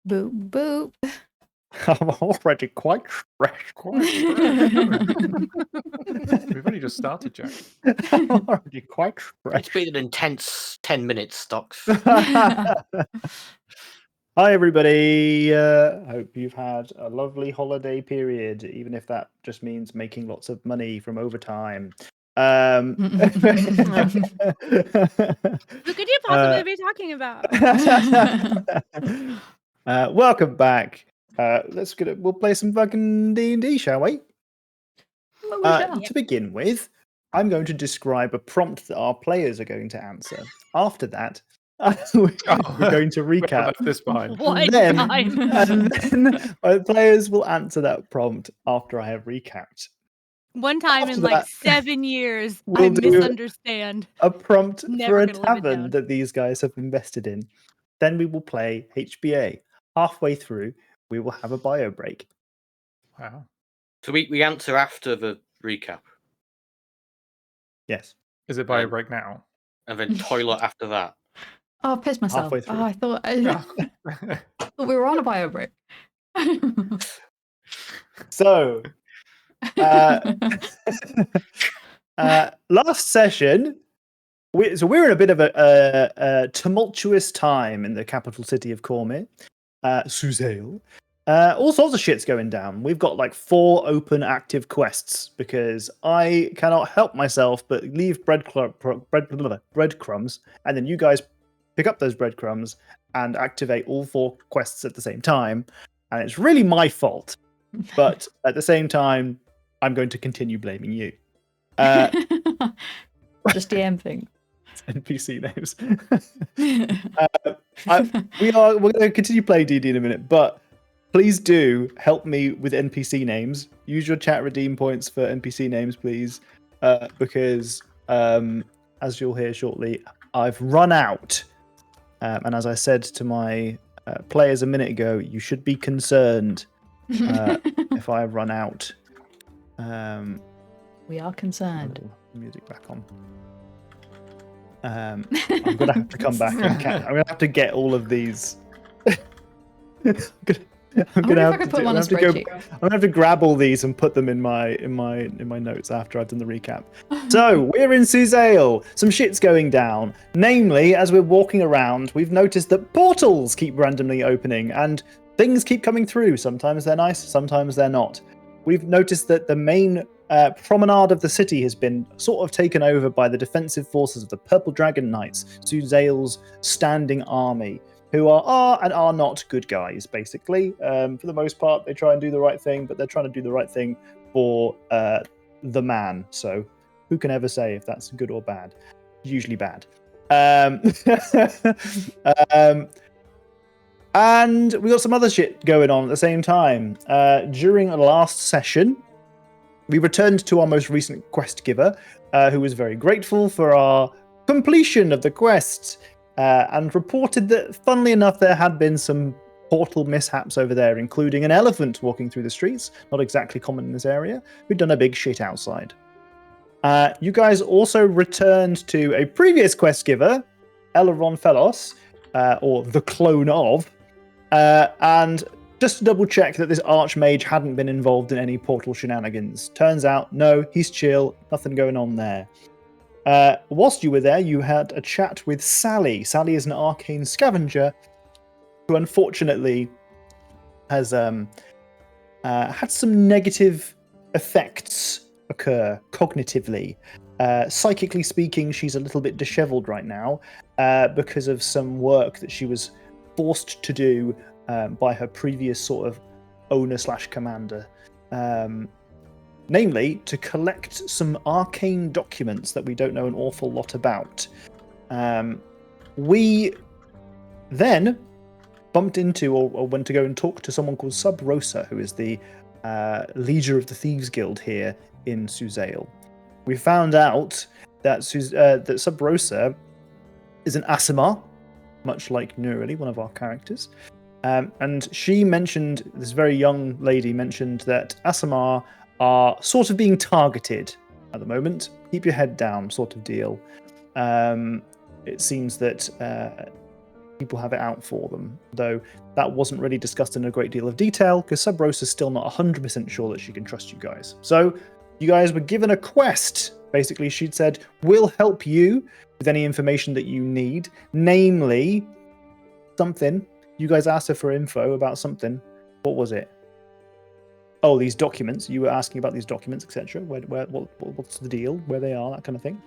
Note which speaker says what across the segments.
Speaker 1: Boop, boop.
Speaker 2: I'm already quite stressed.
Speaker 3: We've only just started, Jack.
Speaker 2: I'm already quite
Speaker 4: It's
Speaker 2: stressed.
Speaker 4: been an intense 10 minutes, Stocks.
Speaker 2: Hi, everybody. Hope you've had a lovely holiday period, even if that just means making lots of money from overtime.
Speaker 5: Who could you possibly be talking about?
Speaker 2: Welcome back. We'll play some fucking D&D, shall we? To begin with, I'm going to describe a prompt that our players are going to answer. After that, we're going to recap
Speaker 3: this behind.
Speaker 5: One
Speaker 2: then,
Speaker 5: time.
Speaker 2: and then my players will answer that prompt after I have recapped.
Speaker 5: One time
Speaker 2: After
Speaker 5: in like
Speaker 2: that,
Speaker 5: 7 years,
Speaker 2: we'll
Speaker 5: I
Speaker 2: do
Speaker 5: misunderstand.
Speaker 2: A prompt
Speaker 5: Never
Speaker 2: for a
Speaker 5: gonna live it
Speaker 2: tavern
Speaker 5: down.
Speaker 2: that these guys have invested in. Then we will play HBA. Halfway through, we will have a bio break.
Speaker 3: Wow.
Speaker 4: So we answer after the recap.
Speaker 2: Yes.
Speaker 3: Is it bio break now?
Speaker 4: And then toilet after that.
Speaker 1: Oh, I pissed myself.
Speaker 2: Halfway through.
Speaker 1: Oh, I thought we were on a bio break.
Speaker 2: So, last session, we're in a bit of a tumultuous time in the capital city of Cormyr, Suzail. All sorts of shit's going down. We've got like 4 open active quests because I cannot help myself but leave breadcrumbs, and then you guys pick up those breadcrumbs and activate all 4 quests at the same time. And it's really my fault. But at the same time, I'm going to continue blaming you.
Speaker 1: Just DM thing.
Speaker 2: NPC names. We're going to continue playing D&D in a minute, but please do help me with NPC names. Use your chat redeem points for NPC names, please, because as you'll hear shortly, I've run out. And as I said to my players a minute ago, you should be concerned if I run out.
Speaker 1: We are concerned.
Speaker 2: Music back on. I'm gonna have to come back. I'm gonna have to get all of these. I'm gonna have to grab all these and put them in my notes after I've done the recap. So we're in Suzail. Some shit's going down. Namely, as we're walking around, we've noticed that portals keep randomly opening and things keep coming through. Sometimes they're nice, sometimes they're not. We've noticed that the main promenade of the city has been sort of taken over by the defensive forces of the Purple Dragon Knights, Suzail's standing army, who are and are not good guys, basically. For the most part, they try and do the right thing, but they're trying to do the right thing for the man. So who can ever say if that's good or bad? Usually bad. And we got some other shit going on at the same time. During the last session, we returned to our most recent quest giver, who was very grateful for our completion of the quest, and reported that, funnily enough, there had been some portal mishaps over there, including an elephant walking through the streets, not exactly common in this area, who'd done a big shit outside. You guys also returned to a previous quest giver, Eleron Felos, or the clone of, and just to double check that this archmage hadn't been involved in any portal shenanigans. Turns out, no, he's chill, nothing going on there. Whilst you were there, you had a chat with Sally. Sally is an arcane scavenger who unfortunately has had some negative effects occur cognitively. Psychically speaking, she's a little bit disheveled right now because of some work that she was forced to do by her previous sort of owner/commander. Namely, to collect some arcane documents that we don't know an awful lot about. We then bumped into or went to go and talk to someone called Sub Rosa, who is the leader of the Thieves Guild here in Suzail. We found out that Sub Rosa is an Aasimar, much like Nurali, one of our characters. And she mentioned, this very young lady mentioned that Aasimar are sort of being targeted at the moment. Keep your head down, sort of deal. It seems that people have it out for them. Though that wasn't really discussed in a great deal of detail because Sub Rosa's still not 100% sure that she can trust you guys. So you guys were given a quest. Basically, she'd said, we'll help you with any information that you need, namely something. You guys asked her for info about something. What was it? Oh, these documents. You were asking about these documents, etc. What's the deal? Where they are, that kind of thing.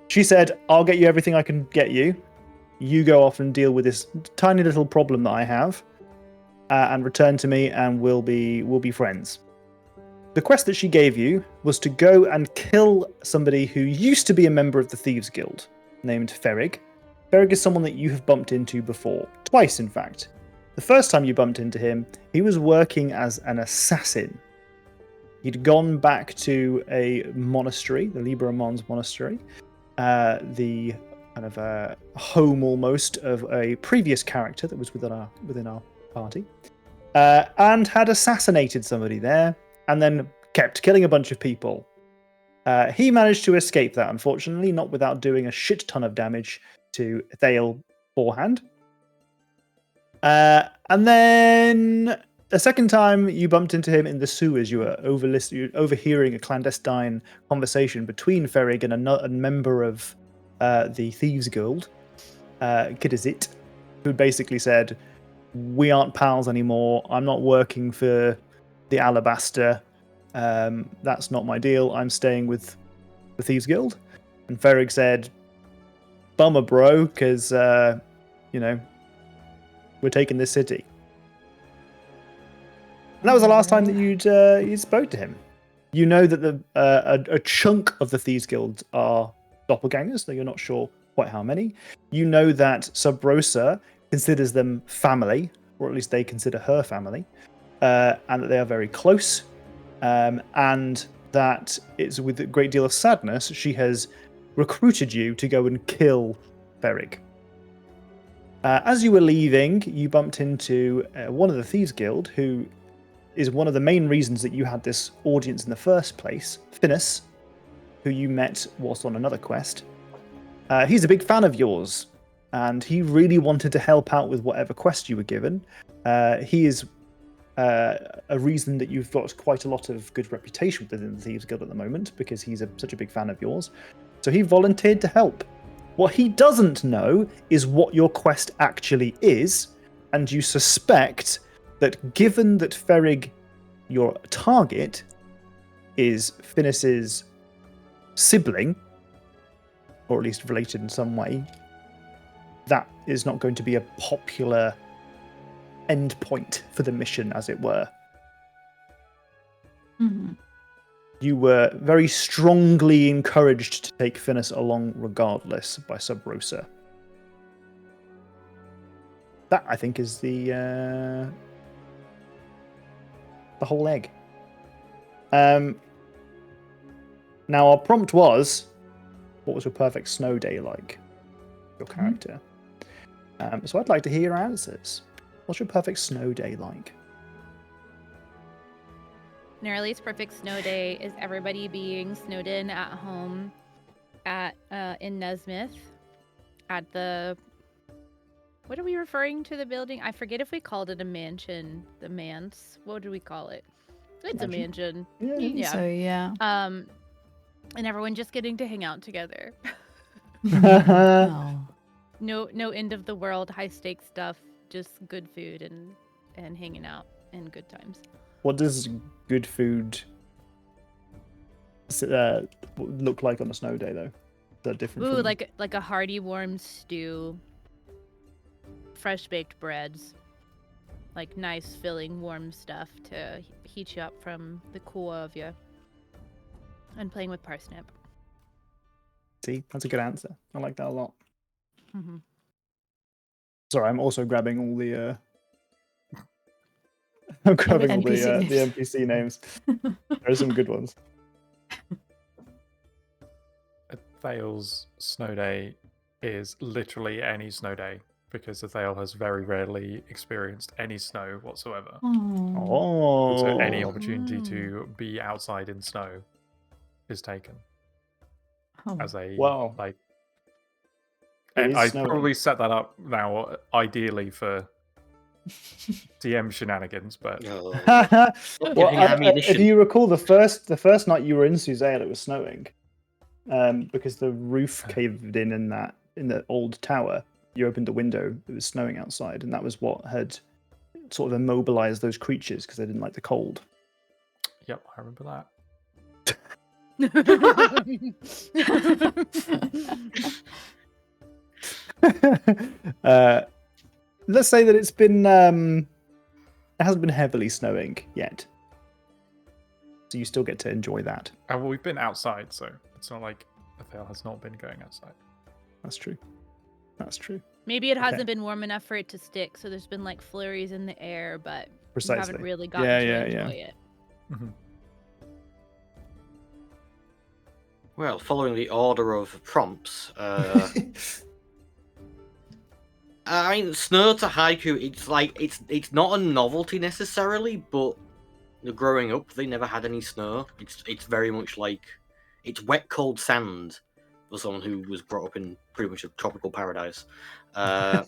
Speaker 2: She said, I'll get you everything I can get you. You go off and deal with this tiny little problem that I have, and return to me, and we'll be friends. The quest that she gave you was to go and kill somebody who used to be a member of the Thieves Guild, named Ferrig. Ferrig is someone that you have bumped into before. Twice, in fact. The first time you bumped into him, he was working as an assassin. He'd gone back to a monastery, the Liber Mons monastery, the kind of home almost of a previous character that was within our party, and had assassinated somebody there, and then kept killing a bunch of people. He managed to escape that, unfortunately, not without doing a shit ton of damage to Thale beforehand. And then a second time you bumped into him in the sewers. You were overhearing a clandestine conversation between Ferrig and a member of the Thieves Guild, Kidizit, who basically said, we aren't pals anymore. I'm not working for the Alabaster. That's not my deal. I'm staying with the Thieves Guild. And Ferrig said, bummer, bro, because, we're taking this city. And that was the last time that you spoke to him. You know that a chunk of the Thieves Guild are doppelgangers, though you're not sure quite how many. You know that Sub Rosa considers them family, or at least they consider her family, and that they are very close, and that it's with a great deal of sadness she has recruited you to go and kill Ferrig. As you were leaving, you bumped into one of the Thieves Guild, who is one of the main reasons that you had this audience in the first place, Finis, who you met whilst on another quest. He's a big fan of yours, and he really wanted to help out with whatever quest you were given. He is a reason that you've got quite a lot of good reputation within the Thieves Guild at the moment, because he's such a big fan of yours. So he volunteered to help. What he doesn't know is what your quest actually is, and you suspect that given that Ferrig, your target, is Finis's sibling, or at least related in some way, that is not going to be a popular endpoint for the mission, as it were.
Speaker 1: Mm-hmm.
Speaker 2: You were very strongly encouraged to take Finis along regardless by Sub Rosa. That, I think, is the whole egg. Now, our prompt was, what was your perfect snow day like? Your character. So I'd like to hear your answers. What's your perfect snow day like?
Speaker 5: Gnarly's perfect snow day is everybody being snowed in at home in Nesmith at the... What are we referring to the building? I forget if we called it a mansion. The manse. What do we call it? It's a mansion.
Speaker 1: Yeah. So, yeah.
Speaker 5: And everyone just getting to hang out together.
Speaker 1: Oh.
Speaker 5: No end of the world, high stakes stuff. Just good food and hanging out and good times.
Speaker 2: What does good food look like on a snow day, though? Is that different?
Speaker 5: Ooh,
Speaker 2: from...
Speaker 5: like a hearty, warm stew, fresh baked breads, like nice, filling, warm stuff to heat you up from the core of you, and playing with parsnip.
Speaker 2: See, that's a good answer. I like that a lot.
Speaker 5: Mm-hmm.
Speaker 2: Sorry, I'm also grabbing all the. I'm grabbing all the NPC names. There are some good ones.
Speaker 3: Thale's snow day is literally any snow day, because the Thale has very rarely experienced any snow whatsoever.
Speaker 2: Oh.
Speaker 3: So any opportunity to be outside in snow is taken as a And
Speaker 2: is
Speaker 3: I'd
Speaker 2: snowing.
Speaker 3: probably set that up now, ideally for DM shenanigans, but
Speaker 4: Oh,
Speaker 2: Well,
Speaker 4: giving
Speaker 2: if
Speaker 4: ammunition.
Speaker 2: you recall, the first night you were in Suzale, it was snowing, because the roof caved in the old tower. You opened the window; it was snowing outside, and that was what had sort of immobilized those creatures because they didn't like the cold.
Speaker 3: yep, I remember that.
Speaker 2: Let's say that it's been it hasn't been heavily snowing yet, so you still get to enjoy that.
Speaker 3: Well, we've been outside, so it's not like Athel has not been going outside.
Speaker 2: That's true. That's true.
Speaker 5: Maybe it hasn't
Speaker 2: Okay.
Speaker 5: been warm enough for it to stick, so there's been like flurries in the air, but you
Speaker 2: Precisely.
Speaker 5: haven't really gotten
Speaker 2: Yeah,
Speaker 5: to
Speaker 2: yeah,
Speaker 5: enjoy
Speaker 2: yeah.
Speaker 5: it.
Speaker 3: Mhm.
Speaker 4: Well, following the order of prompts, I mean, snow to haiku, it's not a novelty necessarily, but growing up, they never had any snow. It's very much like it's wet, cold sand for someone who was brought up in pretty much a tropical paradise. And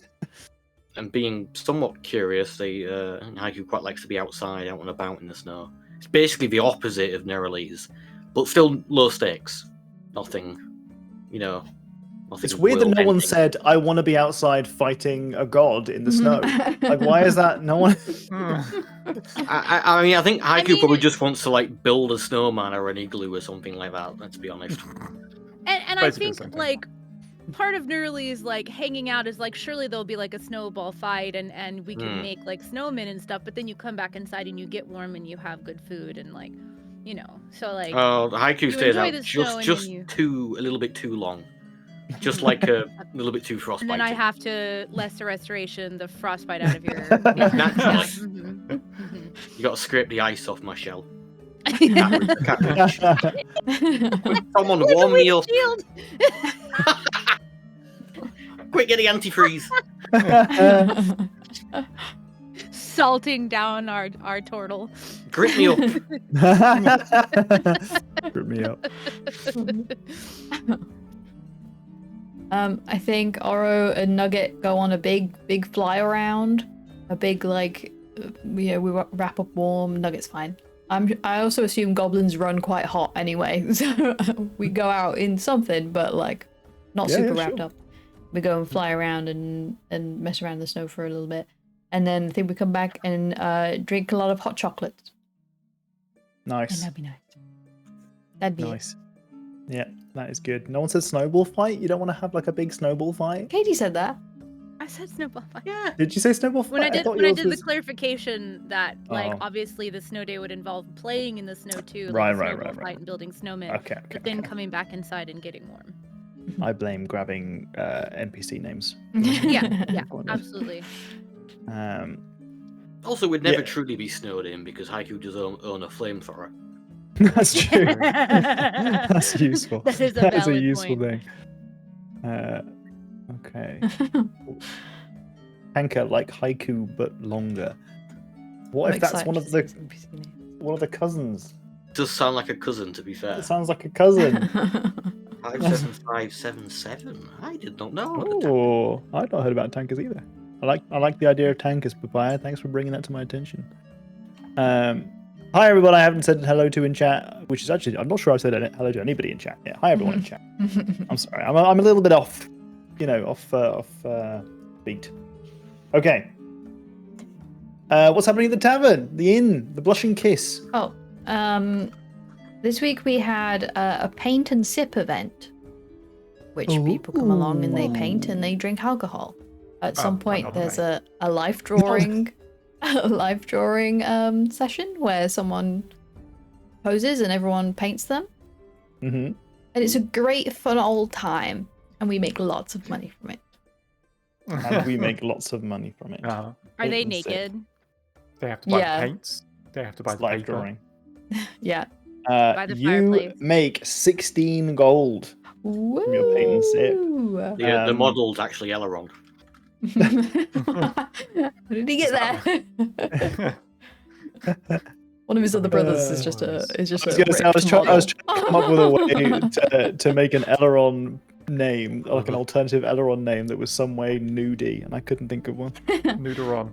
Speaker 4: being somewhat curious, haiku quite likes to be outside, out and about in the snow. It's basically the opposite of Neralese, but still low stakes. Nothing, nothing.
Speaker 2: It's weird that no one
Speaker 4: world-ending.
Speaker 2: said, "I want to be outside fighting a god in the snow." Like, why is that? No one.
Speaker 4: I mean, I think haiku
Speaker 5: mean,
Speaker 4: probably just wants to like build a snowman or an igloo or something like that. Let's be honest.
Speaker 5: And I
Speaker 3: Basically the
Speaker 5: think
Speaker 3: same thing.
Speaker 5: like part of Nerly's like hanging out is like surely there'll be like a snowball fight and we can make like snowmen and stuff, but then you come back inside and you get warm and you have good food and like so like
Speaker 4: Oh, the haiku
Speaker 5: you
Speaker 4: stays
Speaker 5: enjoy
Speaker 4: out
Speaker 5: the snow
Speaker 4: just
Speaker 5: and then you
Speaker 4: a little bit too long, just like a little bit too frostbite.
Speaker 5: and then I have to lesser restoration the frostbite out of your
Speaker 4: Naturally.
Speaker 5: Mhm.
Speaker 4: You got to scrape the ice off my shell.
Speaker 5: Mhm.
Speaker 4: Someone
Speaker 5: With the
Speaker 4: warm me up.
Speaker 5: windshield.
Speaker 4: Quick, get the antifreeze.
Speaker 5: Salting down our turtle.
Speaker 4: Grip me up.
Speaker 2: Grip me up.
Speaker 1: I think Oro and Nugget go on a big fly around, a big we wrap up warm. Nugget's fine. I also assume goblins run quite hot anyway, so we go out in something, but like not
Speaker 2: Yeah,
Speaker 1: super
Speaker 2: yeah,
Speaker 1: wrapped
Speaker 2: sure.
Speaker 1: up. We go and fly around and mess around in the snow for a little bit, and then I think we come back and drink a lot of hot chocolate, and
Speaker 2: Nice.
Speaker 1: that'd be nice. That'd be it.
Speaker 2: Nice. Yeah, that is good. No one said snowball fight. You don't want to have like a big snowball fight.
Speaker 1: Katie said that.
Speaker 5: I said snowball fight.
Speaker 4: Yeah.
Speaker 2: Did you say snowball fight?
Speaker 5: When I did
Speaker 2: thought
Speaker 5: when I
Speaker 2: yours
Speaker 5: did the
Speaker 2: was-
Speaker 5: clarification that like
Speaker 2: Oh.
Speaker 5: obviously the snow day would involve playing in the snow too, like
Speaker 2: Right,
Speaker 5: a
Speaker 2: right,
Speaker 5: snowball
Speaker 2: right, right.
Speaker 5: fight and building snowmen,
Speaker 2: Okay, okay.
Speaker 5: but then
Speaker 2: okay.
Speaker 5: coming back inside and getting warm.
Speaker 2: I blame grabbing NPC names.
Speaker 5: Yeah, absolutely.
Speaker 4: Also, we'd never
Speaker 2: Yeah.
Speaker 4: truly be snowed in because haiku does own a flamethrower.
Speaker 2: That's true. That's useful.
Speaker 5: That is a
Speaker 2: That is a
Speaker 5: valid
Speaker 2: useful
Speaker 5: point.
Speaker 2: thing. Okay. Tanka like haiku but longer. What
Speaker 1: I'm
Speaker 2: if that's
Speaker 1: excited
Speaker 2: one
Speaker 1: to
Speaker 2: of
Speaker 1: see
Speaker 2: the
Speaker 1: some NPC names.
Speaker 2: one of the cousins?
Speaker 4: Does sound like a cousin, to be fair.
Speaker 2: It sounds like a cousin.
Speaker 4: 57577. I did not know. At the time.
Speaker 2: Oh, I've not heard about tankers either. I like the idea of tankers, Papaya. Thanks for bringing that to my attention. Hi everyone. I haven't said hello to in chat, which is actually I'm not sure I've said hello to anybody in chat. Yeah, hi everyone in chat. I'm sorry. I'm a little bit off, off beat. Okay. What's happening at the tavern? The inn, the Blushing Kiss.
Speaker 1: Oh, this week we had a paint and sip event, which people come along and they paint and they drink alcohol. At some point,
Speaker 3: not
Speaker 1: there's
Speaker 3: me.
Speaker 1: a life drawing, session where someone poses and everyone paints them,
Speaker 2: Mm-hmm.
Speaker 1: and it's a great fun old time, and we make lots of money from it.
Speaker 2: And we make lots of money from it.
Speaker 3: Uh-huh.
Speaker 5: Are they
Speaker 2: Paint and sip.
Speaker 5: naked?
Speaker 3: They have to buy
Speaker 1: Yeah.
Speaker 3: the paints. They have to buy
Speaker 2: It's
Speaker 3: the
Speaker 2: live
Speaker 3: paper.
Speaker 2: drawing.
Speaker 1: Yeah.
Speaker 5: By the
Speaker 2: You
Speaker 5: fireplace.
Speaker 2: make 16 gold.
Speaker 1: Woo!
Speaker 2: your paint and sip.
Speaker 4: The model's actually Elrond.
Speaker 1: How did he get there? One of his other brothers is just a
Speaker 2: I was gonna say I was trying to come up with a way to make an Elrond name, like an alternative Elrond name that was some way nudie, and I couldn't think of one.
Speaker 3: Neuteron.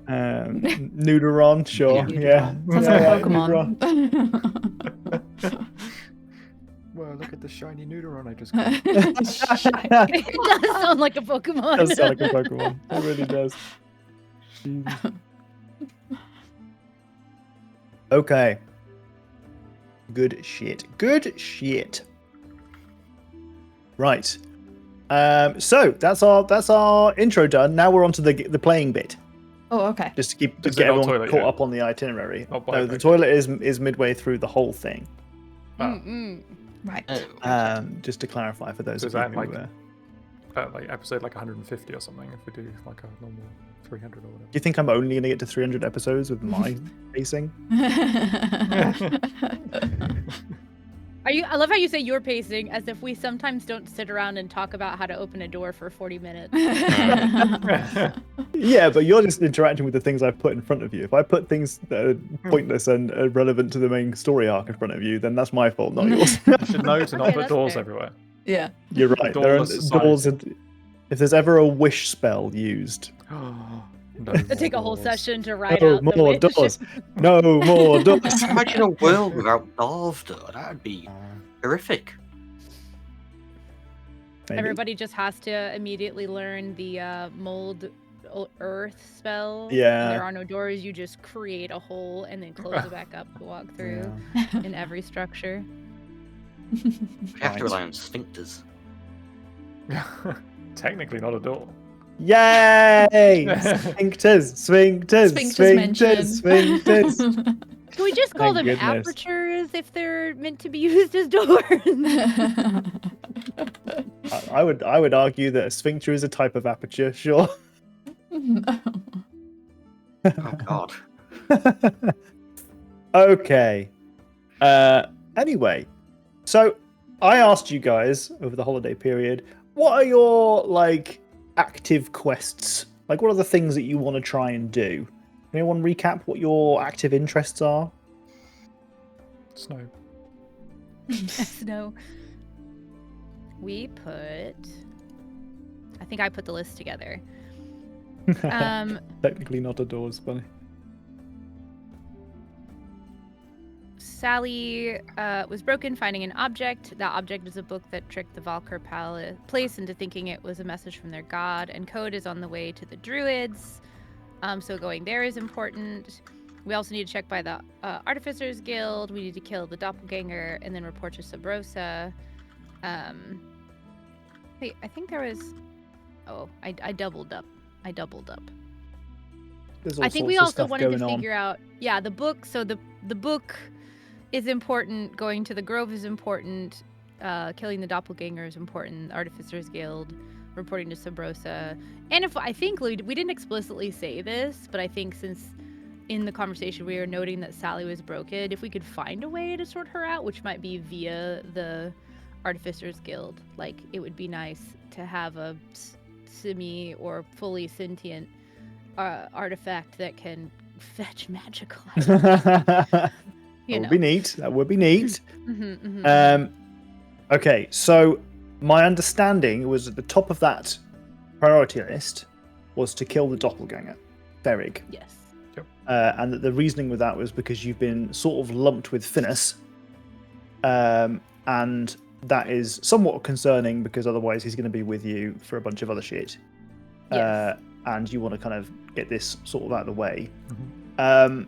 Speaker 2: Neuteron, sure, yeah.
Speaker 1: Sounds like a Pokemon.
Speaker 3: Well, look at the shiny Neuteron I just got.
Speaker 5: It does sound like a Pokemon.
Speaker 2: It does sound like a Pokemon. It really does. Jesus. Okay. Good shit. Good shit. Right. So that's our intro done. Now we're on to the playing bit.
Speaker 1: Oh, okay.
Speaker 2: Just to get
Speaker 3: Is it
Speaker 2: everyone
Speaker 3: toilet
Speaker 2: caught
Speaker 3: yet?
Speaker 2: up on the itinerary.
Speaker 3: Oh,
Speaker 2: No, the toilet is midway through the whole thing.
Speaker 1: Right.
Speaker 2: Just to clarify for those
Speaker 3: So
Speaker 2: of
Speaker 3: is
Speaker 2: you
Speaker 3: that
Speaker 2: who
Speaker 3: like episode like 150 or something if we do like a normal 300 or whatever.
Speaker 2: do you think I'm only going to get to 300 episodes with my pacing?
Speaker 5: I love how you say you're pacing as if we sometimes don't sit around and talk about how to open a door for 40 minutes.
Speaker 2: Yeah, but you're just interacting with the things I've put in front of you. If I put things that are pointless and irrelevant to the main story arc in front of you, then that's my fault, not yours.
Speaker 3: You should know to not
Speaker 5: Okay,
Speaker 3: put
Speaker 5: that's
Speaker 3: doors
Speaker 5: fair.
Speaker 3: everywhere.
Speaker 1: Yeah.
Speaker 2: You're right. There are
Speaker 3: Doorless society.
Speaker 2: doors. If there's ever a wish spell used,
Speaker 3: No
Speaker 5: It'd take a whole
Speaker 3: doors.
Speaker 5: session to write
Speaker 2: no
Speaker 5: out the
Speaker 2: more
Speaker 5: wish.
Speaker 2: doors. No more doors.
Speaker 4: Imagine a world without doors, though. That would be horrific.
Speaker 2: Maybe.
Speaker 5: Everybody just has to immediately learn the mold earth spell.
Speaker 2: Yeah.
Speaker 5: When there are no doors, you just create a hole and then close it back up to walk through in every structure.
Speaker 4: We have to
Speaker 2: Right.
Speaker 4: rely on sphincters.
Speaker 3: Technically not a door.
Speaker 2: Yay! Sphincters, sphincters, sphincters, sphincters.
Speaker 5: Can we just call
Speaker 2: Thank
Speaker 5: them
Speaker 2: goodness.
Speaker 5: apertures if they're meant to be used as doors?
Speaker 2: I would argue that a sphincter is a type of aperture, sure.
Speaker 4: Oh God.
Speaker 2: Okay. Anyway, so I asked you guys over the holiday period, what are your like active quests? Like, what are the things that you want to try and do? Anyone recap what your active interests are?
Speaker 3: Snow.
Speaker 5: Snow. We put. I think I put the list together.
Speaker 2: Technically not a door, it's funny.
Speaker 5: Sally was broken finding an object. That object is a book that tricked the Valkyr place into thinking it was a message from their god, and code is on the way to the druids. So going there is important. We also need to check by the Artificers Guild. We need to kill the doppelganger and then report to Sabrosa. Wait, I think there was... Oh, I doubled up.
Speaker 2: There's all
Speaker 5: I think we
Speaker 2: sorts of
Speaker 5: also
Speaker 2: stuff
Speaker 5: wanted to
Speaker 2: going on.
Speaker 5: figure out... Yeah, the book. So the book is important. Going to the Grove is important. Killing the doppelganger is important. Artificers Guild. Reporting to Sabrosa. And if I think we didn't explicitly say this, but I think since in the conversation we were noting that Sally was broken, if we could find a way to sort her out, which might be via the Artificers Guild, like it would be nice to have a semi or fully sentient artifact that can fetch magical items.
Speaker 2: That
Speaker 5: You
Speaker 2: would be neat. That would be neat.
Speaker 5: Mhm, mhm.
Speaker 2: Okay, so my understanding was at the top of that priority list was to kill the doppelganger, Ferrig.
Speaker 5: Yes.
Speaker 2: And that the reasoning with that was because you've been sort of lumped with Finis. And that is somewhat concerning because otherwise he's going to be with you for a bunch of other shit.
Speaker 5: Yes.
Speaker 2: And you want to kind of get this sort of out of the way.
Speaker 3: Mhm.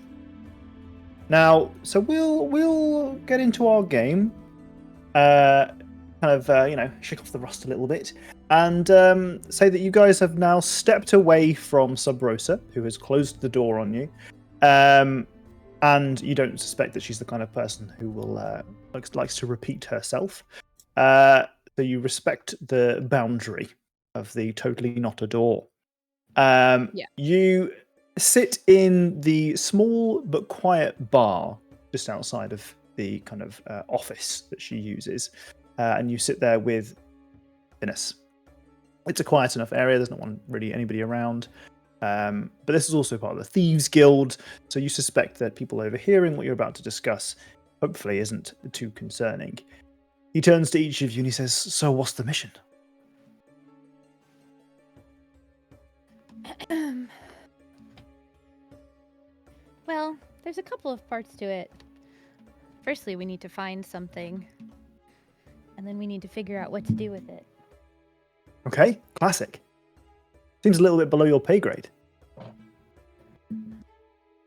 Speaker 2: Now, so we'll get into our game. Shake off the rust a little bit, and say that you guys have now stepped away from Sabrosa, who has closed the door on you, and you don't suspect that she's the kind of person who will likes to repeat herself. So you respect the boundary of the totally not a door. You sit in the small but quiet bar just outside of the kind of office that she uses. And you sit there with Finis. It's a quiet enough area. There's not really anybody around. But this is also part of the Thieves Guild, so you suspect that people overhearing what you're about to discuss hopefully isn't too concerning. He turns to each of you and he says, "So what's the mission?"
Speaker 5: Well, there's a couple of parts to it. Firstly, we need to find something, and then we need to figure out what to do with it.
Speaker 2: Okay, classic. Seems a little bit below your pay grade.
Speaker 5: I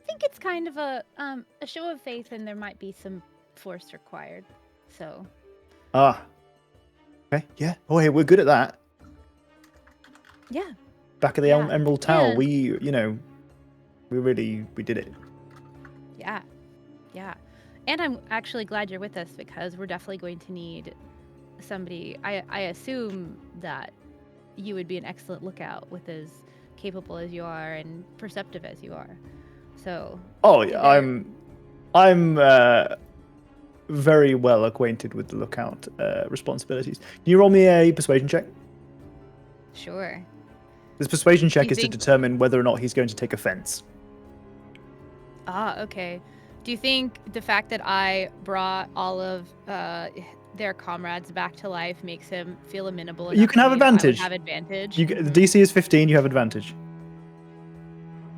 Speaker 5: think it's kind of a show of faith, and there might be some force required. So.
Speaker 2: Ah. Okay, yeah. Oh, hey, we're good at that.
Speaker 5: Yeah.
Speaker 2: Back at the
Speaker 5: Yeah.
Speaker 2: Emerald Tower,
Speaker 5: And-
Speaker 2: we did it.
Speaker 5: Yeah. Yeah. And I'm actually glad you're with us because we're definitely going to need somebody. I assume that you would be an excellent lookout with as capable as you are and perceptive as you are. So.
Speaker 2: Oh, yeah,
Speaker 5: either-
Speaker 2: I'm very well acquainted with the lookout responsibilities. Can you roll me a persuasion check?
Speaker 5: Sure.
Speaker 2: This persuasion check
Speaker 5: you
Speaker 2: is
Speaker 5: think-
Speaker 2: to determine whether or not he's going to take offense.
Speaker 5: Ah, okay. Do you think the fact that I brought all of their comrades back to life makes him feel amenable?
Speaker 2: You
Speaker 5: enough
Speaker 2: can
Speaker 5: to
Speaker 2: have
Speaker 5: me that I would
Speaker 2: advantage.
Speaker 5: have advantage.
Speaker 2: The DC is 15. You have advantage.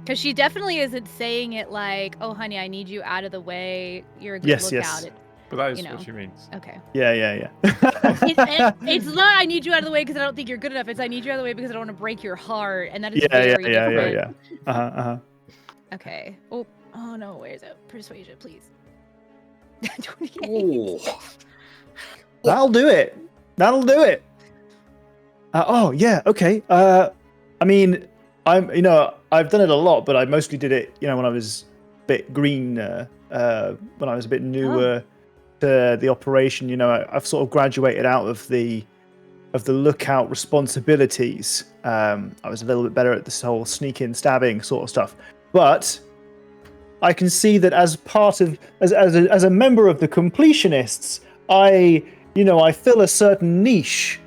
Speaker 5: Because she definitely isn't saying it like, "Oh, honey, I need you out of the way. You're a good
Speaker 2: Yes,
Speaker 5: lookout."
Speaker 2: yes.
Speaker 3: But that is
Speaker 5: You know.
Speaker 3: what she means.
Speaker 5: Okay.
Speaker 2: Yeah.
Speaker 5: It's not I need you out of the way because I don't think you're good enough. It's I need you out of the way because I don't want to break your heart, and that is very different.
Speaker 2: Yeah. Uh-huh.
Speaker 5: Okay. Oh no, where's it? Persuasion, please. 28.
Speaker 4: Ooh.
Speaker 2: That'll do it. Oh yeah, okay. I mean, I've done it a lot, but I mostly did it, when I was a bit green, when I was a bit newer to the operation. I've sort of graduated out of the lookout responsibilities. I was a little bit better at this whole sneak in stabbing sort of stuff, but I can see that as part of as a member of the completionists, I fill a certain niche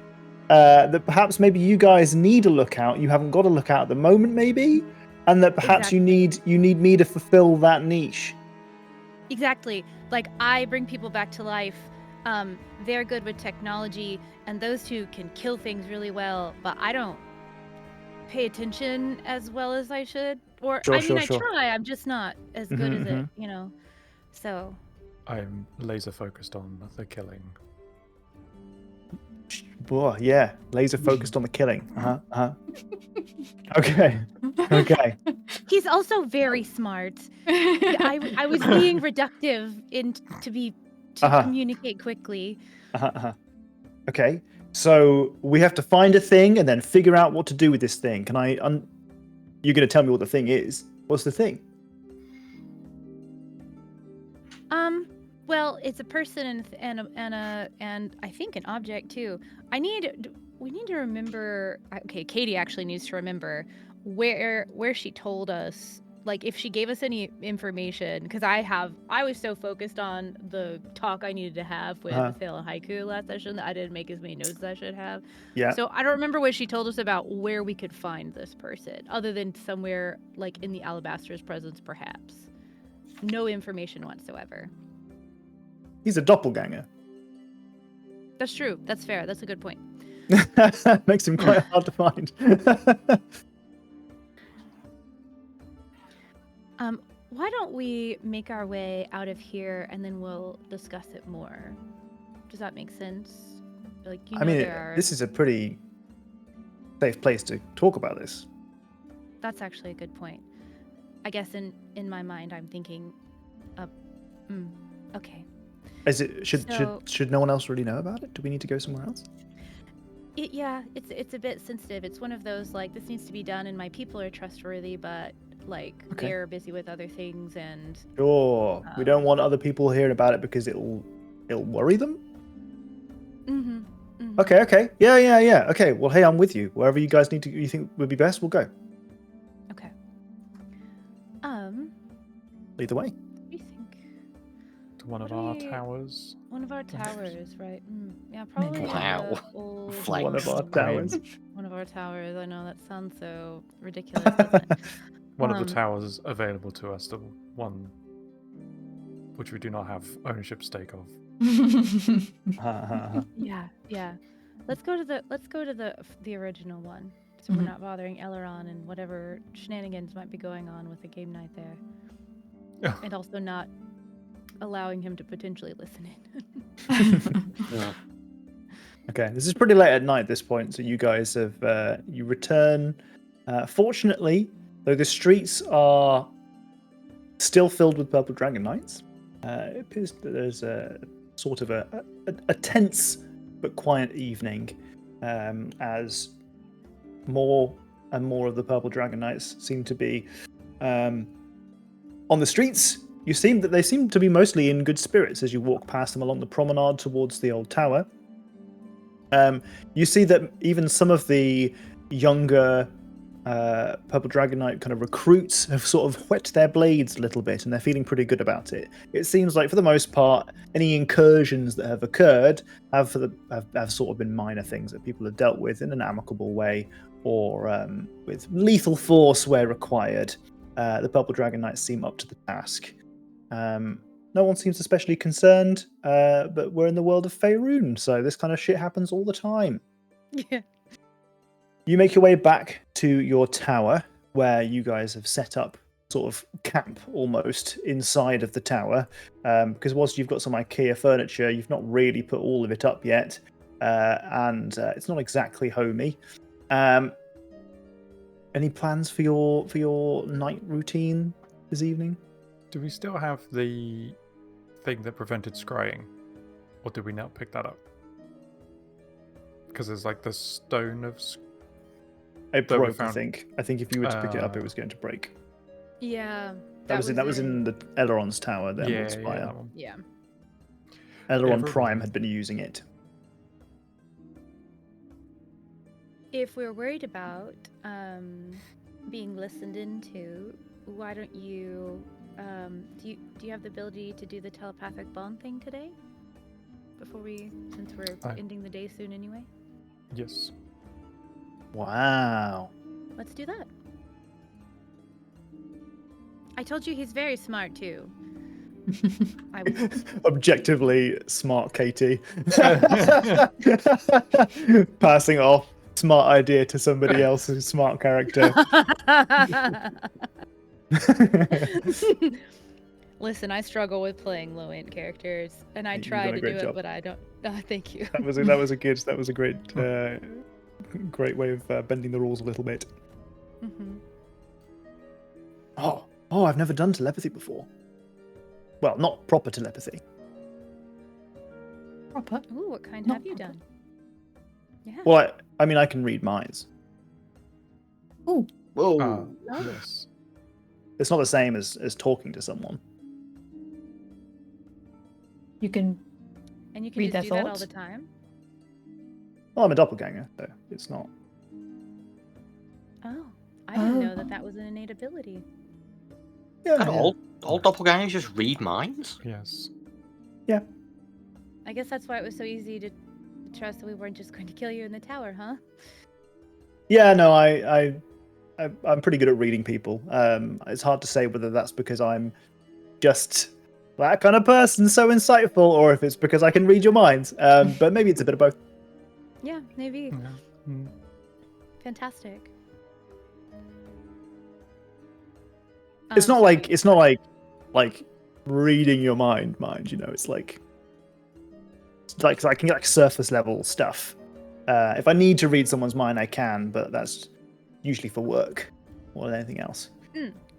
Speaker 2: that perhaps maybe you guys need a lookout. You haven't got a lookout at the moment, maybe, and that perhaps you need me to fulfill that niche.
Speaker 5: Exactly. Like I bring people back to life. They're good with technology, and those two can kill things really well. But I don't pay attention as well as I should. Or
Speaker 2: Sure.
Speaker 5: I try. I'm just not as good as it. So.
Speaker 3: I'm laser focused on the killing.
Speaker 2: Boy, yeah, laser focused on the killing. Okay.
Speaker 5: He's also very smart. I was being reductive to communicate quickly.
Speaker 2: Okay. So we have to find a thing and then figure out what to do with this thing. Can I? You're going to tell me what the thing is. What's the thing?
Speaker 5: Well, it's a person and I think an object too. We need to remember. Okay, Katie actually needs to remember where she told us. Like if she gave us any information, because I was so focused on the talk I needed to have with Sail and Haiku last session that I didn't make as many notes as I should have.
Speaker 2: Yeah.
Speaker 5: So I don't remember what she told us about where we could find this person, other than somewhere like in the Alabaster's presence, perhaps. No information whatsoever.
Speaker 2: He's a doppelganger.
Speaker 5: That's true. That's fair. That's a good point.
Speaker 2: Makes him quite hard to find.
Speaker 5: Why don't we make our way out of here and then we'll discuss it more? Does that make sense? Like,
Speaker 2: This is a pretty safe place to talk about this.
Speaker 5: That's actually a good point. I guess in my mind, I'm thinking, okay.
Speaker 2: Is it should no one else really know about it? Do we need to go somewhere else?
Speaker 5: It's a bit sensitive. It's one of those like this needs to be done, and my people are trustworthy, but they're busy with other things and.
Speaker 2: Sure. We don't want other people hearing about it because it'll worry them.
Speaker 5: Mm-hmm.
Speaker 2: Okay. Yeah. Okay. Well, hey, I'm with you. Wherever you guys you think would be best, we'll go.
Speaker 5: Okay.
Speaker 2: Either way.
Speaker 5: What do you think?
Speaker 3: To one of our towers.
Speaker 5: One of our towers, right? Yeah, probably.
Speaker 4: Wow.
Speaker 5: Old...
Speaker 4: Flex.
Speaker 2: One of our towers.
Speaker 5: One of our towers. I know that sounds so ridiculous, doesn't it?
Speaker 3: One of the towers available to us, the one which we do not have ownership stake of.
Speaker 5: Yeah. Let's go to the original one. so we're
Speaker 1: Mhm.
Speaker 5: not bothering Eleron and whatever shenanigans might be going on with the game night there. And also not allowing him to potentially listen in.
Speaker 4: Yeah.
Speaker 2: Okay, this is pretty late at night at this point, so you guys have you return. Fortunately, though the streets are still filled with Purple Dragon Knights, it appears that there's a sort of a tense but quiet evening as more and more of the Purple Dragon Knights seem to be on the streets. They seem to be mostly in good spirits as you walk past them along the promenade towards the old tower. You see that even some of the younger Purple Dragon Knight kind of recruits have sort of whet their blades a little bit, and they're feeling pretty good about it. It seems like, for the most part, any incursions that have occurred have sort of been minor things that people have dealt with in an amicable way, or with lethal force where required. The Purple Dragon Knights seem up to the task. No one seems especially concerned, but we're in the world of Faerun, so this kind of shit happens all the time.
Speaker 5: Yeah.
Speaker 2: You make your way back to your tower, where you guys have set up sort of camp almost inside of the tower, because whilst you've got some IKEA furniture, you've not really put all of it up yet, and it's not exactly homey. Any plans for your night routine this evening?
Speaker 3: Do we still have the thing that prevented scrying? Or did we not pick that up? Because there's like the stone of...
Speaker 2: It
Speaker 3: that we
Speaker 2: broke, I
Speaker 3: found-
Speaker 2: think. I think if you were to pick it up, it was going to break.
Speaker 5: Yeah.
Speaker 2: That was in the Eleron's tower, the Emerald
Speaker 3: yeah,
Speaker 2: Spire.
Speaker 3: that one.
Speaker 5: Yeah.
Speaker 2: Eleron
Speaker 3: Everyone-
Speaker 2: Prime had been using it.
Speaker 5: If we're worried about being listened into, why don't you do you have the ability to do the telepathic bond thing today? Since we're ending the day soon anyway?
Speaker 3: Yes.
Speaker 2: Wow.
Speaker 5: Let's do that. I told you he's very smart too. I was
Speaker 2: Objectively smart, Katie. Passing off smart idea to somebody else's smart character.
Speaker 5: Listen, I struggle with playing low-end characters, and I
Speaker 2: You've
Speaker 5: try
Speaker 2: done a
Speaker 5: to
Speaker 2: great
Speaker 5: do
Speaker 2: job.
Speaker 5: it, but I don't. Thank you.
Speaker 2: That was a great way of bending the rules a little bit.
Speaker 5: Mhm.
Speaker 2: Oh, I've never done telepathy before. Well, not proper telepathy.
Speaker 1: Proper.
Speaker 5: Ooh, what kind
Speaker 1: Not
Speaker 5: have you
Speaker 1: proper.
Speaker 5: done? Yeah.
Speaker 2: Well, I mean, I can read minds.
Speaker 1: Oh,
Speaker 4: Whoa.
Speaker 5: Oh.
Speaker 3: Yes.
Speaker 2: It's not the same as talking to someone.
Speaker 1: you can.
Speaker 5: And you can
Speaker 1: read
Speaker 5: just
Speaker 1: their
Speaker 5: do that all
Speaker 1: thoughts?
Speaker 5: the time?
Speaker 2: Well, I'm a doppelganger, so it's not.
Speaker 5: Oh, I didn't
Speaker 1: Oh.
Speaker 5: know that was an innate ability.
Speaker 2: Yeah,
Speaker 4: And all doppelgangers just read minds?
Speaker 3: Yes.
Speaker 5: I guess that's why it was so easy to trust that we weren't just going to kill you in the tower, huh?
Speaker 2: Yeah, no, I'm pretty good at reading people. It's hard to say whether that's because I'm just that kind of person, so insightful, or if it's because I can read your minds. But maybe it's a bit of both.
Speaker 5: Yeah, maybe.
Speaker 3: Yeah. Mm.
Speaker 5: Fantastic.
Speaker 2: It's not
Speaker 5: sorry.
Speaker 2: like reading your mind. You know, it's like I can get like surface level stuff. If I need to read someone's mind, I can, but that's usually for work more than anything else.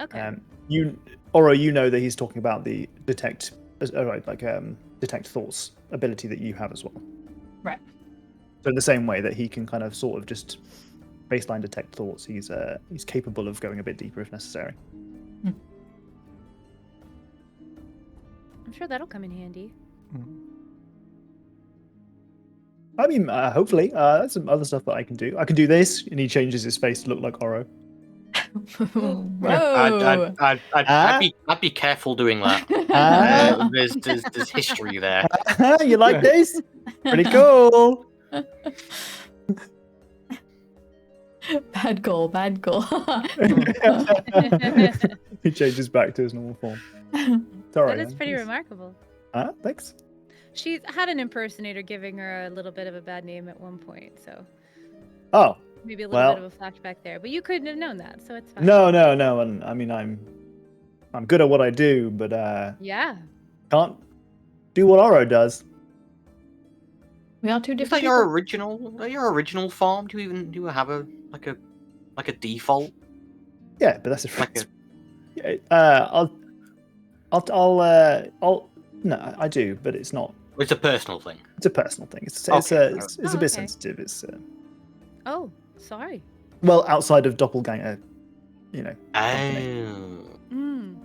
Speaker 5: Okay.
Speaker 2: You know that he's talking about the detect thoughts ability that you have as well.
Speaker 1: Right.
Speaker 2: So in the same way that he can kind of sort of just baseline detect thoughts, he's capable of going a bit deeper if necessary.
Speaker 5: I'm sure that'll come in handy.
Speaker 3: Mm.
Speaker 2: I mean, hopefully, that's some other stuff that I can do. I can do this, and he changes his face to look like Oro.
Speaker 1: Whoa.
Speaker 4: I'd be careful doing that.
Speaker 2: Ah.
Speaker 4: There's history there.
Speaker 2: You like this? Pretty cool.
Speaker 1: Bad goal.
Speaker 2: He changes back to his normal form. It's all right,
Speaker 5: That is
Speaker 2: man.
Speaker 5: pretty
Speaker 2: It's-
Speaker 5: remarkable.
Speaker 2: Thanks.
Speaker 5: She's had an impersonator giving her a little bit of a bad name at one point, so.
Speaker 2: Oh,
Speaker 5: maybe a little
Speaker 2: Well-
Speaker 5: bit of a flashback there, but you couldn't have known that, so it's fine.
Speaker 2: No, and I mean I'm good at what I do, but
Speaker 5: Yeah.
Speaker 2: can't do what Oro does.
Speaker 1: We are two
Speaker 4: Is
Speaker 1: different
Speaker 4: that your
Speaker 1: people.
Speaker 4: original form? Do you have a default?
Speaker 2: Yeah, but that's a
Speaker 4: Like a
Speaker 2: I'll no, I do, but it's not.
Speaker 4: it's a personal thing.
Speaker 2: It's a personal thing. It's
Speaker 4: Okay.
Speaker 2: it's
Speaker 5: Oh,
Speaker 2: a bit
Speaker 5: okay.
Speaker 2: sensitive. It's
Speaker 5: Oh, sorry.
Speaker 2: well outside of doppelganger, company.
Speaker 4: Oh.
Speaker 5: Mm.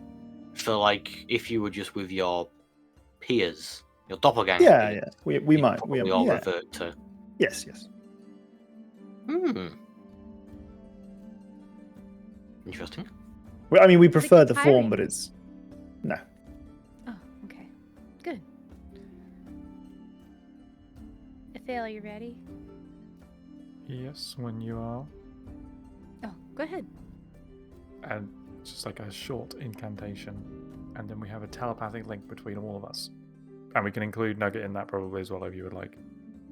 Speaker 4: So like if you were just with your peers, your doppelganger
Speaker 2: Yeah,
Speaker 4: peers,
Speaker 2: yeah. We
Speaker 4: you'd
Speaker 2: might.
Speaker 4: probably all
Speaker 2: Yeah.
Speaker 4: revert to.
Speaker 2: Yes.
Speaker 4: Interesting.
Speaker 2: Well, I mean, we prefer
Speaker 5: like
Speaker 2: the
Speaker 5: tiring.
Speaker 2: form, but it's no.
Speaker 5: Oh, okay. Good. Athel, are you ready?
Speaker 3: Yes, when you are.
Speaker 5: Oh, go ahead.
Speaker 3: And just like a short incantation, and then we have a telepathic link between all of us. And we can include Nugget in that probably as well if you would like.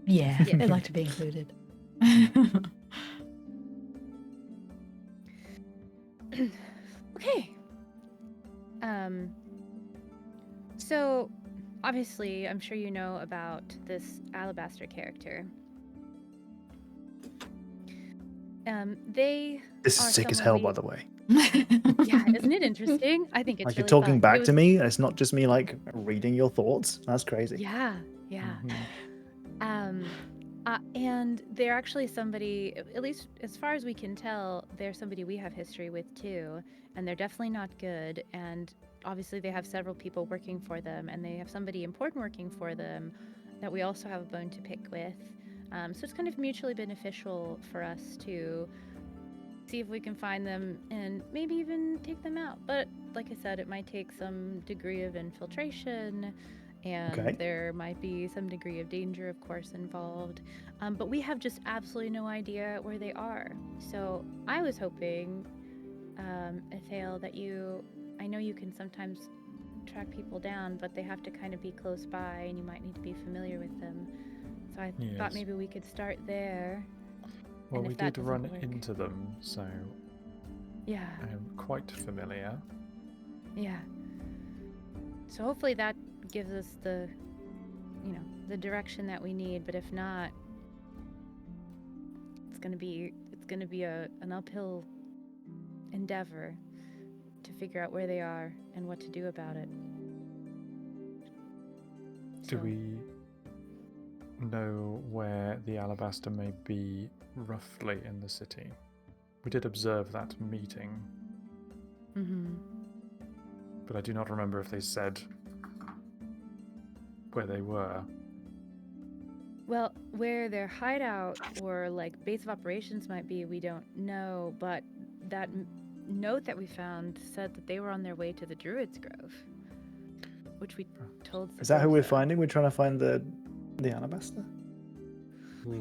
Speaker 1: Yeah,
Speaker 5: Yes.
Speaker 1: I'd like to be included.
Speaker 5: Okay. So obviously, I'm sure you know about this Alabaster character. They
Speaker 2: This is
Speaker 5: are
Speaker 2: sick as
Speaker 5: someone
Speaker 2: hell, by
Speaker 5: we-
Speaker 2: the way.
Speaker 5: yeah, isn't it interesting? I think it's
Speaker 2: Like
Speaker 5: really
Speaker 2: you're talking
Speaker 5: fun.
Speaker 2: back
Speaker 5: It was-
Speaker 2: to me, and it's not just me like reading your thoughts. That's crazy.
Speaker 5: Yeah, yeah.
Speaker 3: Mhm.
Speaker 5: And they're actually somebody, at least as far as we can tell, they're somebody we have history with too, and they're definitely not good. And obviously, they have several people working for them, and they have somebody important working for them that we also have a bone to pick with. So it's kind of mutually beneficial for us to see if we can find them and maybe even take them out. But like I said, it might take some degree of infiltration, and
Speaker 2: Okay.
Speaker 5: there might be some degree of danger, of course, involved. But we have just absolutely no idea where they are. So I was hoping, Athel, that I know you can sometimes track people down, but they have to kind of be close by, and you might need to be familiar with them. So I thought
Speaker 3: Yes.
Speaker 5: maybe we could start there.
Speaker 3: Well,
Speaker 5: And
Speaker 3: we
Speaker 5: if that
Speaker 3: did run
Speaker 5: doesn't work-
Speaker 3: into them, so
Speaker 5: Yeah.
Speaker 3: I am quite familiar.
Speaker 5: Yeah. So hopefully that gives us the direction that we need. But if not, it's gonna be an uphill endeavor to figure out where they are and what to do about it.
Speaker 3: Do
Speaker 5: So-
Speaker 3: we know where the Alabaster may be roughly in the city? We did observe that meeting,
Speaker 5: Mm-hmm.
Speaker 3: but I do not remember if they said where they were.
Speaker 5: Well, where their hideout or like base of operations might be, we don't know. But that note that we found said that they were on their way to the Druid's Grove, which we told.
Speaker 2: Is that who we're
Speaker 5: Sabosa.
Speaker 2: finding? We're trying to find the Alabaster.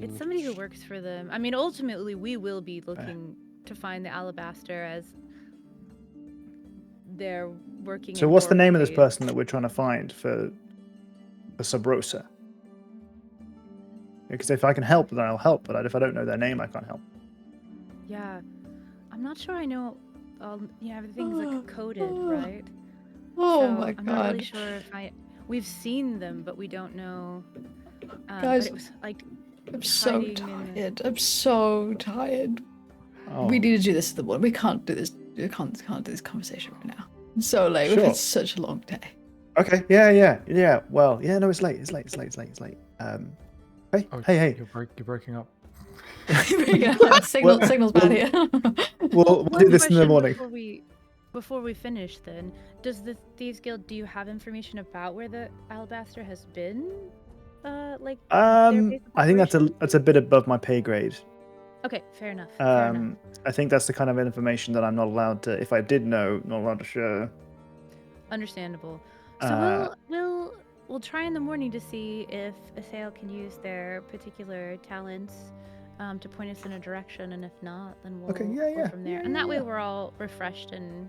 Speaker 5: It's somebody who works for them. I mean, ultimately, we will be looking to find the Alabaster as they're working.
Speaker 2: So
Speaker 5: in
Speaker 2: what's the name of this
Speaker 5: horrible ways.
Speaker 2: person that we're trying to find for Sabrosa? Because if I can help, then I'll help. But if I don't know their name, I can't help.
Speaker 5: Yeah, I'm not sure I know. Everything's like coded, right?
Speaker 1: Oh
Speaker 5: So
Speaker 1: my
Speaker 5: I'm not really
Speaker 1: god.
Speaker 5: sure if we've seen them, but we don't know.
Speaker 1: Guys,
Speaker 5: but it was like
Speaker 1: I'm so
Speaker 5: hiding in the-
Speaker 1: tired. I'm so tired.
Speaker 2: Oh,
Speaker 1: We need to do this in the morning. We can't do this. We can't do this conversation right now. It's so late. We've
Speaker 2: Sure.
Speaker 1: had such a long day.
Speaker 2: Okay. Yeah. Well, yeah. No, it's late. It's late. Hey.
Speaker 3: Oh,
Speaker 2: Hey.
Speaker 3: You're breaking up.
Speaker 1: Yeah, signal's bad here.
Speaker 2: We'll do
Speaker 5: One
Speaker 2: this in the
Speaker 5: question
Speaker 2: morning.
Speaker 5: Before we finish, then, does the Thieves Guild? Do you have information about where the Alabaster has been? Like. their base of
Speaker 2: I think that's
Speaker 5: operations?
Speaker 2: a bit above my pay grade.
Speaker 5: Okay, fair enough. Fair enough.
Speaker 2: I think that's the kind of information that I'm not allowed to. If I did know, not allowed to share.
Speaker 5: Understandable. So
Speaker 2: Uh,
Speaker 5: we'll try in the morning to see if Assail can use their particular talents to point us in a direction, and if not, then we'll
Speaker 2: Okay,
Speaker 5: go
Speaker 2: yeah,
Speaker 5: from there.
Speaker 2: yeah,
Speaker 5: And that way
Speaker 2: yeah.
Speaker 5: we're all refreshed and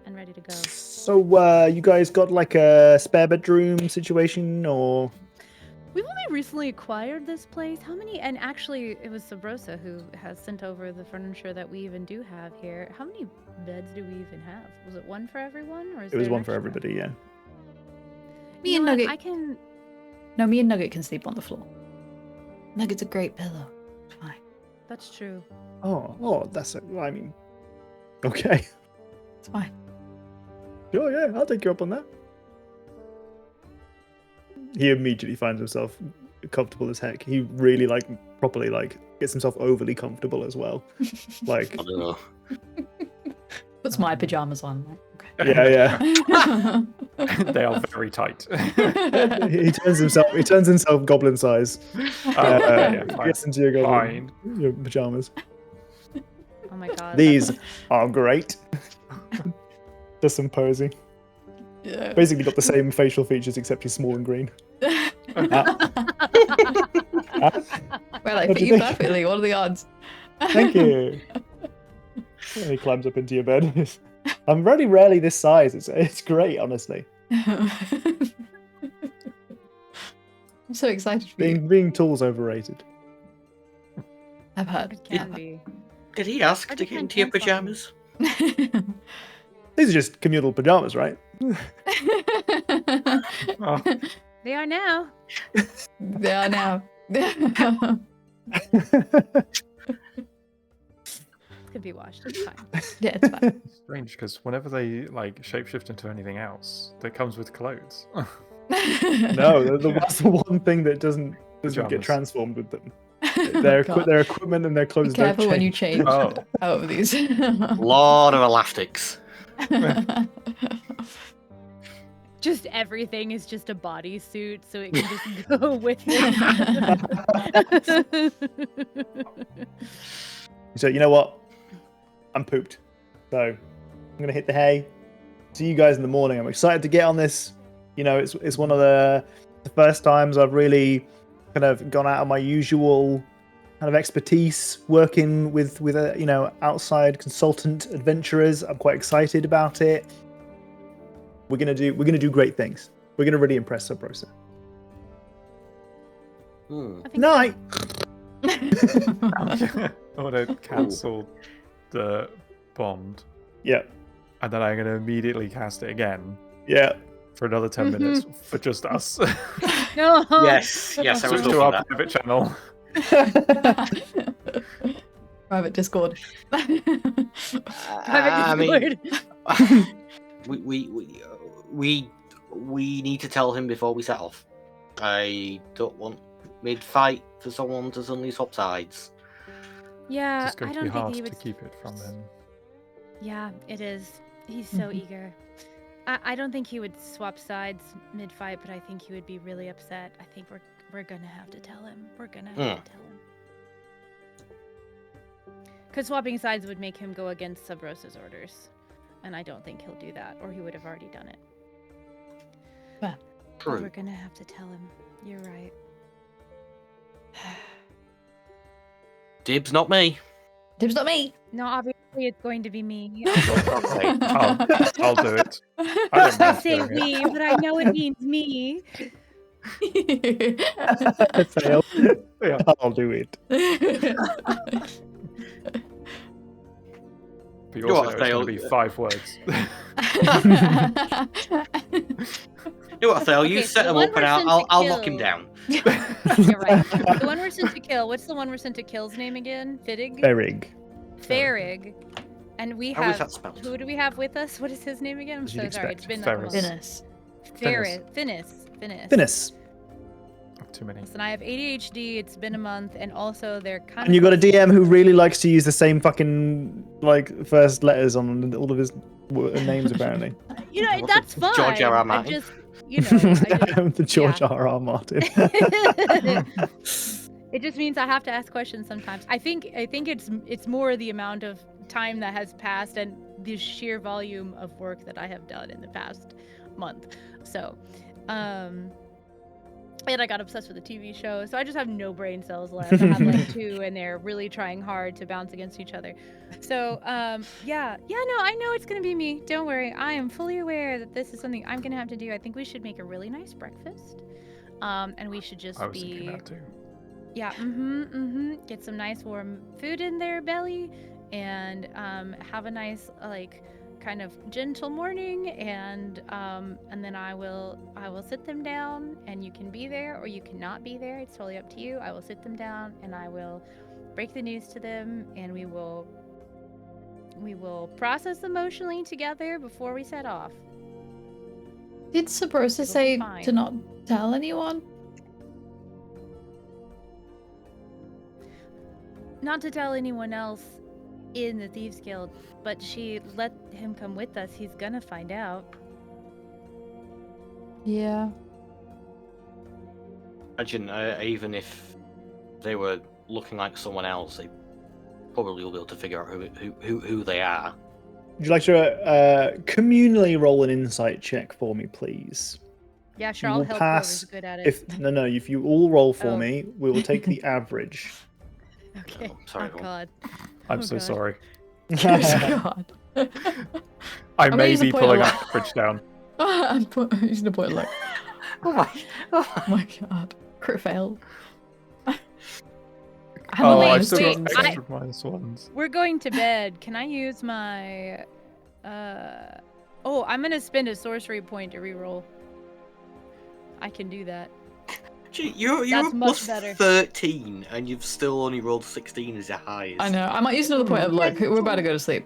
Speaker 5: ready to go.
Speaker 2: So, you guys got like a spare bedroom situation, or
Speaker 5: We've only recently acquired this place. How many? And actually, it was Sabrosa who has sent over the furniture that we even do have here. How many beds do we even have? Was it one for everyone, or is
Speaker 2: It was
Speaker 5: there an
Speaker 2: one for
Speaker 5: extra?
Speaker 2: everybody, yeah.
Speaker 1: Me
Speaker 5: You
Speaker 1: and
Speaker 5: know what?
Speaker 1: Nugget.
Speaker 5: I can.
Speaker 1: No, me and Nugget can sleep on the floor. Nugget's a great pillow. It's fine.
Speaker 5: That's true.
Speaker 2: Oh, that's I mean, okay.
Speaker 1: It's fine.
Speaker 2: Sure, yeah, I'll take you up on that. He immediately finds himself comfortable as heck. He really properly gets himself overly comfortable as well. Like,
Speaker 4: I don't know.
Speaker 1: Puts my pajamas on. Okay.
Speaker 2: yeah.
Speaker 3: They are very tight.
Speaker 2: He turns himself goblin size.
Speaker 3: Yeah, fine.
Speaker 2: Gets into your pajamas.
Speaker 5: Oh my god.
Speaker 2: These are great. Does some posing.
Speaker 1: Yeah.
Speaker 2: Basically got the same facial features except he's small and green.
Speaker 1: Well, I
Speaker 2: What
Speaker 1: fit
Speaker 2: do you
Speaker 1: you
Speaker 2: think?
Speaker 1: perfectly. What are the odds?
Speaker 2: Thank you. And he climbs up into your bed. I'm very rarely this size. It's great, honestly.
Speaker 1: I'm so excited for you.
Speaker 2: Being tall's overrated.
Speaker 1: I've heard.
Speaker 5: It can be.
Speaker 4: Did he ask
Speaker 5: I
Speaker 4: to
Speaker 5: just
Speaker 4: get
Speaker 5: can't
Speaker 4: into your
Speaker 5: dance on
Speaker 4: pajamas?
Speaker 2: These are just communal pajamas, right?
Speaker 3: Oh,
Speaker 5: They are now.
Speaker 1: They are now.
Speaker 5: It could be washed. It's fine.
Speaker 1: Yeah, it's fine.
Speaker 3: strange, because whenever they shapeshift into anything else, that comes with clothes.
Speaker 2: No, that's the one thing that doesn't get
Speaker 3: Pajamas.
Speaker 2: transformed with them.
Speaker 1: Oh,
Speaker 2: Their
Speaker 1: God.
Speaker 2: equipment and their
Speaker 1: Be
Speaker 2: clothes don't
Speaker 1: careful when you
Speaker 2: change.
Speaker 1: change
Speaker 3: Oh.
Speaker 1: out of these.
Speaker 4: Lot of elastics.
Speaker 5: Just everything is just a bodysuit, so it can just go with it.
Speaker 2: So you know what? I'm pooped. So I'm gonna hit the hay. See you guys in the morning. I'm excited to get on this. You know, it's one of the first times I've really kind of gone out of my usual kind of expertise working with outside consultant adventurers. I'm quite excited about it. We're gonna do great things. We're gonna really impress Sabrosa.
Speaker 4: Hmm.
Speaker 5: I think
Speaker 2: Night.
Speaker 3: I want to cancel the bond,
Speaker 2: Yeah.
Speaker 3: and then I'm going to immediately cast it again
Speaker 2: Yeah.
Speaker 3: for another 10 minutes for just us.
Speaker 5: No.
Speaker 4: Yes, yes, I was
Speaker 3: Switch to
Speaker 4: looking
Speaker 3: our
Speaker 4: at
Speaker 3: private channel.
Speaker 1: Private Discord.
Speaker 5: Private
Speaker 4: I mean,
Speaker 5: Discord.
Speaker 4: we need to tell him before we set off. I don't want mid-fight for someone to suddenly swap sides.
Speaker 5: Yeah,
Speaker 3: It's going
Speaker 5: I
Speaker 3: to
Speaker 5: don't
Speaker 3: be
Speaker 5: think
Speaker 3: hard
Speaker 5: he
Speaker 3: to
Speaker 5: would.
Speaker 3: keep it from him.
Speaker 5: Yeah, it is. He's so eager. I don't think he would swap sides mid-fight, but I think he would be really upset. I think we're gonna have to tell him. We're gonna have to tell him. Because swapping sides would make him go against Sabrosa's orders, and I don't think he'll do that, or he would have already done it. But
Speaker 4: True.
Speaker 5: we're gonna have to tell him. You're right.
Speaker 4: Dibs, not me.
Speaker 1: Dibs not me.
Speaker 5: No, obviously it's going to be me.
Speaker 4: Okay.
Speaker 3: I'll do it. I
Speaker 5: I
Speaker 3: don't mind
Speaker 5: say
Speaker 3: doing it.
Speaker 5: we, but I know it means me.
Speaker 2: Fail.
Speaker 3: Yeah.
Speaker 2: I'll do it.
Speaker 3: But you
Speaker 4: You
Speaker 3: also
Speaker 4: are
Speaker 3: know it's going to
Speaker 4: failed.
Speaker 3: be 5 words.
Speaker 4: You know what, Thale? You
Speaker 5: Okay,
Speaker 4: set
Speaker 5: so
Speaker 4: him
Speaker 5: the
Speaker 4: up
Speaker 5: one
Speaker 4: and
Speaker 5: we're
Speaker 4: I'll
Speaker 5: sent to
Speaker 4: I'll lock him
Speaker 5: kill-
Speaker 4: down.
Speaker 5: You're right. The one we're sent to kill. What's the one we're sent to kill's name again? Fittig?
Speaker 2: Berig.
Speaker 5: Farrig. And we
Speaker 4: How is
Speaker 5: have.
Speaker 4: that spelled?
Speaker 5: Who do we have with us? What is his name again? I'm
Speaker 2: As you'd
Speaker 5: so sorry.
Speaker 2: expect.
Speaker 5: It's been like a
Speaker 3: Ferris.
Speaker 5: month.
Speaker 1: Finis.
Speaker 5: Finis.
Speaker 2: Finis.
Speaker 3: Too many.
Speaker 5: And I have ADHD. It's been a month, and also they're kind
Speaker 2: And you
Speaker 5: of.
Speaker 2: got a DM who really likes to use the same fucking first letters on all of his names apparently.
Speaker 5: You know,
Speaker 4: What's
Speaker 5: that's
Speaker 4: it?
Speaker 5: fine.
Speaker 4: George R. R.
Speaker 5: I
Speaker 4: Martin?
Speaker 5: just, you know, I
Speaker 2: The George
Speaker 5: yeah.
Speaker 2: R. R. Martin.
Speaker 5: It just means I have to ask questions sometimes. I think it's more the amount of time that has passed and the sheer volume of work that I have done in the past month. So, and I got obsessed with the TV show, so I just have no brain cells left. I have like 2, and they're really trying hard to bounce against each other. So, no, I know it's gonna be me. Don't worry, I am fully aware that this is something I'm gonna have to do. I think we should make a really nice breakfast. And we should just
Speaker 3: I was thinking
Speaker 5: be
Speaker 3: that too.
Speaker 5: get some nice warm food in their belly, and have a nice kind of gentle morning, and then I will sit them down, and you can be there or you cannot be there. It's totally up to you. I will sit them down and I will break the news to them, and we will process emotionally together before we set off.
Speaker 1: Did Sabrosa
Speaker 5: It'll be
Speaker 1: say
Speaker 5: fine.
Speaker 1: to not tell anyone?
Speaker 5: Not to tell anyone else in the Thieves Guild, but she let him come with us. He's gonna find out.
Speaker 1: Yeah.
Speaker 4: Imagine, even if they were looking like someone else, they probably will be able to figure out who they are.
Speaker 2: Would you like to communally roll an insight check for me, please?
Speaker 5: Yeah, sure.
Speaker 2: You
Speaker 5: I'll
Speaker 2: will
Speaker 5: help
Speaker 2: pass
Speaker 5: whoever's good at it.
Speaker 2: if you all roll for
Speaker 5: Oh.
Speaker 2: me, we will take the average.
Speaker 5: Okay.
Speaker 4: Oh, sorry,
Speaker 5: Oh
Speaker 4: everyone.
Speaker 5: God.
Speaker 3: I'm
Speaker 5: Oh,
Speaker 3: so
Speaker 5: God.
Speaker 3: sorry.
Speaker 1: God.
Speaker 3: I
Speaker 1: gonna
Speaker 3: may
Speaker 1: use a
Speaker 3: be
Speaker 1: point
Speaker 3: pulling
Speaker 1: of
Speaker 3: our
Speaker 1: luck.
Speaker 3: average down.
Speaker 1: I'm using the point of luck.
Speaker 4: Oh
Speaker 1: Oh my god. Crit fail. I'm
Speaker 3: Oh,
Speaker 1: a
Speaker 3: I've
Speaker 1: minus
Speaker 3: still
Speaker 1: two.
Speaker 3: got
Speaker 5: I-
Speaker 3: extra -1s.
Speaker 5: We're going to bed. Can I use my Oh, I'm gonna spend a sorcery point to reroll. I can do that.
Speaker 4: Gee, you're
Speaker 5: That's
Speaker 4: a
Speaker 5: much
Speaker 4: plus
Speaker 5: better.
Speaker 4: 13, and you've still only rolled 16 as your highest.
Speaker 1: I know. I might use another point of luck. We're about to go to sleep.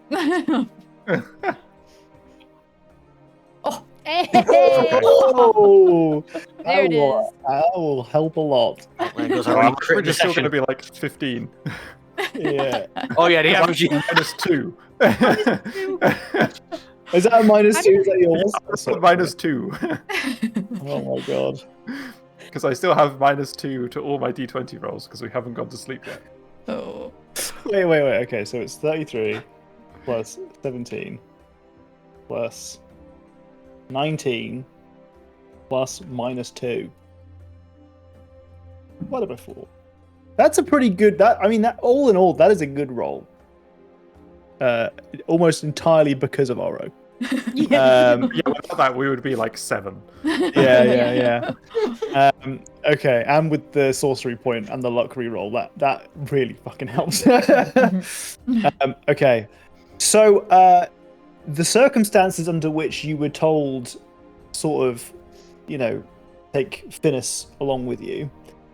Speaker 1: Oh,
Speaker 5: Hey!
Speaker 2: Oh,
Speaker 5: There it is.
Speaker 2: That will help a lot.
Speaker 4: There goes
Speaker 3: So
Speaker 4: our
Speaker 3: our
Speaker 4: crit
Speaker 3: average is still
Speaker 4: session.
Speaker 3: going to be like 15.
Speaker 2: Yeah.
Speaker 4: Oh yeah, the average.
Speaker 3: -2.
Speaker 2: Is that a -2? Is that yours?
Speaker 3: I rolled -2.
Speaker 2: Oh my god.
Speaker 3: Because I still have -2 to all my d20 rolls because we haven't gone to sleep yet.
Speaker 1: oh.
Speaker 2: Wait. Okay, so it's 33 plus 17 plus 19 plus -2. What about 4? That's a pretty good. That all in all, that is a good roll. Almost entirely because of Oro.
Speaker 5: Yeah.
Speaker 3: Yeah, without that we would be like 7.
Speaker 2: Yeah. Okay, and with the sorcery point and the luck reroll, that really fucking helps. Okay, so the circumstances under which you were told, sort of, take Finis along with you,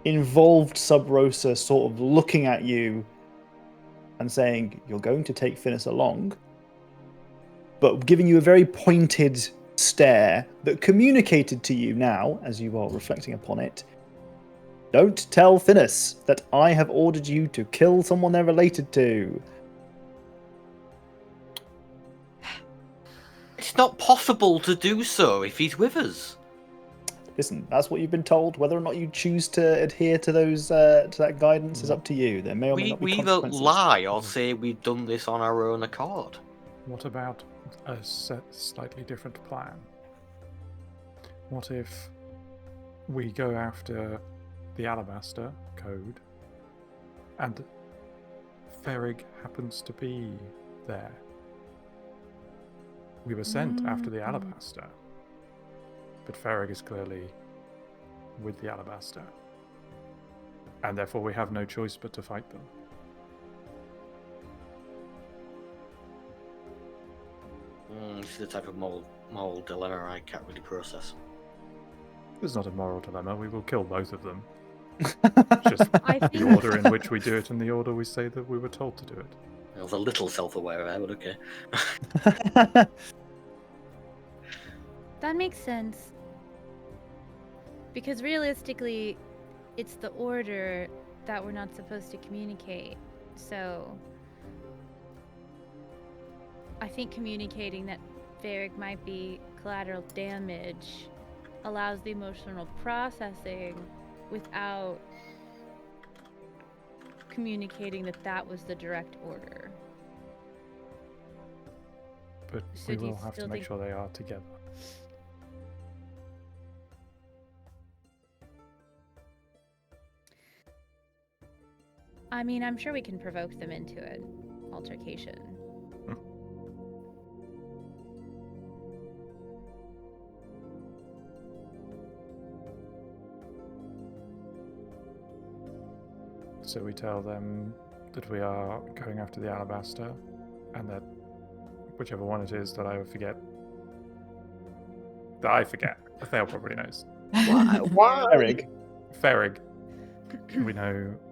Speaker 2: involved Sub Rosa sort of looking at you and saying, "You're going to take Finis along," but giving you a very pointed stare that communicated to you now, as you are reflecting upon it, "Don't tell Finis that I have ordered you to kill someone they're related to."
Speaker 4: It's not possible to do so if he's with us.
Speaker 2: Listen, that's what you've been told. Whether or not you choose to adhere to those to that guidance is up to you. There may or may
Speaker 4: We
Speaker 2: not be
Speaker 4: either
Speaker 2: consequences.
Speaker 4: lie or say we've done this on our own accord.
Speaker 3: What about a slightly different plan? What if we go after the Alabaster Code and Ferrig happens to be there? We were sent after the Alabaster, but Ferrig is clearly with the Alabaster, and therefore we have no choice but to fight them.
Speaker 4: This is the type of moral dilemma I can't really process.
Speaker 3: It's not a moral dilemma. We will kill both of them.
Speaker 2: Just
Speaker 3: Just
Speaker 5: I
Speaker 3: the
Speaker 5: think
Speaker 3: order in which we do it and the order we say that we were told to do it.
Speaker 4: I was a little self-aware there, but okay.
Speaker 5: that makes sense. Because realistically, it's the order that we're not supposed to communicate. So I think communicating that Varric might be collateral damage allows the emotional processing without communicating that that was the direct order.
Speaker 3: But
Speaker 5: So
Speaker 3: we
Speaker 5: do you
Speaker 3: will have to
Speaker 5: still
Speaker 3: make
Speaker 5: think-
Speaker 3: sure they are together.
Speaker 5: I mean, I'm sure we can provoke them into an altercation.
Speaker 3: So we tell them that we are going after the alabaster, and that whichever one it is that I forget. That I forget. Thale probably knows.
Speaker 4: Why?
Speaker 2: Eric.
Speaker 3: Ferrig.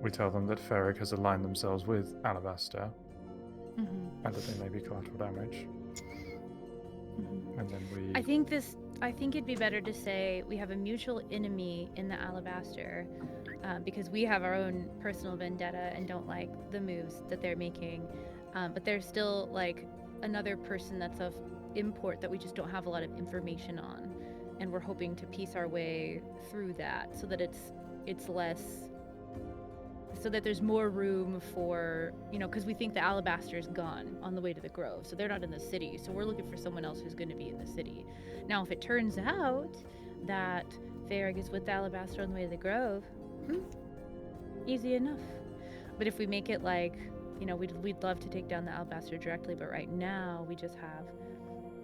Speaker 3: We tell them that Ferrig has aligned themselves with alabaster,
Speaker 5: Mhm.
Speaker 3: and that they may be collateral damage.
Speaker 5: Mhm.
Speaker 3: And then we.
Speaker 5: I think it'd be better to say we have a mutual enemy in the alabaster, because we have our own personal vendetta and don't like the moves that they're making. But there's still like another person that's of import that we just don't have a lot of information on, and we're hoping to piece our way through that so that it's less. So that there's more room for, because we think the alabaster is gone on the way to the grove, so they're not in the city. So we're looking for someone else who's going to be in the city. Now, if it turns out that Farag is with the alabaster on the way to the grove, easy enough. But if we make it like, we'd love to take down the alabaster directly, but right now we just have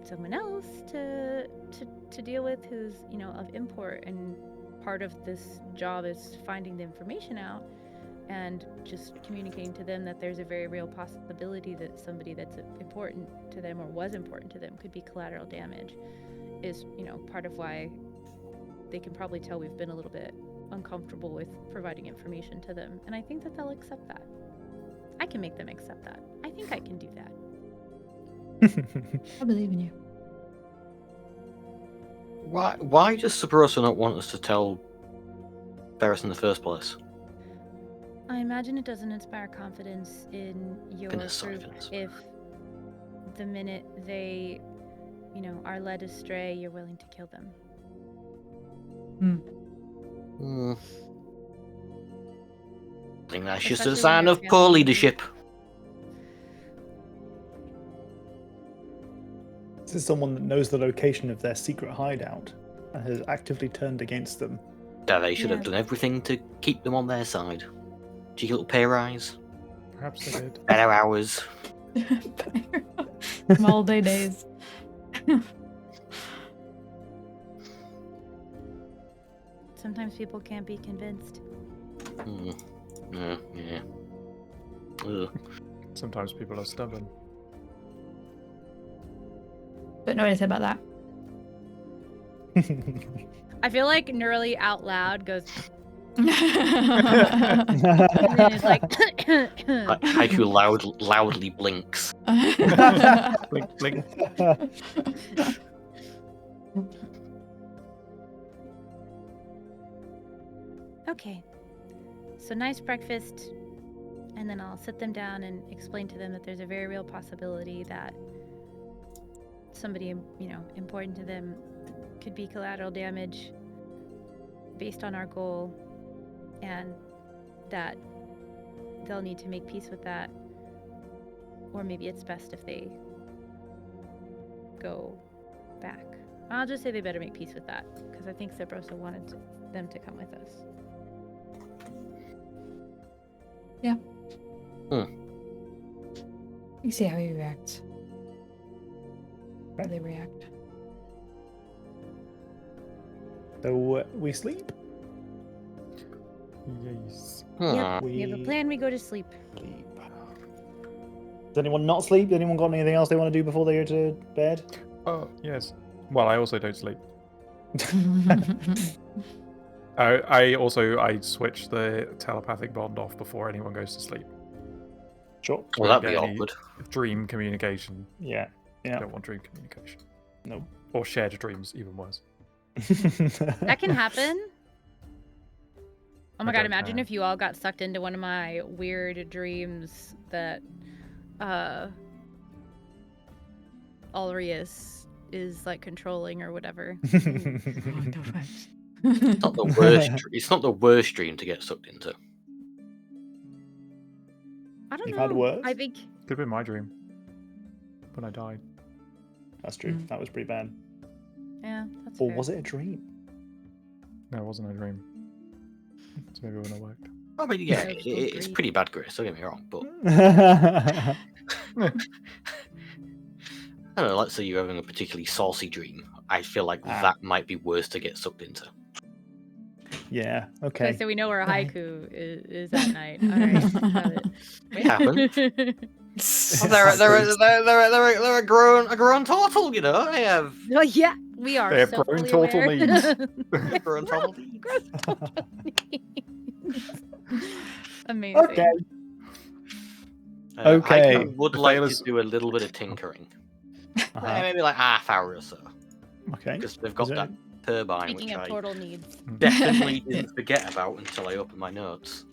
Speaker 5: someone else to deal with who's, of import, and part of this job is finding the information out and just communicating to them that there's a very real possibility that somebody that's important to them or was important to them could be collateral damage is, part of why they can probably tell we've been a little bit uncomfortable with providing information to them. And I think that they'll accept that. I can make them accept that. I think I can do that.
Speaker 1: I believe in you.
Speaker 4: Why does Sabrosa not want us to tell Ferris in the first place?
Speaker 5: I imagine it doesn't inspire confidence in your
Speaker 4: Goodness,
Speaker 5: group
Speaker 4: silence.
Speaker 5: if the minute they, are led astray, you're willing to kill them.
Speaker 4: I think that's just
Speaker 5: Especially
Speaker 4: a
Speaker 5: when
Speaker 4: sign
Speaker 5: you're
Speaker 4: of poor
Speaker 5: family.
Speaker 4: leadership.
Speaker 2: This is someone that knows the location of their secret hideout and has actively turned against them.
Speaker 4: They should have
Speaker 5: Yeah.
Speaker 4: done everything to keep them on their side. Cheeky little pay rise,
Speaker 3: Perhaps they did.
Speaker 4: better hours.
Speaker 1: Moldy days.
Speaker 5: Sometimes people can't be convinced.
Speaker 4: Yeah. Ugh.
Speaker 3: Sometimes people are stubborn.
Speaker 1: Don't know anything about that.
Speaker 5: I feel like Neurally out loud goes,
Speaker 1: That's
Speaker 5: and then it's like,
Speaker 4: Haiku loudly blinks.
Speaker 3: Blink, blink.
Speaker 5: okay, so nice breakfast, and then I'll sit them down and explain to them that there's a very real possibility that somebody, important to them could be collateral damage based on our goal, and that they'll need to make peace with that, or maybe it's best if they go back. I'll just say they better make peace with that, because I think Sabrosa wanted them to come with us.
Speaker 1: Yeah. You see how he reacts. How they react.
Speaker 2: So we sleep?
Speaker 3: Yes.
Speaker 5: Yep, we have a plan, we go to sleep.
Speaker 2: Sleep. Does anyone not sleep? Anyone got anything else they want to do before they go to bed?
Speaker 3: Oh, yes. Well, I also don't sleep. I switch the telepathic bond off before anyone goes to sleep.
Speaker 2: Sure.
Speaker 4: Well,
Speaker 3: Don't
Speaker 4: that'd be
Speaker 3: get any
Speaker 4: awkward.
Speaker 3: Dream communication.
Speaker 2: Yeah.
Speaker 3: Don't want dream communication.
Speaker 2: Nope.
Speaker 3: Or shared dreams, even worse.
Speaker 5: That can happen. Oh my
Speaker 3: I
Speaker 5: god,
Speaker 3: don't
Speaker 5: imagine
Speaker 3: know.
Speaker 5: if you all got sucked into one of my weird dreams that Ulrius is like controlling or whatever.
Speaker 4: It's not the worst. It's not the worst dream to get sucked into.
Speaker 5: I don't
Speaker 2: You've
Speaker 5: know.
Speaker 2: had worse?
Speaker 5: I think
Speaker 3: Could have been my dream. When I died.
Speaker 2: That's true. That was pretty bad.
Speaker 5: yeah, that's
Speaker 2: Or
Speaker 5: fair.
Speaker 2: was it a dream?
Speaker 3: No, it wasn't a dream. So maybe it wouldn't have worked.
Speaker 4: I mean, yeah,
Speaker 5: Yeah, it's
Speaker 4: it's
Speaker 5: great.
Speaker 4: pretty bad, Grace. Don't get me wrong, but I don't know. Let's say you're having a particularly saucy dream. I feel like that might be worse to get sucked into.
Speaker 2: Yeah.
Speaker 5: Okay,
Speaker 2: Okay.
Speaker 5: so we know where
Speaker 1: Right.
Speaker 5: haiku is at night. All right, got it.
Speaker 4: It happened.
Speaker 2: It's
Speaker 4: Oh, they're
Speaker 2: haikus.
Speaker 4: a grown turtle, you know. They have
Speaker 5: Oh yeah, we are
Speaker 3: They have
Speaker 5: so
Speaker 3: grown
Speaker 5: fully
Speaker 3: turtle
Speaker 5: aware.
Speaker 3: needs.
Speaker 4: grown turtle.
Speaker 5: Grown turtle needs. Amazing.
Speaker 2: Okay. Okay.
Speaker 4: I would
Speaker 3: The
Speaker 4: like
Speaker 3: failures-
Speaker 4: to do a little bit of tinkering.
Speaker 2: Uh-huh.
Speaker 4: Maybe like half hour or so.
Speaker 2: Okay.
Speaker 4: Because they've got
Speaker 2: Is
Speaker 4: that turbine,
Speaker 5: Speaking
Speaker 4: which
Speaker 5: of
Speaker 4: I
Speaker 5: turtle needs,
Speaker 4: definitely didn't forget about until I opened my notes.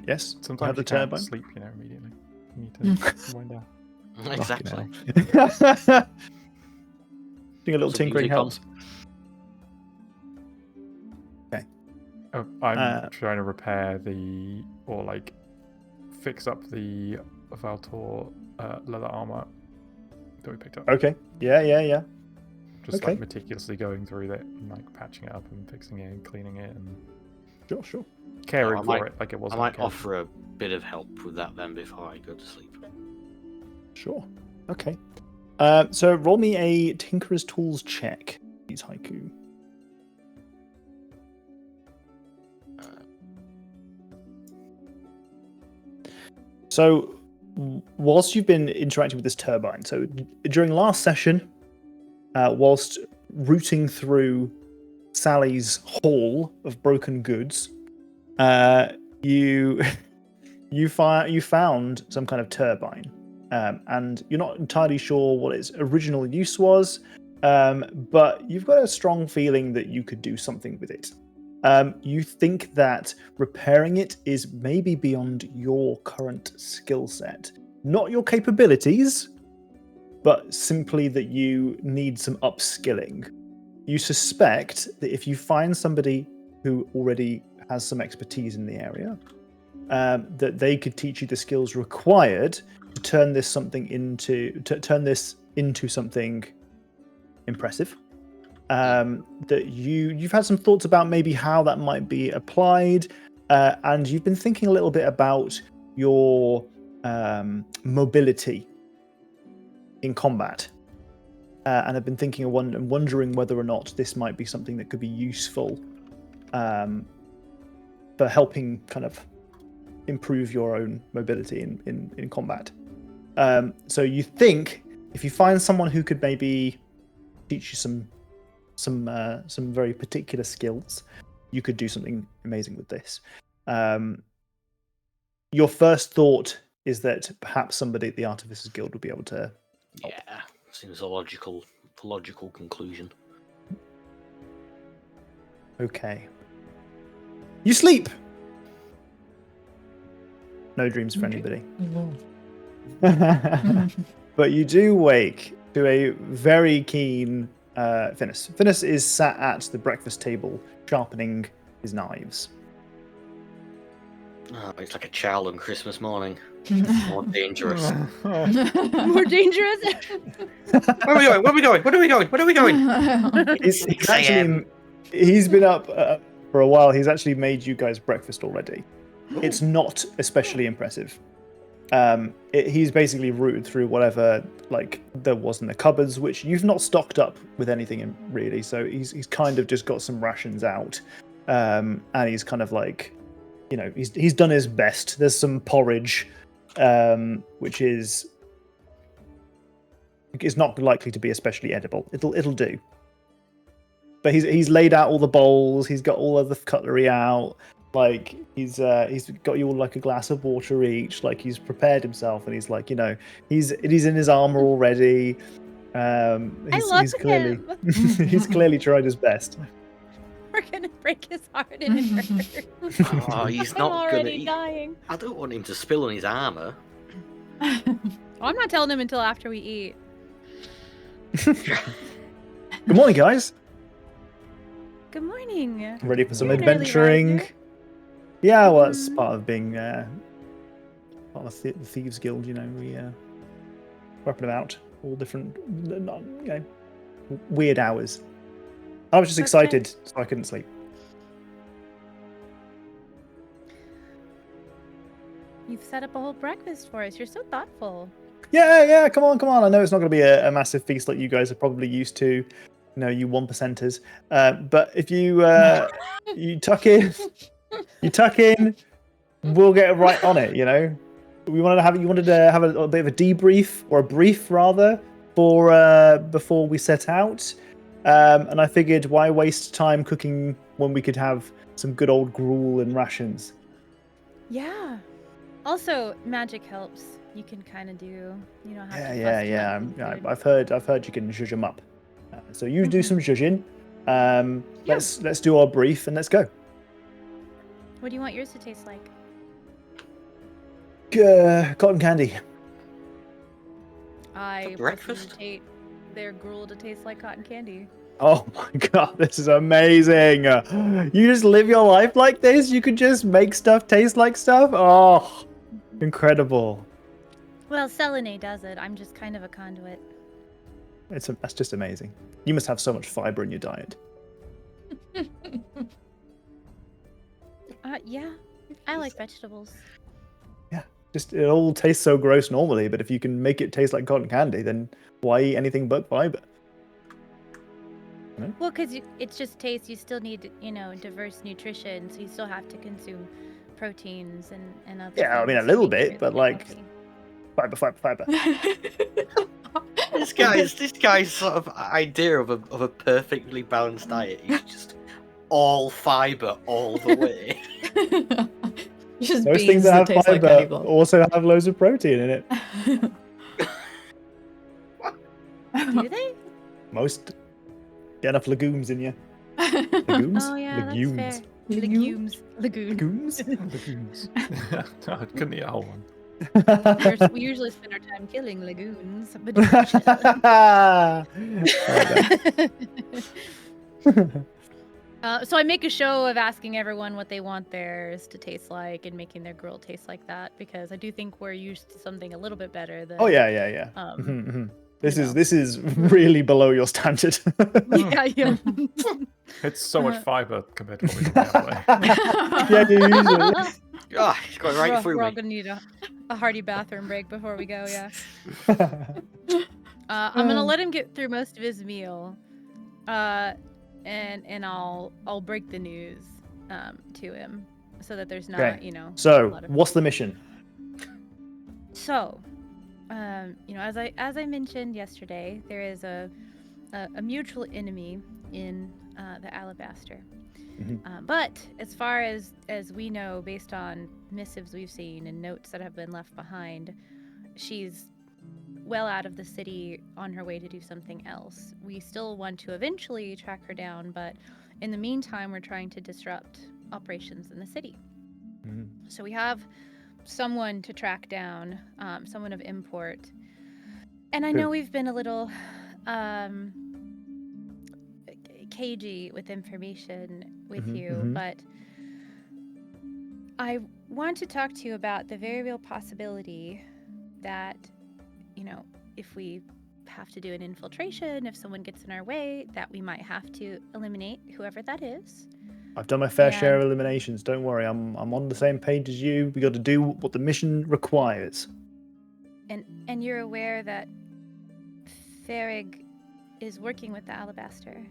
Speaker 2: Yes.
Speaker 3: Sometimes
Speaker 2: you have the
Speaker 3: you can't
Speaker 2: turbine.
Speaker 3: sleep, immediately. You need to wind down.
Speaker 4: Exactly.
Speaker 2: I think a little
Speaker 4: Some
Speaker 2: tinkering
Speaker 4: music on.
Speaker 2: helps.
Speaker 3: Oh, I'm
Speaker 2: Uh,
Speaker 3: trying to repair fix up the Valtor leather armor that we picked up.
Speaker 2: Okay. Yeah.
Speaker 3: Just
Speaker 2: okay.
Speaker 3: meticulously going through it and patching it up and fixing it and cleaning it and
Speaker 2: Sure.
Speaker 3: caring
Speaker 4: I
Speaker 3: for
Speaker 4: might-
Speaker 3: it like it was.
Speaker 4: I
Speaker 3: on
Speaker 4: might
Speaker 3: camera.
Speaker 4: offer a bit of help with that then before I go to sleep.
Speaker 2: Sure. Okay. So roll me a Tinkerer's Tools check, please, Haiku. So, whilst you've been interacting with this turbine, so during last session, whilst routing through Sally's haul of broken goods, you found some kind of turbine, and you're not entirely sure what its original use was, but you've got a strong feeling that you could do something with it. You think that repairing it is maybe beyond your current skill set. Not your capabilities, but simply that you need some upskilling. You suspect that if you find somebody who already has some expertise in the area, that they could teach you the skills required to turn this into something impressive. That you've had some thoughts about maybe how that might be applied, and you've been thinking a little bit about your mobility in combat, and have been thinking and wondering whether or not this might be something that could be useful for helping kind of improve your own mobility in combat. So you think if you find someone who could maybe teach you some very particular skills, you could do something amazing with this. Your first thought is that perhaps somebody at the Artificers Guild would be able to help.
Speaker 4: Yeah, seems a logical conclusion.
Speaker 2: Okay. You sleep. No dreams for anybody. But you do wake to a very keen Finis. Finis is sat at the breakfast table sharpening his knives.
Speaker 4: Oh, it's like a child on Christmas morning. More dangerous.
Speaker 5: more dangerous.
Speaker 4: Where are we going? Where are we going? Where are we going? Where are we going?
Speaker 2: He's
Speaker 4: 6
Speaker 2: actually
Speaker 4: a.m.
Speaker 2: he's been up for a while. He's actually made you guys breakfast already. It's not especially impressive. He's basically rooted through whatever there was in the cupboards, which you've not stocked up with anything in really. So he's kind of just got some rations out, and he's kind of he's done his best. There's some porridge, which is not likely to be especially edible. It'll do. But he's laid out all the bowls. He's got all of the cutlery out. He's got you all a glass of water each. He's prepared himself, and he's in his armor already. He's clearly
Speaker 5: him.
Speaker 2: he's clearly tried his best.
Speaker 5: We're gonna break his heart in it.
Speaker 4: Oh, he's
Speaker 5: I'm
Speaker 4: not
Speaker 5: already
Speaker 4: gonna.
Speaker 5: dying.
Speaker 4: I don't want him to spill on his armor.
Speaker 5: Well, I'm not telling him until after we eat.
Speaker 2: Good morning, guys.
Speaker 5: Good morning.
Speaker 2: Ready for some
Speaker 5: You're an early
Speaker 2: adventuring?
Speaker 5: riser.
Speaker 2: Yeah, well, it's part of being part of the Thieves Guild. We weapon about all different, weird hours. I was just
Speaker 5: That's
Speaker 2: excited, so I couldn't sleep.
Speaker 5: You've set up a whole breakfast for us. You're so thoughtful.
Speaker 2: Yeah, come on. I know it's not going to be a massive feast like you guys are probably used to. No, you 1%ers. But if you you tuck in, we'll get right on it. You know, you wanted to have a bit of a debrief or a brief rather for before we set out. And I figured, why waste time cooking when we could have some good old gruel and rations?
Speaker 5: Yeah. Also, magic helps. You can kind of do. You don't have to.
Speaker 2: Yeah. I've heard you can zhuzh them up. So you do some zhuzhing. Let's do our brief and let's go.
Speaker 5: What do you want yours to taste like?
Speaker 2: Cotton candy.
Speaker 5: I
Speaker 4: breakfast?
Speaker 5: rotate their gruel to taste like cotton candy.
Speaker 2: Oh my god, this is amazing! You just live your life like this? You could just make stuff taste like stuff? Oh, incredible.
Speaker 5: Well, Selene does it. I'm just kind of a conduit.
Speaker 2: That's just amazing. You must have so much fiber in your diet.
Speaker 5: Yeah. I like vegetables.
Speaker 2: Yeah, just it all tastes so gross normally, but if you can make it taste like cotton candy, then why eat anything but fiber?
Speaker 5: Well, because it's just taste. You still need, diverse nutrition, so you still have to consume proteins and other
Speaker 2: Yeah, I mean, a
Speaker 5: things
Speaker 2: little
Speaker 5: to make
Speaker 2: bit,
Speaker 5: sure
Speaker 2: but
Speaker 5: that
Speaker 2: like
Speaker 5: they're
Speaker 2: fiber.
Speaker 4: This guy's sort of idea of a perfectly balanced diet is just all fiber all the way.
Speaker 1: Just
Speaker 2: Most
Speaker 1: beans
Speaker 2: things that have
Speaker 1: taste like
Speaker 2: fiber
Speaker 1: candy bar.
Speaker 2: also have loads of protein in it.
Speaker 5: Do they?
Speaker 2: Most get enough legumes in you. Legumes?
Speaker 5: Oh yeah,
Speaker 2: legumes.
Speaker 5: that's fair. Legumes.
Speaker 2: Legumes?
Speaker 3: Lagoons. I couldn't eat a whole one.
Speaker 5: We usually spend our time killing lagoons. But so I make a show of asking everyone what they want theirs to taste like and making their grill taste like that, because I do think we're used to something a little bit better than.
Speaker 2: Oh yeah. This
Speaker 5: you know.
Speaker 2: is really below your standard.
Speaker 5: Yeah.
Speaker 3: It's so much fiber compared to what we normally have.
Speaker 2: Yeah, usually.
Speaker 4: Ah, he's going right through
Speaker 5: We're all
Speaker 4: me.
Speaker 5: gonna need a hearty bathroom break before we go. Yeah. I'm gonna let him get through most of his meal, and I'll break the news to him so that there's not
Speaker 2: Okay.
Speaker 5: a
Speaker 2: So,
Speaker 5: lot of
Speaker 2: what's the mission?
Speaker 5: So, as I mentioned yesterday, there is a mutual enemy in the Alabaster. But as far as we know, based on missives we've seen and notes that have been left behind, she's well out of the city on her way to do something else. We still want to eventually track her down, but in the meantime, we're trying to disrupt operations in the city. So we have someone to track down, someone of import. And I know we've been a little cagey with information with you, but I want to talk to you about the very real possibility that, if we have to do an infiltration, if someone gets in our way, that we might have to eliminate whoever that is.
Speaker 2: I've done my fair share of eliminations. Don't worry, I'm on the same page as you. We got to do what the mission requires.
Speaker 5: And you're aware that Farrig is working with the Alabaster.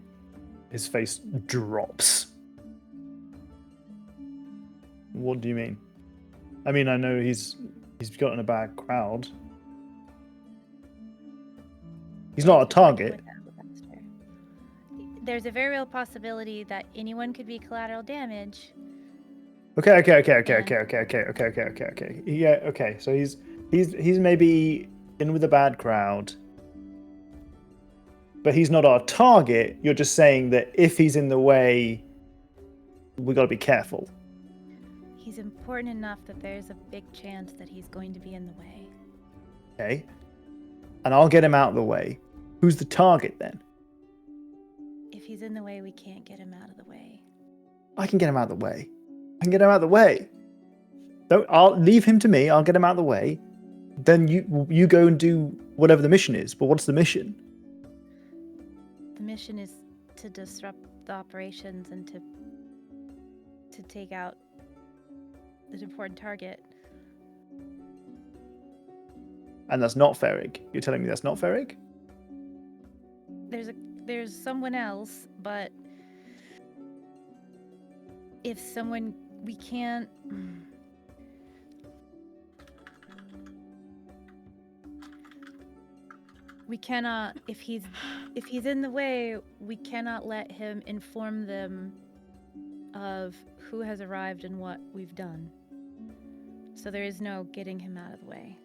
Speaker 2: His face drops. What do you mean? I mean, I know he's gotten a bad crowd. He's not a target.
Speaker 5: There's a very real possibility that anyone could be collateral damage.
Speaker 2: Okay. Yeah, okay. So he's maybe in with a bad crowd. But he's not our target. You're just saying that if he's in the way, we got to be careful.
Speaker 5: He's important enough that there's a big chance that he's going to be in the way.
Speaker 2: Okay. And I'll get him out of the way. Who's the target then?
Speaker 5: If he's in the way, we can't get him out of the way.
Speaker 2: I can get him out of the way. I'll leave him to me. I'll get him out of the way. Then you go and do whatever the mission is. But what's the mission?
Speaker 5: The mission is to disrupt the operations and to take out the important target.
Speaker 2: And that's not Farrig. You're telling me that's not Farrig?
Speaker 5: there's someone else, but if someone we can't. We cannot, if he's in the way, we cannot let him inform them of who has arrived and what we've done. So there is no getting him out of the way.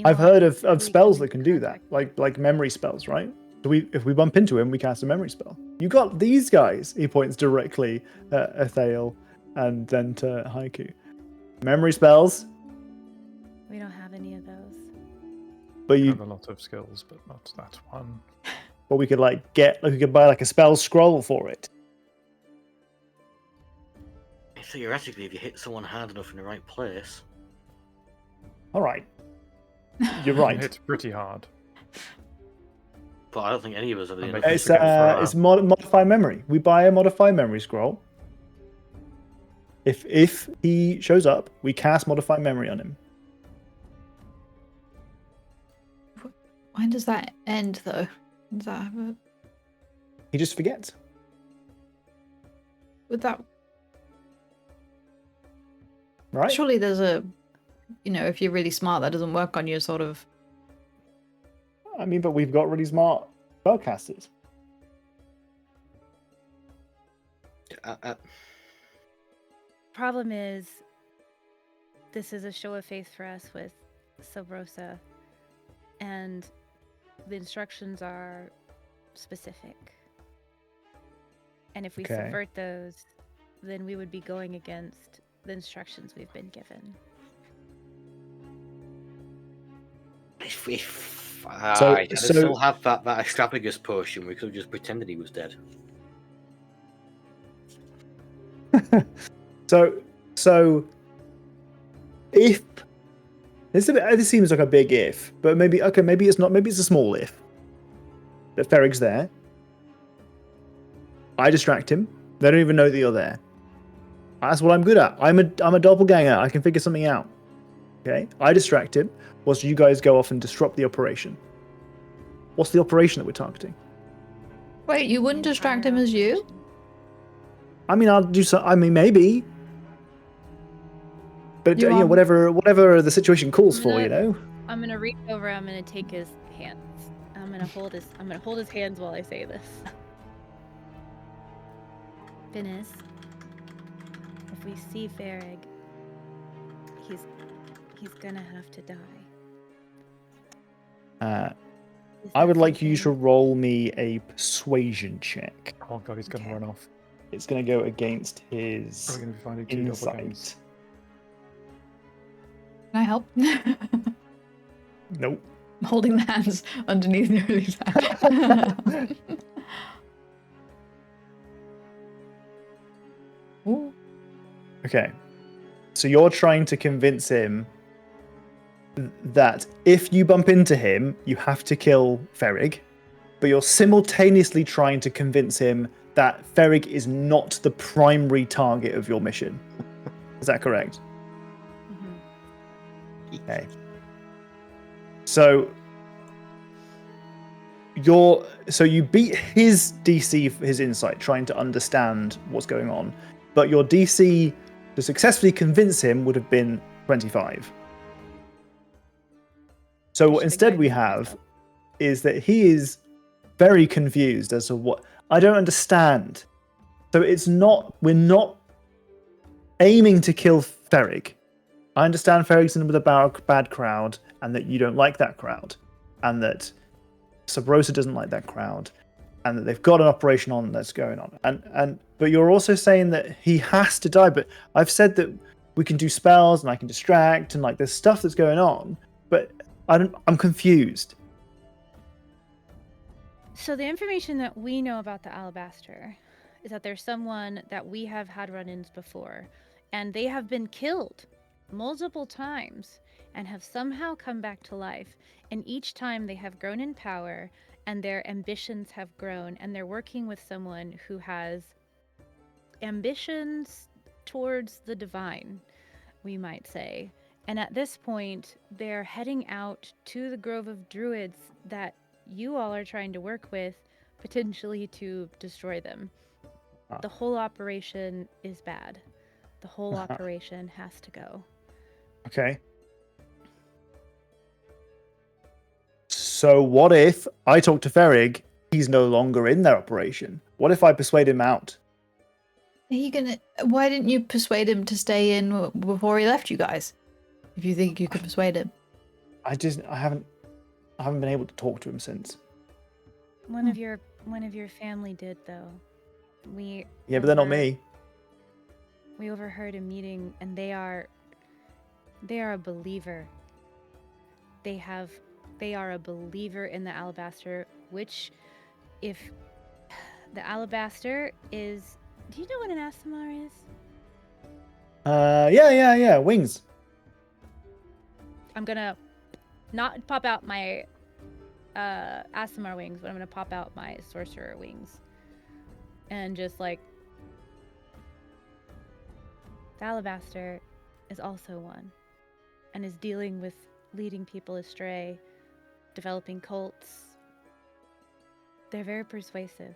Speaker 2: I've heard of
Speaker 5: We
Speaker 2: spells that can do that,
Speaker 5: contact-
Speaker 2: like memory spells, right? So if we bump into him, we cast a memory spell. You got these guys. He points directly at Athale and then to Haiku. Memory spells,
Speaker 5: We don't have any of those.
Speaker 2: but
Speaker 3: I
Speaker 2: you
Speaker 3: have a lot of skills, but not that one.
Speaker 2: but we could we could buy like a spell scroll for it.
Speaker 4: Theoretically, if you hit someone hard enough in the right place.
Speaker 2: All right, you're
Speaker 3: It
Speaker 2: right.
Speaker 3: hits pretty hard.
Speaker 4: But I don't think any of us have the
Speaker 3: And
Speaker 4: enough.
Speaker 2: It's modify memory. We buy a modify memory scroll. If he shows up, we cast modify memory on him.
Speaker 1: When does that end, though? Does that have a...
Speaker 2: He just forgets.
Speaker 1: Would that...
Speaker 2: Right?
Speaker 1: Surely there's a... if you're really smart, that doesn't work on you, sort of...
Speaker 2: I mean, but we've got really smart spellcasters.
Speaker 5: Problem is, this is a show of faith for us with Subrosa, and the instructions are specific. And if we
Speaker 2: Okay.
Speaker 5: subvert those, then we would be going against the instructions we've been given.
Speaker 4: If
Speaker 2: So-
Speaker 4: I
Speaker 2: so-
Speaker 4: still have that extravagus potion, we could have just pretended he was dead.
Speaker 2: So if this seems like a big if, but maybe it's not. Maybe it's a small if. That Ferrig's there. I distract him. They don't even know that you're there. That's what I'm good at. I'm a doppelganger. I can figure something out. Okay, I distract him, whilst you guys go off and disrupt the operation. What's the operation that we're targeting?
Speaker 1: Wait, you wouldn't distract him as you?
Speaker 2: I mean, I'll do so. I mean, maybe. But
Speaker 1: You are-
Speaker 2: whatever the situation calls for, you know.
Speaker 5: I'm gonna reach over. I'm gonna take his hands. I'm gonna hold his hands while I say this. Finis, if we see Farrig, he's gonna have to die. Is
Speaker 2: I
Speaker 5: that
Speaker 2: would like you to
Speaker 5: something-
Speaker 2: roll me a persuasion check.
Speaker 3: Oh god, he's going to
Speaker 5: Okay.
Speaker 3: run off.
Speaker 2: It's going to go against
Speaker 3: Are
Speaker 2: his
Speaker 3: we going to be finding two doppelgangers?
Speaker 2: insight.
Speaker 1: Can I help? I'm
Speaker 2: Nope.
Speaker 1: holding the hands underneath Nuri's hand. Ooh.
Speaker 2: Okay. So you're trying to convince him that if you bump into him, you have to kill Ferrig, but you're simultaneously trying to convince him that Ferrig is not the primary target of your mission. Is that correct?
Speaker 5: Mhm.
Speaker 2: Okay. So you beat his DC for his insight, trying to understand what's going on, but your DC to successfully convince him would have been 25. So what
Speaker 5: Should've
Speaker 2: instead
Speaker 5: given
Speaker 2: we
Speaker 5: him a heads
Speaker 2: have
Speaker 5: up.
Speaker 2: is that he is very confused as to what I don't understand. So we're not aiming to kill Ferrig. I understand Ferrig's in with a bad crowd, and that you don't like that crowd, and that Subrosa doesn't like that crowd, and that they've got an operation on that's going on. But you're also saying that he has to die. But I've said that we can do spells and I can distract and like there's stuff that's going on, but I'm confused.
Speaker 5: So the information that we know about the Alabaster is that there's someone that we have had run-ins before, and they have been killed multiple times and have somehow come back to life. And each time they have grown in power and their ambitions have grown, and they're working with someone who has ambitions towards the divine, we might say. And at this point, they're heading out to the Grove of Druids that you all are trying to work with potentially to destroy them.
Speaker 2: Ah.
Speaker 5: The whole operation is bad. The whole
Speaker 2: Uh-huh.
Speaker 5: operation has to go.
Speaker 2: Okay. So what if I talk to Ferrig? He's no longer in their operation. What if I persuade him out?
Speaker 1: Are you gonna? Why didn't you persuade him to stay in before he left you guys? If you think you could persuade him.
Speaker 2: I haven't been able to talk to him since.
Speaker 5: One of your family did though.
Speaker 2: Yeah, but they're not me.
Speaker 5: We overheard a meeting, and they are a believer. They are a believer in the alabaster, which, if the alabaster is, do you know what an Asimar is?
Speaker 2: Yeah. Wings.
Speaker 5: I'm gonna not pop out my Asimar wings, but I'm gonna pop out my sorcerer wings, and just like, the alabaster is also one, and is dealing with leading people astray, developing cults. They're very persuasive.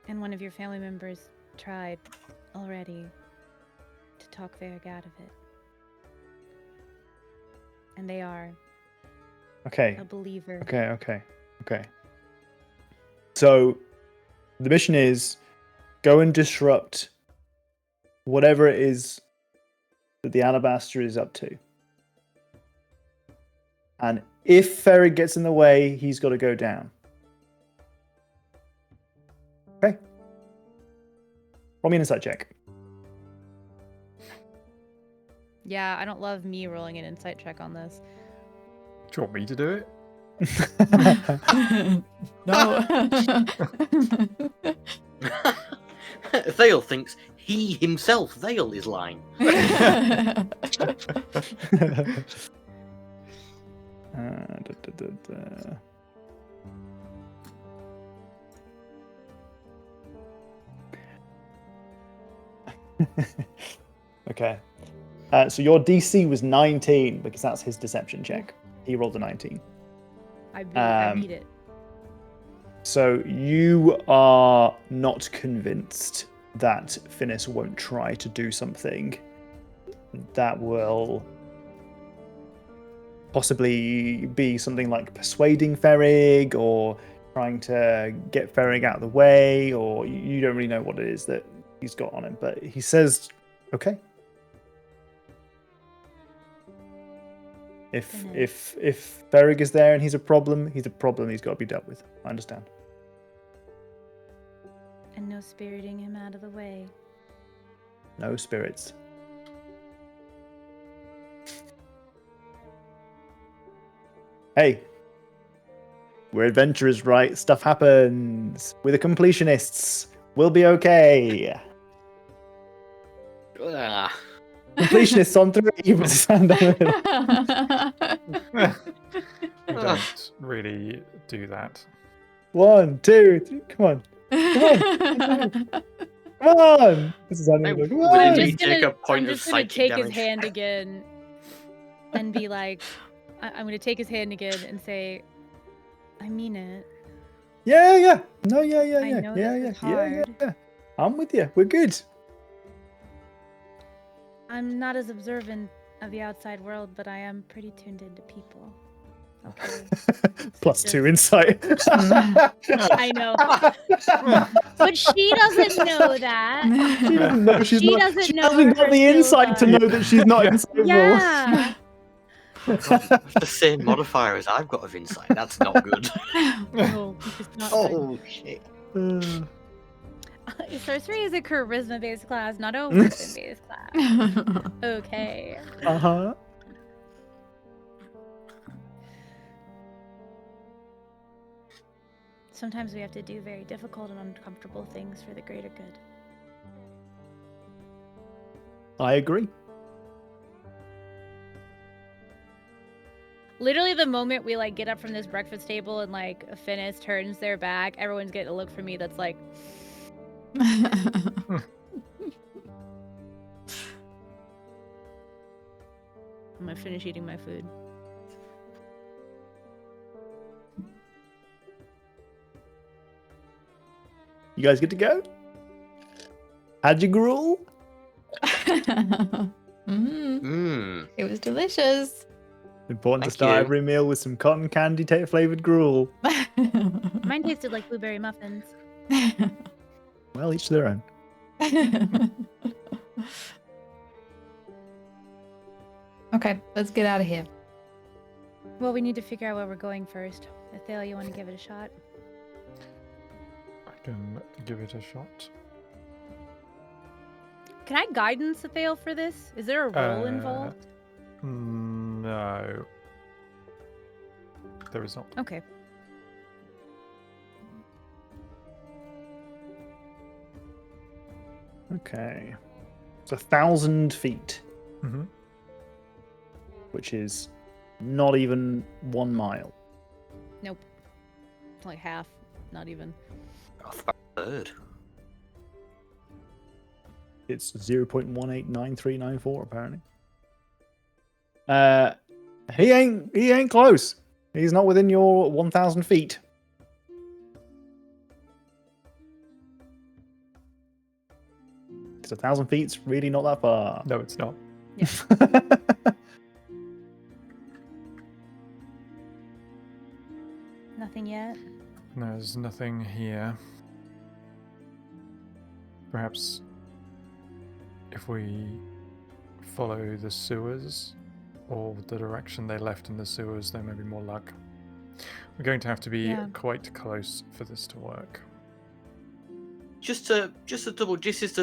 Speaker 5: And one of your family members tried already to talk Varric out of it. And they are
Speaker 2: Okay.
Speaker 5: a believer.
Speaker 2: Okay. So the mission is go and disrupt whatever it is that the alabaster is up to. And if Ferrig gets in the way, he's got to go down. Okay. Roll me an insight check.
Speaker 5: Yeah, I don't love me rolling an insight check on this.
Speaker 3: Do you want me to do it?
Speaker 1: No.
Speaker 4: Thale thinks he himself, Thale, is lying.
Speaker 2: Okay. So your DC was 19 because that's his deception check. He rolled a 19.
Speaker 5: I beat it.
Speaker 2: So you are not convinced that Finis won't try to do something that will possibly be something like persuading Ferrig or trying to get Ferrig out of the way, or you don't really know what it is that he's got on him, but he says, okay. If Ferrig is there and he's a problem, he's got to be dealt with. I understand.
Speaker 5: And no spiriting him out of the way.
Speaker 2: No spirits. Hey, we're adventurers, right? Stuff happens. We're the completionists. We'll be okay.
Speaker 4: Ah.
Speaker 2: Completionists on 3.
Speaker 3: We don't really do that.
Speaker 2: 1, 2, 3. Come on. Come on. This is how
Speaker 4: I
Speaker 2: we do. Come
Speaker 4: would
Speaker 2: on.
Speaker 4: indeed take a point
Speaker 5: I'm
Speaker 4: of
Speaker 5: just gonna
Speaker 4: psychic
Speaker 5: take
Speaker 4: damage.
Speaker 5: his hand again and be like, I'm gonna take his hand again and say, I mean it.
Speaker 2: Yeah. No, yeah.
Speaker 5: I know this is hard.
Speaker 2: Yeah. I'm with you. We're good.
Speaker 5: I'm not as observant of the outside world, but I am pretty tuned into people. Okay.
Speaker 2: Plus 2 insight.
Speaker 5: I know. But she doesn't know that.
Speaker 2: She doesn't know.
Speaker 5: She doesn't know
Speaker 2: hasn't got
Speaker 5: her
Speaker 2: the insight to
Speaker 5: skills
Speaker 2: know that she's not insightful.
Speaker 5: Yeah.
Speaker 4: The same modifier as I've got of insight. That's not good.
Speaker 5: No, it's not good.
Speaker 4: Oh shit.
Speaker 5: Sorcery is a charisma-based class, not a wisdom-based class. Okay.
Speaker 2: Uh-huh.
Speaker 5: Sometimes we have to do very difficult and uncomfortable things for the greater good.
Speaker 2: I agree.
Speaker 5: Literally, the moment we like get up from this breakfast table and like Finis turns their back, everyone's getting a look from me that's like, I'm gonna finish eating my food.
Speaker 2: You guys get to go? Had you gruel?
Speaker 1: It was delicious.
Speaker 2: Important
Speaker 4: Thank
Speaker 2: to start
Speaker 4: you.
Speaker 2: every meal with some cotton candy flavored gruel.
Speaker 5: Mine tasted like blueberry muffins.
Speaker 2: Well, each to their own.
Speaker 1: Okay, let's get out of here.
Speaker 5: Well, we need to figure out where we're going first. Athel, you want to give it a shot?
Speaker 3: I can give it a shot.
Speaker 5: Can I guidance Athel for this? Is there a role involved?
Speaker 3: No. There is not.
Speaker 5: Okay.
Speaker 2: Okay. It's 1,000 feet,
Speaker 3: Mm-hmm.
Speaker 2: which is not even 1 mile.
Speaker 5: Nope. It's like half. Not even.
Speaker 4: A third.
Speaker 2: It's 0.189394 apparently. He ain't close. He's not within your 1,000 feet. Because 1,000 feet's really not that far.
Speaker 3: No, it's not.
Speaker 5: Nothing yet.
Speaker 3: No, there's nothing here. Perhaps if we follow the sewers or the direction they left in the sewers, there may be more luck. We're going to have to be
Speaker 5: Yeah.
Speaker 3: quite close for this to work.
Speaker 4: Just to double. This is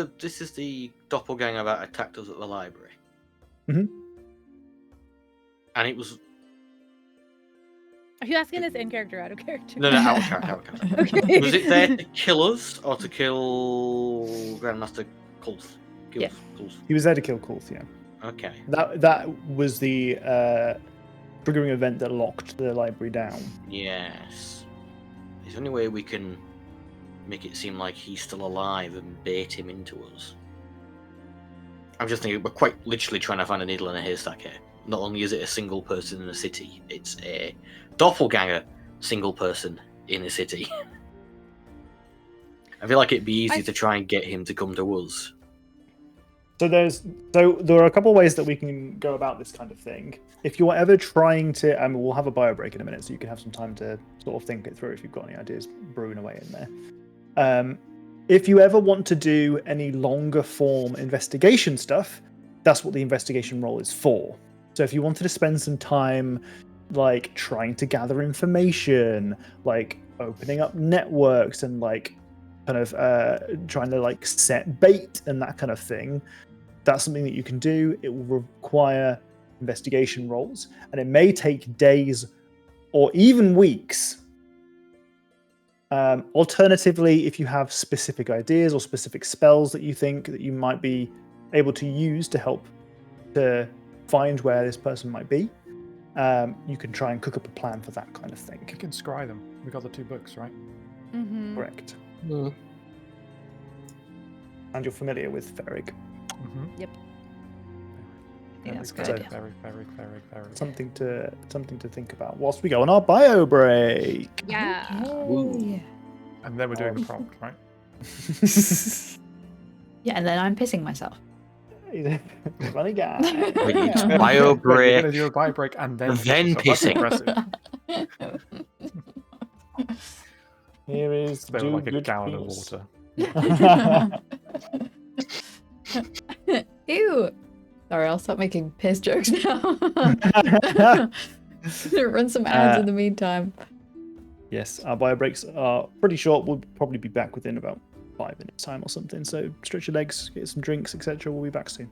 Speaker 4: the doppelganger that attacked us at the library.
Speaker 2: Mhm.
Speaker 4: And it was
Speaker 5: Are you asking this in character, out of character?
Speaker 4: no, out of character, out of character.
Speaker 5: Okay.
Speaker 4: Was it there to kill us or to kill Grandmaster Kulth?
Speaker 1: Yeah.
Speaker 2: He was there to kill Kulth, yeah.
Speaker 4: Okay.
Speaker 2: That was the triggering event that locked the library down.
Speaker 4: Yes. There's only way we can make it seem like he's still alive and bait him into us. I'm just thinking we're quite literally trying to find a needle in a haystack here. Not only is it a single person in a city, it's a doppelganger single person in a city. I feel like it'd be easy to try and get him to come to us.
Speaker 2: So there are a couple of ways that we can go about this kind of thing. If you're ever trying to, we'll have a bio break in a minute, so you can have some time to sort of think it through if you've got any ideas brewing away in there. If you ever want to do any longer form investigation stuff, that's what the investigation role is for. So if you wanted to spend some time like trying to gather information, like opening up networks and like kind of trying to like set bait and that kind of thing, that's something that you can do. It will require investigation rolls, and it may take days or even weeks. Alternatively, if you have specific ideas or specific spells that you think that you might be able to use to help to find where this person might be, you can try and cook up a plan for that kind of thing.
Speaker 3: We can scry them. We got the 2 books, right?
Speaker 5: Mm-hmm.
Speaker 2: Correct.
Speaker 4: Mm.
Speaker 2: And you're familiar with Ferrig.
Speaker 3: Mm-hmm.
Speaker 5: Yep.
Speaker 1: I think that's a good
Speaker 2: So-
Speaker 1: idea.
Speaker 3: Very.
Speaker 2: Something to think about whilst we go on our bio break.
Speaker 5: Yeah.
Speaker 1: Yay.
Speaker 3: And then we're doing the prompt, right?
Speaker 1: Yeah, and then I'm pissing myself.
Speaker 2: Funny guy.
Speaker 4: We need
Speaker 2: Yeah.
Speaker 4: bio
Speaker 3: Wait, you're
Speaker 4: break.
Speaker 3: gonna do a bio break and then
Speaker 4: Then
Speaker 3: That's
Speaker 4: pissing.
Speaker 3: impressive.
Speaker 2: Here is
Speaker 3: They were
Speaker 2: do
Speaker 3: like a
Speaker 2: good
Speaker 3: gallon of
Speaker 2: feats.
Speaker 3: water.
Speaker 1: Ew. Sorry, I'll stop making piss jokes now. Run some ads in the meantime.
Speaker 2: Yes, our bio breaks are pretty short. We'll probably be back within about 5 minutes time or something. So stretch your legs, get some drinks, etc. We'll be back soon.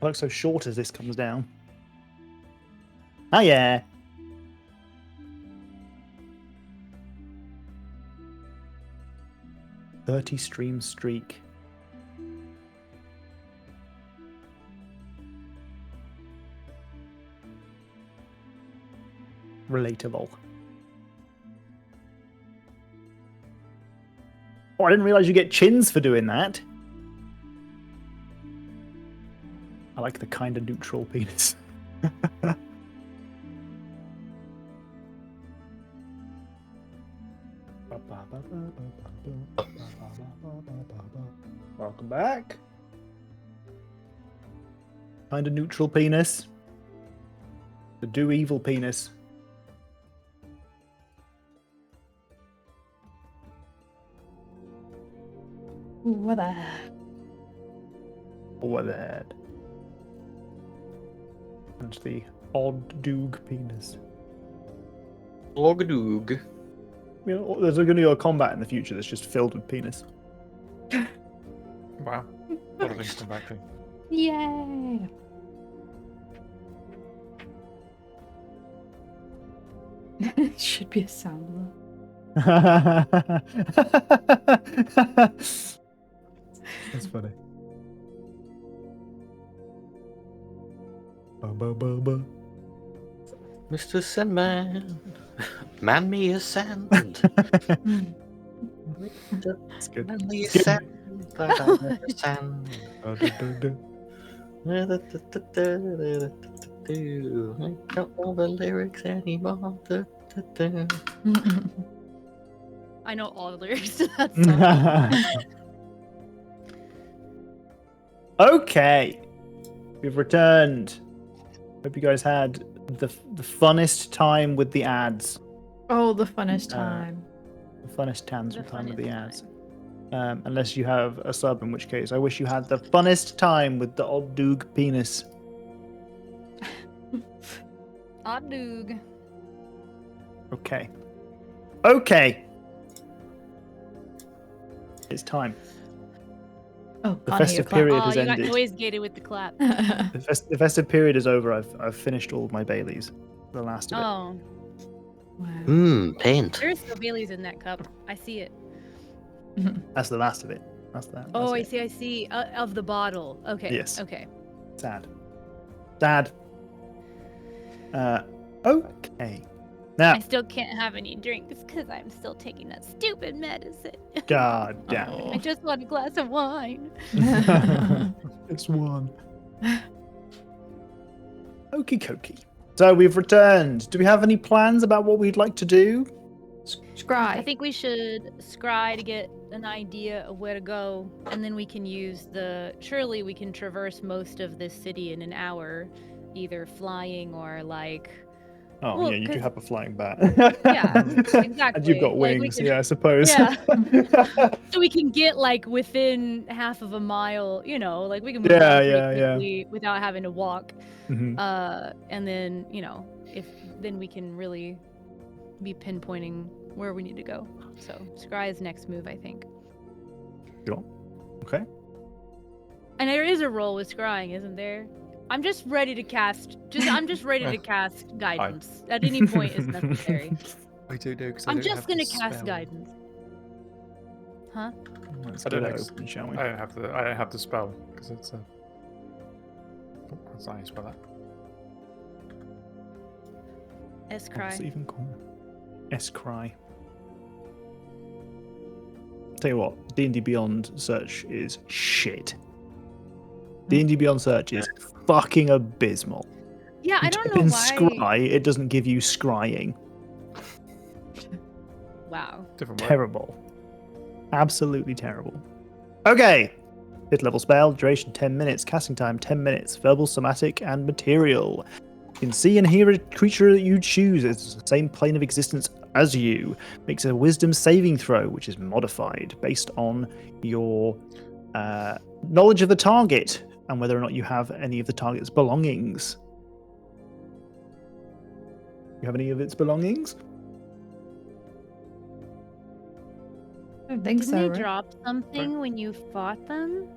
Speaker 2: I look so short as this comes down. Oh yeah. "30 stream streak." Relatable. Oh, I didn't realize you get chins for doing that. I like the kind of neutral penis. Welcome back. Kind of neutral penis. The do evil penis.
Speaker 1: Ooh, what the?
Speaker 2: Over there. And the odd doog penis.
Speaker 4: Logdoog.
Speaker 2: You know, there's going to be a combat in the future that's just filled with penis.
Speaker 3: Wow. A lot of things come back to.
Speaker 1: Yay! Should be a sound.
Speaker 2: That's funny. Ba, ba, ba, ba.
Speaker 4: Mr. Sandman, man me a sand.
Speaker 2: That's good.
Speaker 4: Man me a
Speaker 2: It's good.
Speaker 4: sand. Sand.
Speaker 2: Oh, do, do, do.
Speaker 4: I don't know the lyrics anymore.
Speaker 5: I know all the lyrics to that song.
Speaker 2: Okay, we've returned. Hope you guys had the funnest time with the ads.
Speaker 1: Oh, the funnest time.
Speaker 2: The funnest times
Speaker 5: The
Speaker 2: with time with the
Speaker 5: funnest
Speaker 2: ads. Unless you have a sub, in which case I wish you had the funnest time with the odd doog penis.
Speaker 5: Odd-doog.
Speaker 2: Okay. Okay. It's time.
Speaker 1: Oh,
Speaker 2: The
Speaker 1: can't hear
Speaker 2: festive
Speaker 1: your clap.
Speaker 2: period
Speaker 5: Oh,
Speaker 2: has
Speaker 5: you got
Speaker 2: ended.
Speaker 5: noise gated with the clap.
Speaker 2: The festive period is over. I've finished all of my Baileys. The last of it.
Speaker 5: Oh,
Speaker 1: Wow.
Speaker 4: Paint.
Speaker 5: there's still Bailey's in that cup. I see it.
Speaker 2: That's the last of it. That's that.
Speaker 5: Oh,
Speaker 2: that's
Speaker 5: I
Speaker 2: it.
Speaker 5: see. Of the bottle. Okay.
Speaker 2: Yes.
Speaker 5: Okay.
Speaker 2: Sad. Sad. Okay. Now,
Speaker 5: I still can't have any drinks because I'm still taking that stupid medicine.
Speaker 2: god damn
Speaker 1: Oh.
Speaker 5: I just want a glass of wine.
Speaker 2: it. It's one. Okie dokie. So we've returned. Do we have any plans about what we'd like to do?
Speaker 1: Scry.
Speaker 5: I think we should scry to get an idea of where to go, and then we can use the. Surely we can traverse most of this city in an hour, either flying or like.
Speaker 2: Oh,
Speaker 5: Well,
Speaker 2: yeah, you do
Speaker 5: 'cause-
Speaker 2: have a flying bat.
Speaker 5: Yeah,
Speaker 2: And you've got
Speaker 5: exactly. Like, we
Speaker 2: wings,
Speaker 5: could-
Speaker 2: yeah, I suppose.
Speaker 5: Yeah. So we can get like within half of a mile, you know, like we can move
Speaker 2: Yeah,
Speaker 5: on pretty
Speaker 2: yeah, yeah.
Speaker 5: quickly without having to walk.
Speaker 2: Mhm.
Speaker 5: And then, you know, then we can really be pinpointing where we need to go. So Scry's next move, I think.
Speaker 2: Sure. Okay.
Speaker 5: And there is a roll with scrying, isn't there? I'm just ready to cast. I'm just ready to cast guidance at any point is necessary.
Speaker 3: I don't know because
Speaker 5: I'm just gonna cast guidance. Huh?
Speaker 2: Let's
Speaker 3: I don't
Speaker 2: get
Speaker 3: know.
Speaker 2: it open, shall we?
Speaker 3: I don't have the spell because it's a. Oh, that's not how you spell that.
Speaker 5: S
Speaker 2: What's it
Speaker 5: cry.
Speaker 2: even called? S-Cry. Tell you what, D&D Beyond search is shit. D&D Beyond search is fucking abysmal.
Speaker 5: Yeah, I
Speaker 2: You
Speaker 5: don't
Speaker 2: type
Speaker 5: know
Speaker 2: in
Speaker 5: why.
Speaker 2: scry, it doesn't give you scrying.
Speaker 5: Wow.
Speaker 3: Different word.
Speaker 2: Terrible. Absolutely terrible. Okay. 5th level spell, duration 10 minutes, casting time 10 minutes, verbal, somatic, and material. You can see and hear a creature that you choose. It's the same plane of existence as you. Makes a wisdom saving throw, which is modified based on your knowledge of the target and whether or not you have any of the target's belongings. You have any of its belongings?
Speaker 1: I don't think
Speaker 5: Didn't
Speaker 1: so.
Speaker 5: they
Speaker 1: Right?
Speaker 5: drop something when you fought them?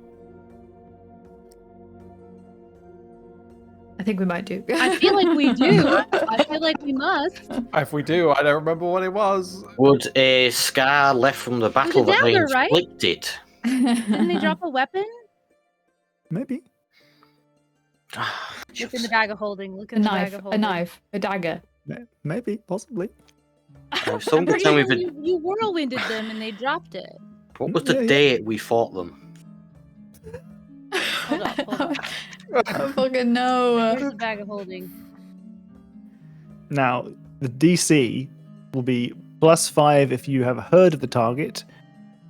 Speaker 1: think we might do.
Speaker 5: I feel like we do. I feel like we must.
Speaker 3: If we do, I don't remember what it was.
Speaker 4: Would a scar left from the battle that they
Speaker 5: dagger, right?
Speaker 4: inflicted?
Speaker 5: Didn't they drop a weapon?
Speaker 2: Maybe.
Speaker 5: Look in the bag of holding. Look
Speaker 1: a
Speaker 5: in the bag
Speaker 1: knife,
Speaker 5: of
Speaker 1: a
Speaker 5: holding.
Speaker 1: knife, a dagger.
Speaker 2: Maybe, possibly.
Speaker 4: Someone
Speaker 5: I'm
Speaker 4: could
Speaker 5: pretty
Speaker 4: tell me
Speaker 5: sure
Speaker 4: the,
Speaker 5: you whirlwinded them and they dropped it.
Speaker 4: what was the
Speaker 2: Yeah, yeah.
Speaker 4: date we fought them?
Speaker 5: Hold up.
Speaker 1: I fucking know.
Speaker 5: Where's the bag of holding?
Speaker 2: Now, the DC will be +5 if you have heard of the target,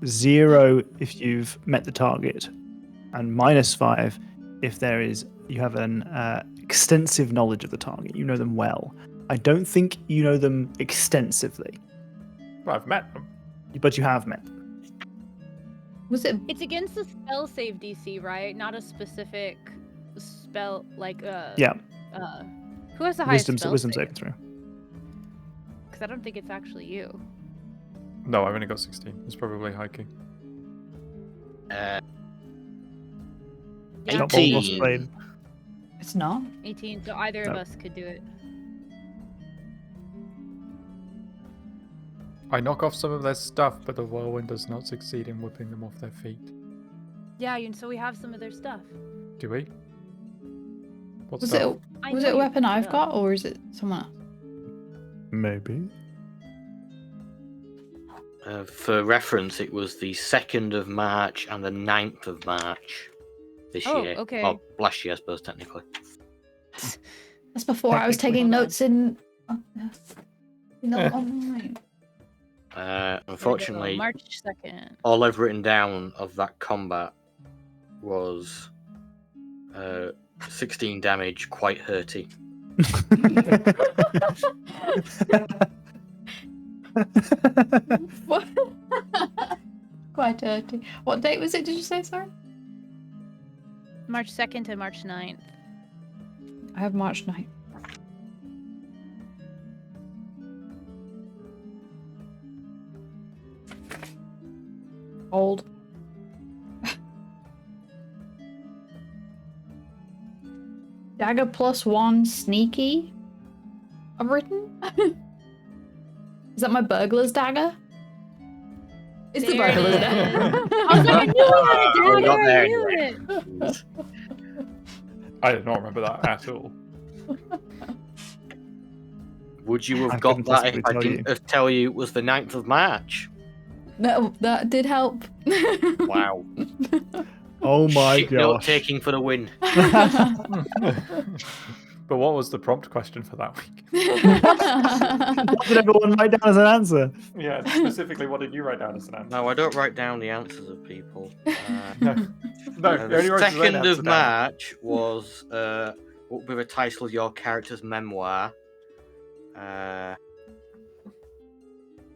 Speaker 2: 0 if you've met the target, and -5 if you have an extensive knowledge of the target. You know them well. I don't think you know them extensively,
Speaker 3: Well, I've met them.
Speaker 2: but you have met them.
Speaker 1: Was it?
Speaker 5: It's against the spell save DC, right? Not a specific spell like
Speaker 2: Yeah.
Speaker 5: Who has the highest spell
Speaker 2: Wisdom
Speaker 5: save?
Speaker 2: saving throw.
Speaker 5: Because I don't think it's actually you.
Speaker 3: No, I've only got 16. It's probably hiking.
Speaker 5: Yeah,
Speaker 2: Not
Speaker 5: I'm
Speaker 2: Bolt
Speaker 4: 18.
Speaker 2: Blade.
Speaker 1: It's not.
Speaker 5: 18, so either of
Speaker 2: No.
Speaker 5: us could do it.
Speaker 3: I knock off some of their stuff, but the whirlwind does not succeed in whipping them off their feet.
Speaker 5: Yeah, and so we have some of their stuff.
Speaker 3: Do we? What
Speaker 1: Was
Speaker 3: stuff?
Speaker 1: it?
Speaker 5: I
Speaker 1: Was
Speaker 5: know
Speaker 1: it a
Speaker 5: you
Speaker 1: weapon
Speaker 5: picked
Speaker 1: I've
Speaker 5: up.
Speaker 1: got, or is it someone else?
Speaker 2: Maybe.
Speaker 4: For reference, it was the 2nd of March and the 9th of March this
Speaker 5: Oh,
Speaker 4: year.
Speaker 5: okay.
Speaker 4: Well, last year, I suppose, technically.
Speaker 1: That's before I was
Speaker 2: Technically.
Speaker 1: taking notes in. Online.
Speaker 4: Unfortunately,
Speaker 5: March 2nd.
Speaker 4: all I've written down of that combat was 16 damage, quite hurty.
Speaker 1: What? Quite dirty. What date was it? Did you say? Sorry.
Speaker 5: March 2nd to March 9th.
Speaker 1: I have March 9th. Old. Dagger +1 sneaky. I've written. Is that my burglar's dagger? It's the
Speaker 5: There it
Speaker 1: burglar's
Speaker 5: is.
Speaker 1: dagger.
Speaker 5: I was like, I knew I had
Speaker 4: We
Speaker 5: a
Speaker 4: got
Speaker 5: dagger.
Speaker 4: there
Speaker 5: I knew
Speaker 4: anyway.
Speaker 5: it.
Speaker 3: I did not remember that at all.
Speaker 4: Would you
Speaker 2: I
Speaker 4: have got
Speaker 2: couldn't
Speaker 4: that
Speaker 2: possibly
Speaker 4: if I
Speaker 2: tell
Speaker 4: didn't
Speaker 2: you.
Speaker 4: have tell you it was the 9th of March?
Speaker 1: No, that did help.
Speaker 4: Wow.
Speaker 2: Oh my
Speaker 4: Shit note
Speaker 2: gosh.
Speaker 4: taking for the win.
Speaker 3: But what was the prompt question for that week?
Speaker 2: What did everyone write down as an answer?
Speaker 3: Yeah, specifically, what did you write down as an answer?
Speaker 4: No, I don't write down the answers of people.
Speaker 3: No,
Speaker 4: The
Speaker 3: only wrote his own
Speaker 4: 2nd
Speaker 3: answer
Speaker 4: of
Speaker 3: down.
Speaker 4: March was what with a title of your character's memoir.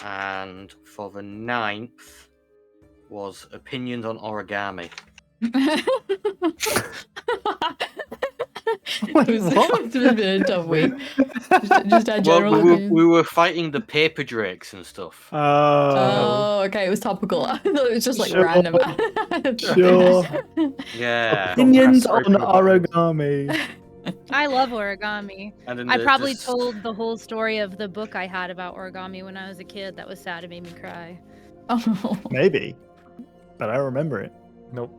Speaker 4: And for the 9th was opinions on origami.
Speaker 2: Wait,
Speaker 1: It was
Speaker 2: what?
Speaker 1: a bit of a tough week. Just our general
Speaker 4: Well,
Speaker 1: opinion.
Speaker 4: we were fighting the paper drakes and stuff.
Speaker 1: Oh, okay, it was topical. I thought it was just like
Speaker 2: Sure.
Speaker 1: random.
Speaker 2: Sure.
Speaker 4: Yeah.
Speaker 2: Opinions
Speaker 3: Sorry
Speaker 2: on
Speaker 3: for that.
Speaker 2: origami.
Speaker 5: I love origami.
Speaker 4: And then
Speaker 5: I
Speaker 4: the-
Speaker 5: probably
Speaker 4: the-
Speaker 5: told the whole story of the book I had about origami when I was a kid. That was sad. It made me cry.
Speaker 1: Oh.
Speaker 2: Maybe. But I don't remember it.
Speaker 3: Nope.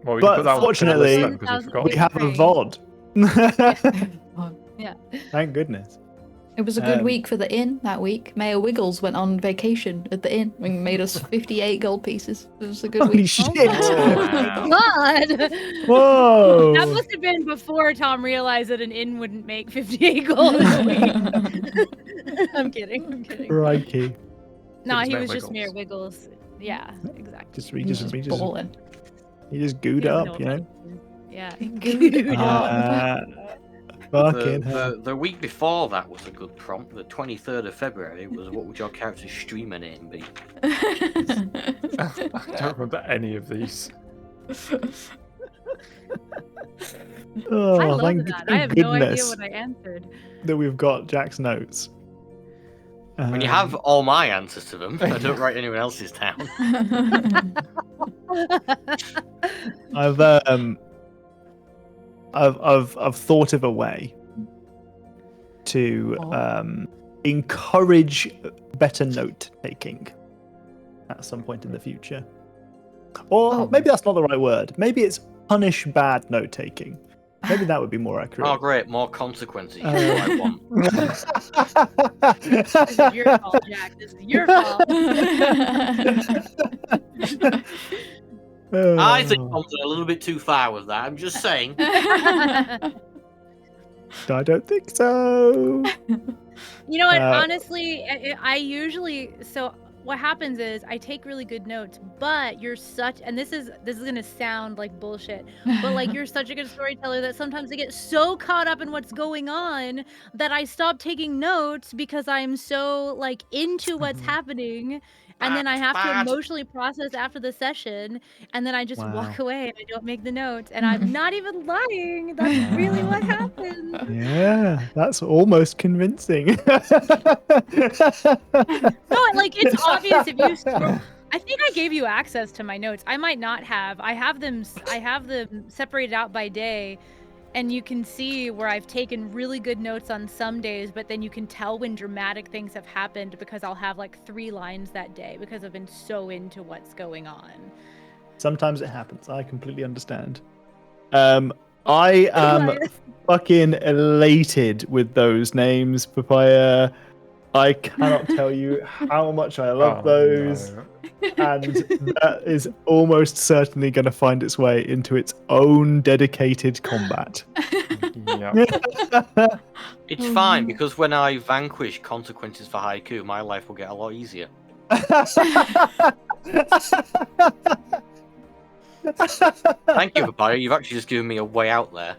Speaker 3: Well, we
Speaker 2: But
Speaker 3: can put that
Speaker 2: fortunately,
Speaker 3: on the list then, 'cause we forgot.
Speaker 2: We have a VOD.
Speaker 5: Yeah.
Speaker 2: Thank goodness.
Speaker 1: It was a good
Speaker 2: Um,
Speaker 1: week for the inn that week. Mayor Wiggles went on vacation at the inn and made us 58 gold pieces. It was a good
Speaker 2: Holy
Speaker 1: week.
Speaker 2: shit.
Speaker 4: Wow.
Speaker 5: God!
Speaker 2: Whoa.
Speaker 5: That must have been before Tom realized that an inn wouldn't make 58 gold in a week. I'm kidding.
Speaker 2: Crikey.
Speaker 5: No,
Speaker 3: was
Speaker 5: he
Speaker 3: Mayor
Speaker 5: was just Mayor
Speaker 3: Wiggles.
Speaker 5: Wiggles. Yeah, exactly.
Speaker 2: Just
Speaker 1: He was just balling.
Speaker 2: he just gooed
Speaker 5: He
Speaker 2: up,
Speaker 5: doesn't
Speaker 2: you
Speaker 5: know
Speaker 2: know?
Speaker 5: what that is. Yeah.
Speaker 1: Gooed up.
Speaker 2: Fucking hell.
Speaker 4: The week before that was a good prompt. The 23rd of February was what would your character's streamer name be?
Speaker 3: I don't remember any of these.
Speaker 2: Oh,
Speaker 5: I love
Speaker 2: thank
Speaker 5: that. I have no idea
Speaker 2: goodness
Speaker 5: what I answered.
Speaker 2: that we've got Jack's notes.
Speaker 4: When you
Speaker 2: Um,
Speaker 4: have all my answers to them, I don't write anyone else's down.
Speaker 2: I've thought of a way to encourage better note taking at some point in the future. Or maybe that's not the right word. Maybe it's punish bad note taking. Maybe that would be more accurate.
Speaker 4: Oh, great. More consequences. What I want.
Speaker 5: This is your fault, Jack. This is your fault.
Speaker 4: I think I'm a little bit too far with that. I'm just saying.
Speaker 2: I don't think so.
Speaker 5: You know what? Honestly, I usually what happens is I take really good notes, but you're such, and this is gonna sound like bullshit, but like you're such a good storyteller that sometimes I get so caught up in what's going on that I stop taking notes because I'm so like into what's happening, and then I have to emotionally process after the session, and then I just walk away and I don't make the notes, and I'm not even lying. That's really what happened.
Speaker 2: Yeah, that's almost convincing.
Speaker 5: No, like it's obvious if you scroll. I think I gave you access to my notes. I might not have. I have them separated out by day, and you can see where I've taken really good notes on some days, but then you can tell when dramatic things have happened because I'll have like 3 lines that day because I've been so into what's going on.
Speaker 2: Sometimes it happens. I completely understand. I am fucking elated with those names, Papaya. I cannot tell you how much I love those.
Speaker 3: No.
Speaker 2: And that is almost certainly going to find its way into its own dedicated combat.
Speaker 3: Yeah.
Speaker 4: It's fine, because when I vanquish consequences for haiku, my life will get a lot easier. Thank you, Papaya. You've actually just given me a way out there.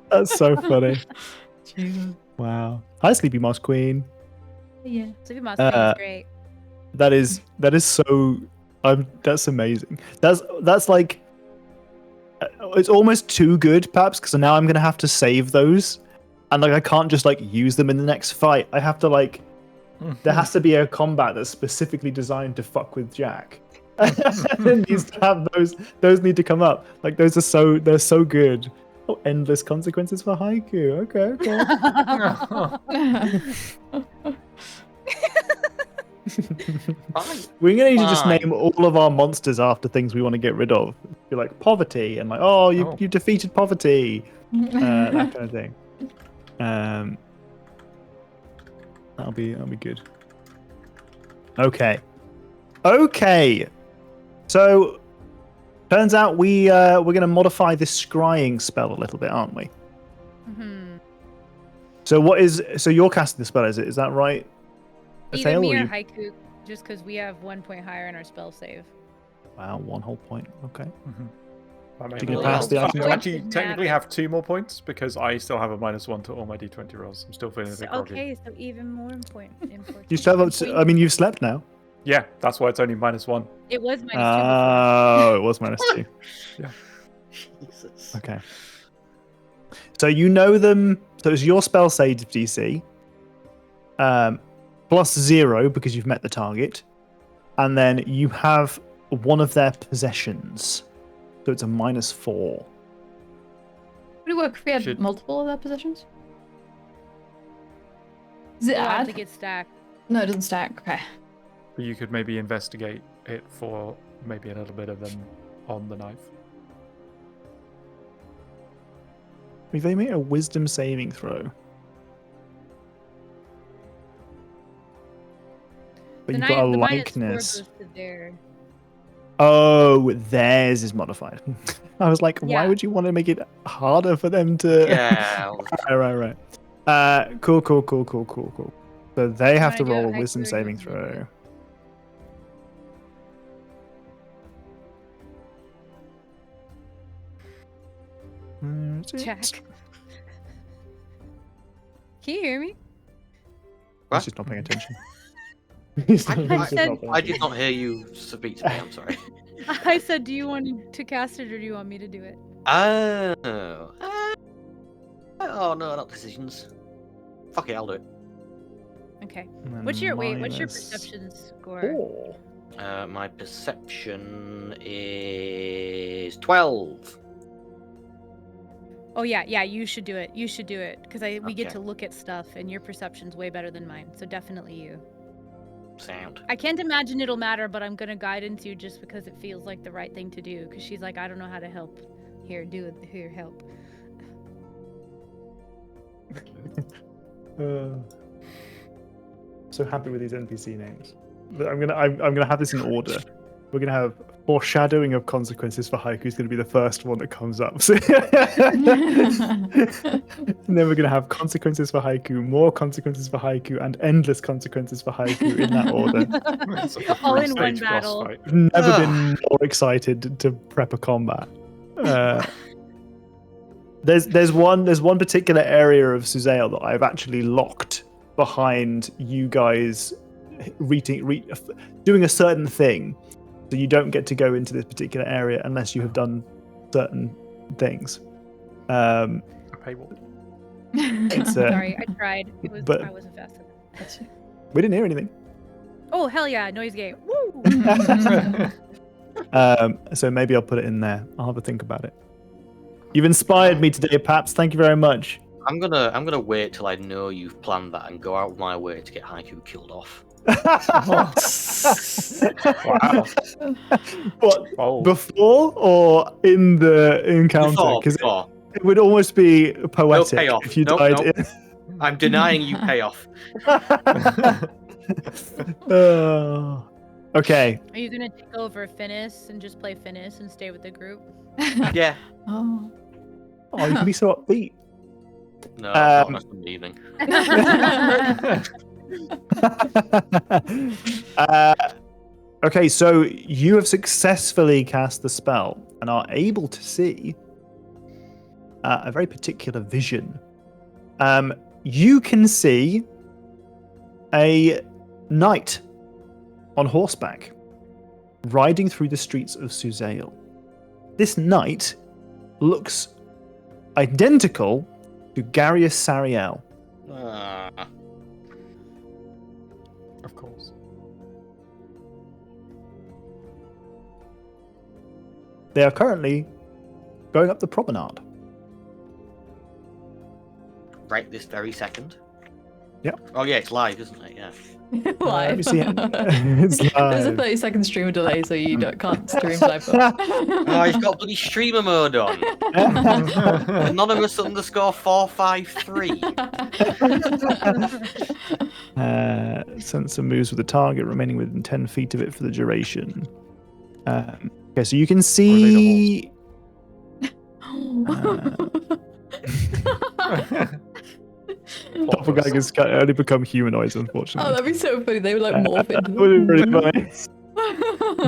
Speaker 2: That's so funny. Wow. Hi, Sleepy Moss Queen.
Speaker 5: Yeah, Sleepy Moss Queen is great.
Speaker 2: That is so. That's amazing. That's like. It's almost too good, perhaps, because now I'm gonna have to save those, and like I can't just like use them in the next fight. I have to like. There has to be a combat that's specifically designed to fuck with Jack. It needs to have those. Those need to come up. Like those are they're so good. Oh, endless consequences for haiku. Okay. We're gonna need to just name all of our monsters after things we want to get rid of. Be like poverty and like, you defeated poverty, that kind of thing. That'll be good. Okay. So turns out we're gonna modify this scrying spell a little bit, aren't we?
Speaker 5: Mm-hmm.
Speaker 2: So you're casting the spell, is it? Is that right?
Speaker 5: Either me or haiku, just because we have 1 point higher in our spell save.
Speaker 2: Wow, 1 whole point. Okay.
Speaker 3: Mm-hmm. I actually technically have 2 more points because I still have a -1 to all my d20 rolls. I'm still feeling a bit groggy.
Speaker 5: Okay, so even more important.
Speaker 2: You still have, I mean, you've slept now.
Speaker 3: Yeah, that's why it's only -1.
Speaker 5: It was -2 before.
Speaker 2: Oh, it was -2.
Speaker 3: Yeah.
Speaker 4: Jesus.
Speaker 2: Okay. So you know them. So it's your spell save DC. +0 because you've met the target. And then you have one of their possessions. So it's a -4.
Speaker 1: Would it work if we had multiple of their possessions? Does it add?
Speaker 5: It gets stacked.
Speaker 1: No, it doesn't stack. Okay.
Speaker 3: But you could maybe investigate it for maybe a little bit of them on the knife.
Speaker 2: If they make a wisdom saving throw. But you've got a likeness. Oh, theirs is modified. I was like, why would you want to make it harder for them to...
Speaker 4: Yeah.
Speaker 2: Right. Cool. So they have to roll a wisdom saving throw.
Speaker 5: Jack. Can you hear me?
Speaker 2: He's just not paying attention.
Speaker 4: I did not hear you speak to me, I'm sorry.
Speaker 5: I said, do you want to cast it or do you want me to do it?
Speaker 4: Oh no, not decisions. Fuck it, I'll do it.
Speaker 5: Okay. What's your perception score?
Speaker 2: 4.
Speaker 4: My perception is 12.
Speaker 5: Oh yeah, you should do it. You should do it because we get
Speaker 4: Okay.
Speaker 5: to look at stuff, and your perception's way better than mine. So definitely you.
Speaker 4: Sound.
Speaker 5: I can't imagine it'll matter, but I'm gonna guidance you just because it feels like the right thing to do. Because she's like, I don't know how to help. Here, do it. Here, help.
Speaker 2: So happy with these NPC names. But I'm gonna have this in order. We're gonna have foreshadowing of consequences for Haiku is gonna be the first one that comes up. And then we're gonna have consequences for Haiku, more consequences for Haiku, and endless consequences for Haiku in that order.
Speaker 3: It's like a
Speaker 5: All in one
Speaker 3: three-stage boss
Speaker 5: battle.
Speaker 3: fight.
Speaker 2: I've never been more excited to prep a combat. There's one particular area of Suzale that I've actually locked behind you guys doing a certain thing, so you don't get to go into this particular area unless you have done certain things.
Speaker 3: A paywall.
Speaker 2: It's
Speaker 5: Sorry, I tried. I wasn't fast enough.
Speaker 2: we didn't hear anything.
Speaker 5: Oh hell yeah, noise gate. Woo!
Speaker 2: So maybe I'll put it in there. I'll have a think about it. You've inspired me today, Paps. Thank you very much.
Speaker 4: I'm gonna wait till I know you've planned that and go out of my way to get Haiku killed off.
Speaker 3: Wow.
Speaker 2: What?
Speaker 3: Oh.
Speaker 2: Before or in the encounter? Because
Speaker 4: Before.
Speaker 2: it would almost be poetic
Speaker 4: payoff.
Speaker 2: if you
Speaker 4: Nope,
Speaker 2: died.
Speaker 4: nope. I'm denying you payoff.
Speaker 2: Okay.
Speaker 5: Are you gonna take over Finnis and just play Finnis and stay with the group?
Speaker 4: Yeah.
Speaker 1: Oh.
Speaker 2: Oh, you can be so upbeat.
Speaker 4: No, not on a Sunday evening.
Speaker 2: Okay, so you have successfully cast the spell and are able to see a very particular vision. You can see a knight on horseback riding through the streets of Suzale. This knight looks identical to Garius Sariel.
Speaker 3: Of course.
Speaker 2: They are currently going up the promenade.
Speaker 4: Right this very second.
Speaker 2: Yep.
Speaker 4: Oh yeah, it's live, isn't it? Yeah.
Speaker 1: Live.
Speaker 2: Let me see it. It's
Speaker 1: There's a
Speaker 2: live.
Speaker 1: 30-second streamer delay, so you can't stream live.
Speaker 4: Oh, he's got bloody streamer mode on. Anonymous _453.
Speaker 2: Sensor moves with the target, remaining within 10 feet of it for the duration. Okay, so you can see. Doppelgangers can only become humanoids,
Speaker 1: Oh,
Speaker 2: unfortunately.
Speaker 1: that'd be so funny. They would like morph into
Speaker 2: That would be
Speaker 1: them.
Speaker 2: really funny.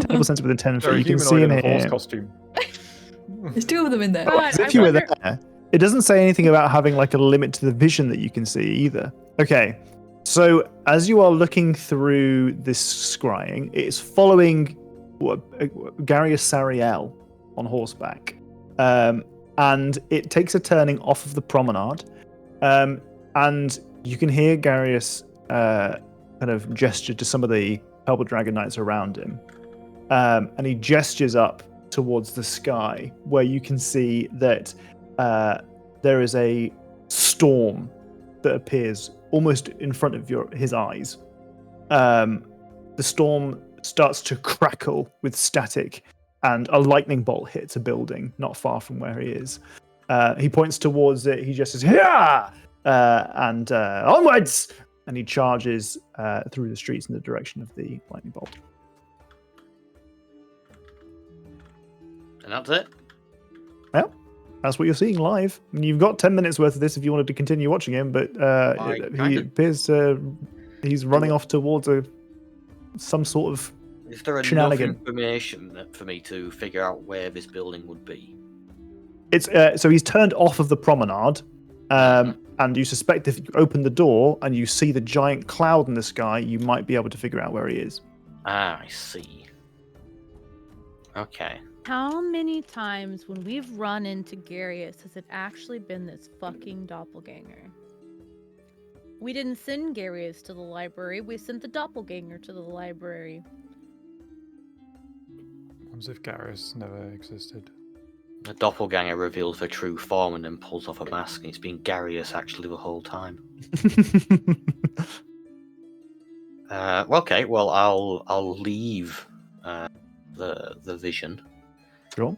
Speaker 2: Double sensor within 10 feet.
Speaker 3: Very
Speaker 2: You can see
Speaker 3: humanoid
Speaker 2: in
Speaker 3: in a horse
Speaker 2: here.
Speaker 3: costume.
Speaker 1: There's two of them in there.
Speaker 5: God,
Speaker 2: As
Speaker 5: I
Speaker 2: if you were
Speaker 5: wonder-
Speaker 2: there. It doesn't say anything about having like a limit to the vision that you can see either. Okay, so as you are looking through this scrying, it's following Garius Sariel on horseback, and it takes a turning off of the promenade, and you can hear Garius kind of gesture to some of the Purple Dragon Knights around him, and he gestures up towards the sky, where you can see that there is a storm that appears almost in front of his eyes. The storm starts to crackle with static, and a lightning bolt hits a building not far from where he is. He points towards it. He just says, "Yeah!" And onwards! And he charges through the streets in the direction of the lightning bolt.
Speaker 4: And that's it.
Speaker 2: Well, that's what you're seeing live. I mean, you've got 10 minutes worth of this if you wanted to continue watching him, but he appears he's running off towards some sort of
Speaker 4: Is there enough
Speaker 2: shenanigan.
Speaker 4: information for me to figure out where this building would be?
Speaker 2: It's so he's turned off of the promenade, and you suspect if you open the door and you see the giant cloud in the sky, you might be able to figure out where he is.
Speaker 4: Ah, I see. Okay.
Speaker 5: How many times when we've run into Garius has it actually been this fucking doppelganger? We didn't send Garius to the library, we sent the doppelganger to the library.
Speaker 3: What if Garrus never existed?
Speaker 4: A doppelganger reveals their true form and then pulls off a mask, and it's been Garius actually the whole time. Okay, well, I'll leave the vision.
Speaker 2: Sure.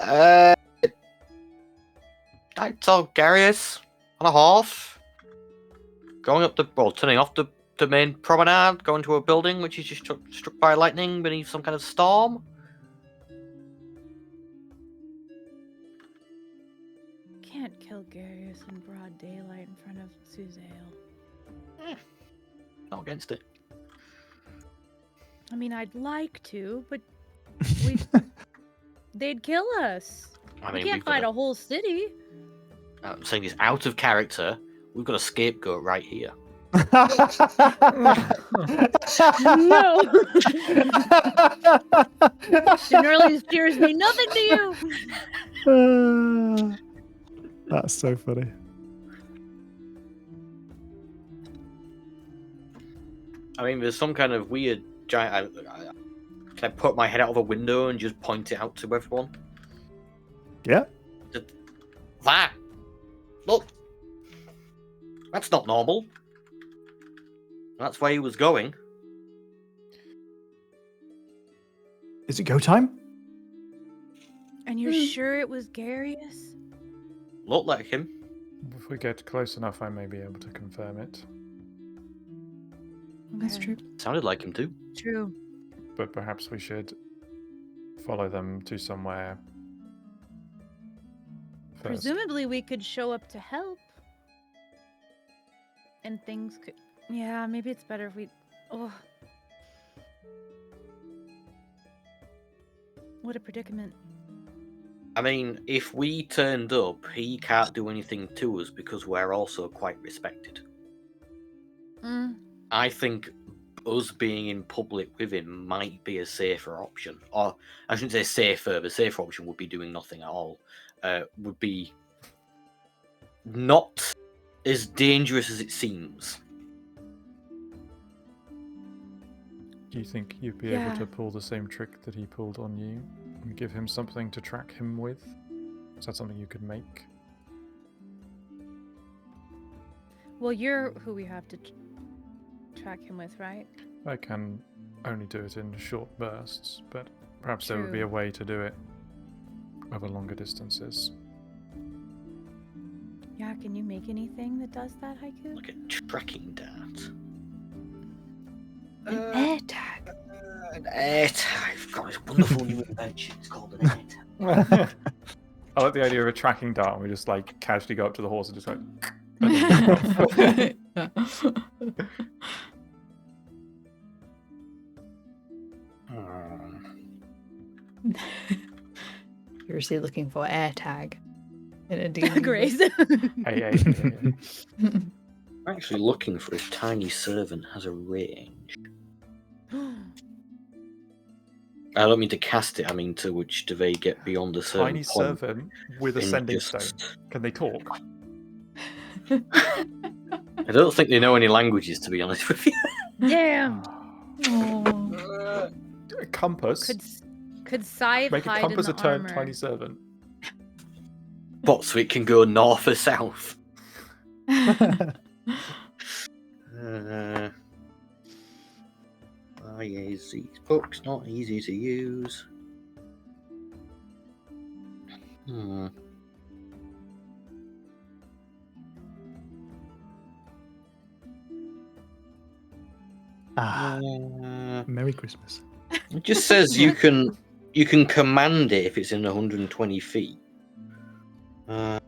Speaker 4: I saw Garius on a horse, turning off the main promenade, going to a building which is just struck by lightning beneath some kind of storm.
Speaker 5: Can't kill Garius in broad daylight in front of Suzail.
Speaker 4: Not against it.
Speaker 5: I mean, I'd like to, but they'd kill us.
Speaker 4: I
Speaker 5: We
Speaker 4: mean,
Speaker 5: can't fight a whole city.
Speaker 4: I'm saying this out of character. We've got a scapegoat right here.
Speaker 5: No. Generally steers me nothing to you.
Speaker 2: That's so funny.
Speaker 4: I mean, there's some kind of weird giant. Can I put my head out of a window and just point it out to everyone?
Speaker 2: Yeah.
Speaker 4: That! Look! That's not normal. That's where he was going.
Speaker 2: Is it go time?
Speaker 5: And you're sure it was Garius?
Speaker 4: Looked like him.
Speaker 3: If we get close enough, I may be able to confirm it.
Speaker 1: That's true.
Speaker 4: Sounded like him too.
Speaker 5: True.
Speaker 3: But perhaps we should follow them to somewhere first.
Speaker 5: Presumably we could show up to help. And things could... Yeah, maybe it's better if we... Oh. What a predicament.
Speaker 4: I mean, if we turned up, he can't do anything to us because we're also quite respected. I think us being in public with him might be a safer option. Or, I shouldn't say safer, the safer option would be doing nothing at all. Would be not as dangerous as it seems.
Speaker 3: Do you think you'd be able to pull the same trick that he pulled on you and give him something to track him with? Is that something you could make?
Speaker 5: Well, you're who we have to track him with, right?
Speaker 3: I can only do it in short bursts, but perhaps there would be a
Speaker 5: True.
Speaker 3: way to do it over longer distances.
Speaker 5: Yeah, can you make anything that does that, Haiku?
Speaker 4: Like a tracking dart.
Speaker 1: An air tag.
Speaker 4: An air tag. I've got this wonderful new invention. It's called an air tag.
Speaker 3: I like the idea of a tracking dart, and we just like casually go up to the horse and just like.
Speaker 1: You're still looking for air tag in a D&D.
Speaker 5: Grace.
Speaker 3: Hey.
Speaker 4: I'm actually looking for if tiny servant has a range. I don't mean to cast it, I mean to which do they get beyond a certain
Speaker 3: Tiny
Speaker 4: point.
Speaker 3: servant with
Speaker 4: in
Speaker 3: ascending
Speaker 4: just-
Speaker 3: stone. Can they talk?
Speaker 4: I don't think they know any languages, to be honest with you.
Speaker 5: Damn.
Speaker 1: Oh.
Speaker 3: A compass.
Speaker 5: Could Scythe
Speaker 3: Make a
Speaker 5: hide
Speaker 3: compass
Speaker 5: in
Speaker 3: a
Speaker 5: the
Speaker 3: turn
Speaker 5: armor?
Speaker 3: tiny servant.
Speaker 4: But so it can go north or south. Yes, these books not easy to use.
Speaker 2: Merry Christmas.
Speaker 4: It just says you can command it if it's in 120 feet. If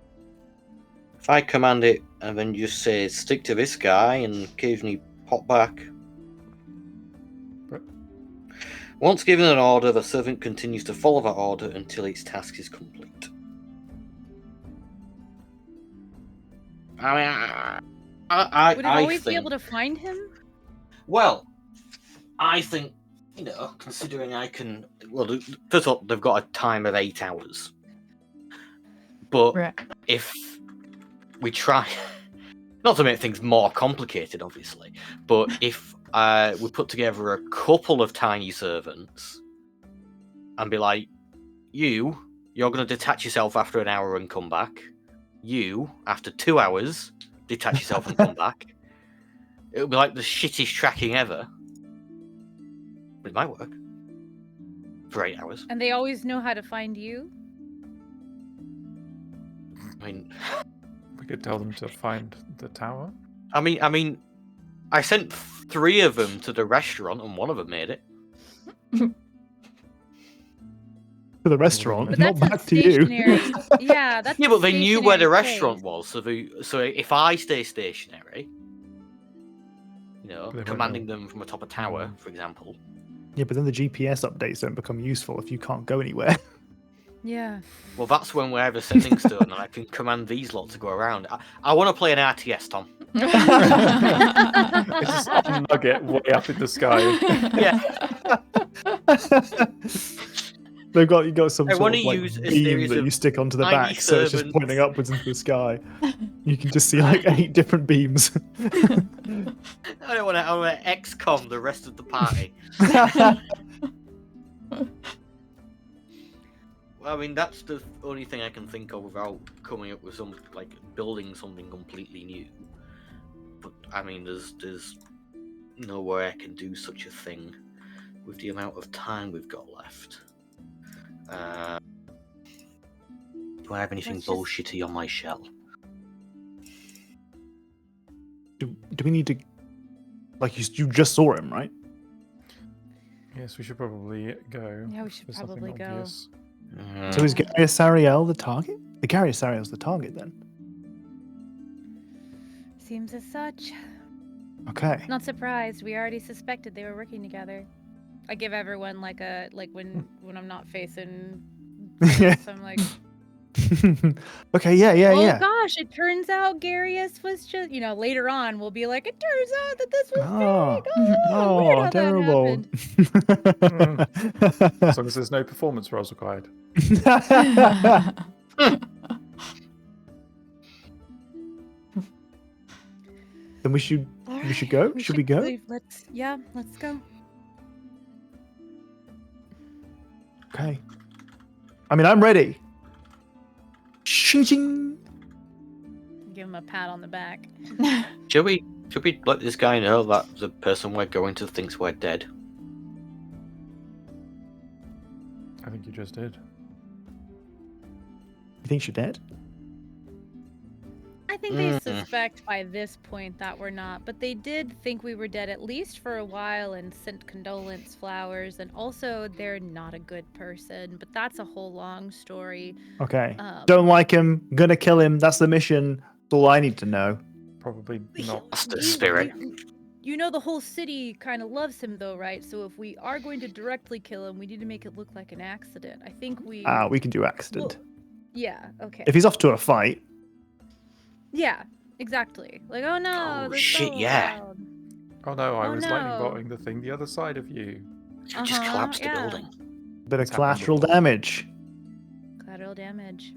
Speaker 4: I command it and then just say stick to this guy and occasionally pop back.
Speaker 3: Right.
Speaker 4: Once given an order, the servant continues to follow that order until its task is complete. I mean,
Speaker 5: Would it always be
Speaker 4: think,
Speaker 5: able to find him?
Speaker 4: Well, I think, considering I can... Well, first of all, they've got a time of 8 hours. But
Speaker 1: Right.
Speaker 4: if we try... Not to make things more complicated, obviously, but if we put together a couple of tiny servants and be like, you You're going to detach yourself after an hour and come back. You, after 2 hours, detach yourself and come back. It'll be like the shittest tracking ever. But it might work. For 8 hours.
Speaker 5: And they always know how to find you?
Speaker 4: I mean,
Speaker 3: We could tell them to find the tower.
Speaker 4: I mean, I sent 3 of them to the restaurant and 1 of them made it.
Speaker 2: To the restaurant,
Speaker 5: But
Speaker 2: not
Speaker 5: that's
Speaker 2: back
Speaker 5: a
Speaker 2: to you.
Speaker 5: stationary. Yeah, that's
Speaker 4: Yeah,
Speaker 5: a
Speaker 4: but they knew where the
Speaker 5: stationary
Speaker 4: restaurant
Speaker 5: place.
Speaker 4: was, so if I stay stationary, you know,
Speaker 3: They won't
Speaker 4: commanding
Speaker 3: know.
Speaker 4: them from atop a tower, for example.
Speaker 2: Yeah, but then the GPS updates don't become useful if you can't go anywhere.
Speaker 5: Yeah.
Speaker 4: Well, that's when we're ever sending stone, and I can command these lot to go around. I want to play an RTS, Tom.
Speaker 3: It's just a nugget way up in the sky.
Speaker 4: Yeah.
Speaker 2: You got some
Speaker 4: I
Speaker 2: sort
Speaker 4: wanna
Speaker 2: of like
Speaker 4: use a
Speaker 2: beam
Speaker 4: series
Speaker 2: that
Speaker 4: of
Speaker 2: you stick onto the
Speaker 4: tiny
Speaker 2: back, so it's just
Speaker 4: servants.
Speaker 2: pointing upwards into the sky. You can just see like 8 different beams.
Speaker 4: I don't want to XCOM the rest of the party. Well, I mean, that's the only thing I can think of without coming up with some, like, building something completely new. But, I mean, there's no way I can do such a thing with the amount of time we've got left. Do I have anything
Speaker 5: Let's just-
Speaker 4: bullshitty on my shell?
Speaker 2: do we need to? Like you just saw him, right?
Speaker 3: Yes, we should probably go.
Speaker 5: Yeah, we should
Speaker 3: There's nothing
Speaker 5: probably go.
Speaker 3: obvious.
Speaker 2: So is Gary Sariel the target? The Gary Sariel's the target then.
Speaker 5: Seems as such.
Speaker 2: Okay.
Speaker 5: Not surprised. We already suspected they were working together. I give everyone like when I'm not facing this, I'm like,
Speaker 2: Okay. Yeah.
Speaker 5: oh gosh, it turns out Garius was just, later on we'll be like, it turns out that this was fake. Oh, weird how
Speaker 2: terrible.
Speaker 5: that happened.
Speaker 3: As long as there's no performance rolls required.
Speaker 2: Then we should go. Should we go?
Speaker 5: leave. Let's go.
Speaker 2: Okay. I mean, I'm ready. Shing.
Speaker 5: Give him a pat on the back.
Speaker 4: Should we let this guy know that the person we're going to thinks we're dead?
Speaker 3: I think you just did.
Speaker 2: You think you're dead?
Speaker 5: I think they suspect by this point that we're not, but they did think we were dead at least for a while and sent condolence flowers, and also they're not a good person, but that's a whole long story.
Speaker 2: Okay. Don't like him. Gonna kill him. That's the mission. That's all I need to know.
Speaker 3: Probably not.
Speaker 4: That's the spirit.
Speaker 5: You know the whole city kind of loves him though, right? So if we are going to directly kill him, we need to make it look like an accident. I think we
Speaker 2: We can do accident.
Speaker 5: yeah, okay.
Speaker 2: If he's off to a fight.
Speaker 5: Yeah, exactly. Like, oh no,
Speaker 4: Oh,
Speaker 5: there's
Speaker 4: shit,
Speaker 5: so
Speaker 4: yeah.
Speaker 5: loud.
Speaker 3: Oh no, I
Speaker 5: Oh,
Speaker 3: was lightning
Speaker 5: no.
Speaker 3: bolting the thing the other side of you.
Speaker 4: You just collapse the
Speaker 5: yeah.
Speaker 4: building.
Speaker 2: Bit of
Speaker 3: It's happened
Speaker 2: collateral
Speaker 3: before.
Speaker 2: damage.
Speaker 5: Collateral damage.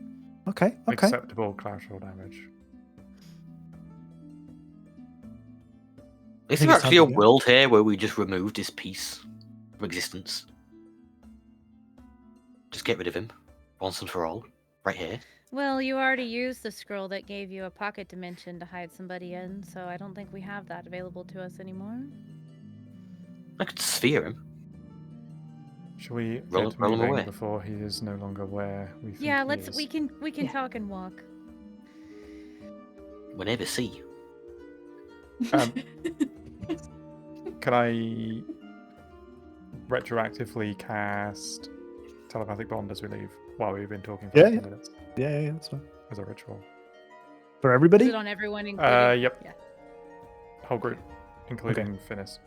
Speaker 2: Okay.
Speaker 3: Acceptable collateral damage.
Speaker 4: Is
Speaker 2: think
Speaker 4: there
Speaker 2: it's
Speaker 4: actually a
Speaker 2: time to go.
Speaker 4: world here where we just remove this piece from existence? Just get rid of him, once and for all, right here.
Speaker 5: Well, you already used the scroll that gave you a pocket dimension to hide somebody in, so I don't think we have that available to us anymore.
Speaker 4: I could sphere him.
Speaker 3: Shall we
Speaker 4: Roll-
Speaker 3: get
Speaker 4: roll him
Speaker 3: moving
Speaker 4: away.
Speaker 3: before he is no longer where we think
Speaker 5: Yeah,
Speaker 3: he
Speaker 5: let's
Speaker 3: is?
Speaker 5: we can talk and walk.
Speaker 4: We'll never see.
Speaker 3: Can I retroactively cast telepathic bond as we leave while we've been talking for
Speaker 2: Yeah,
Speaker 3: 10
Speaker 2: yeah.
Speaker 3: minutes
Speaker 2: Yeah, that's fine.
Speaker 3: as a ritual?
Speaker 2: For
Speaker 5: Is
Speaker 2: everybody?
Speaker 5: it on everyone including?
Speaker 3: Yep.
Speaker 5: Yeah.
Speaker 3: Whole group, including Finnis.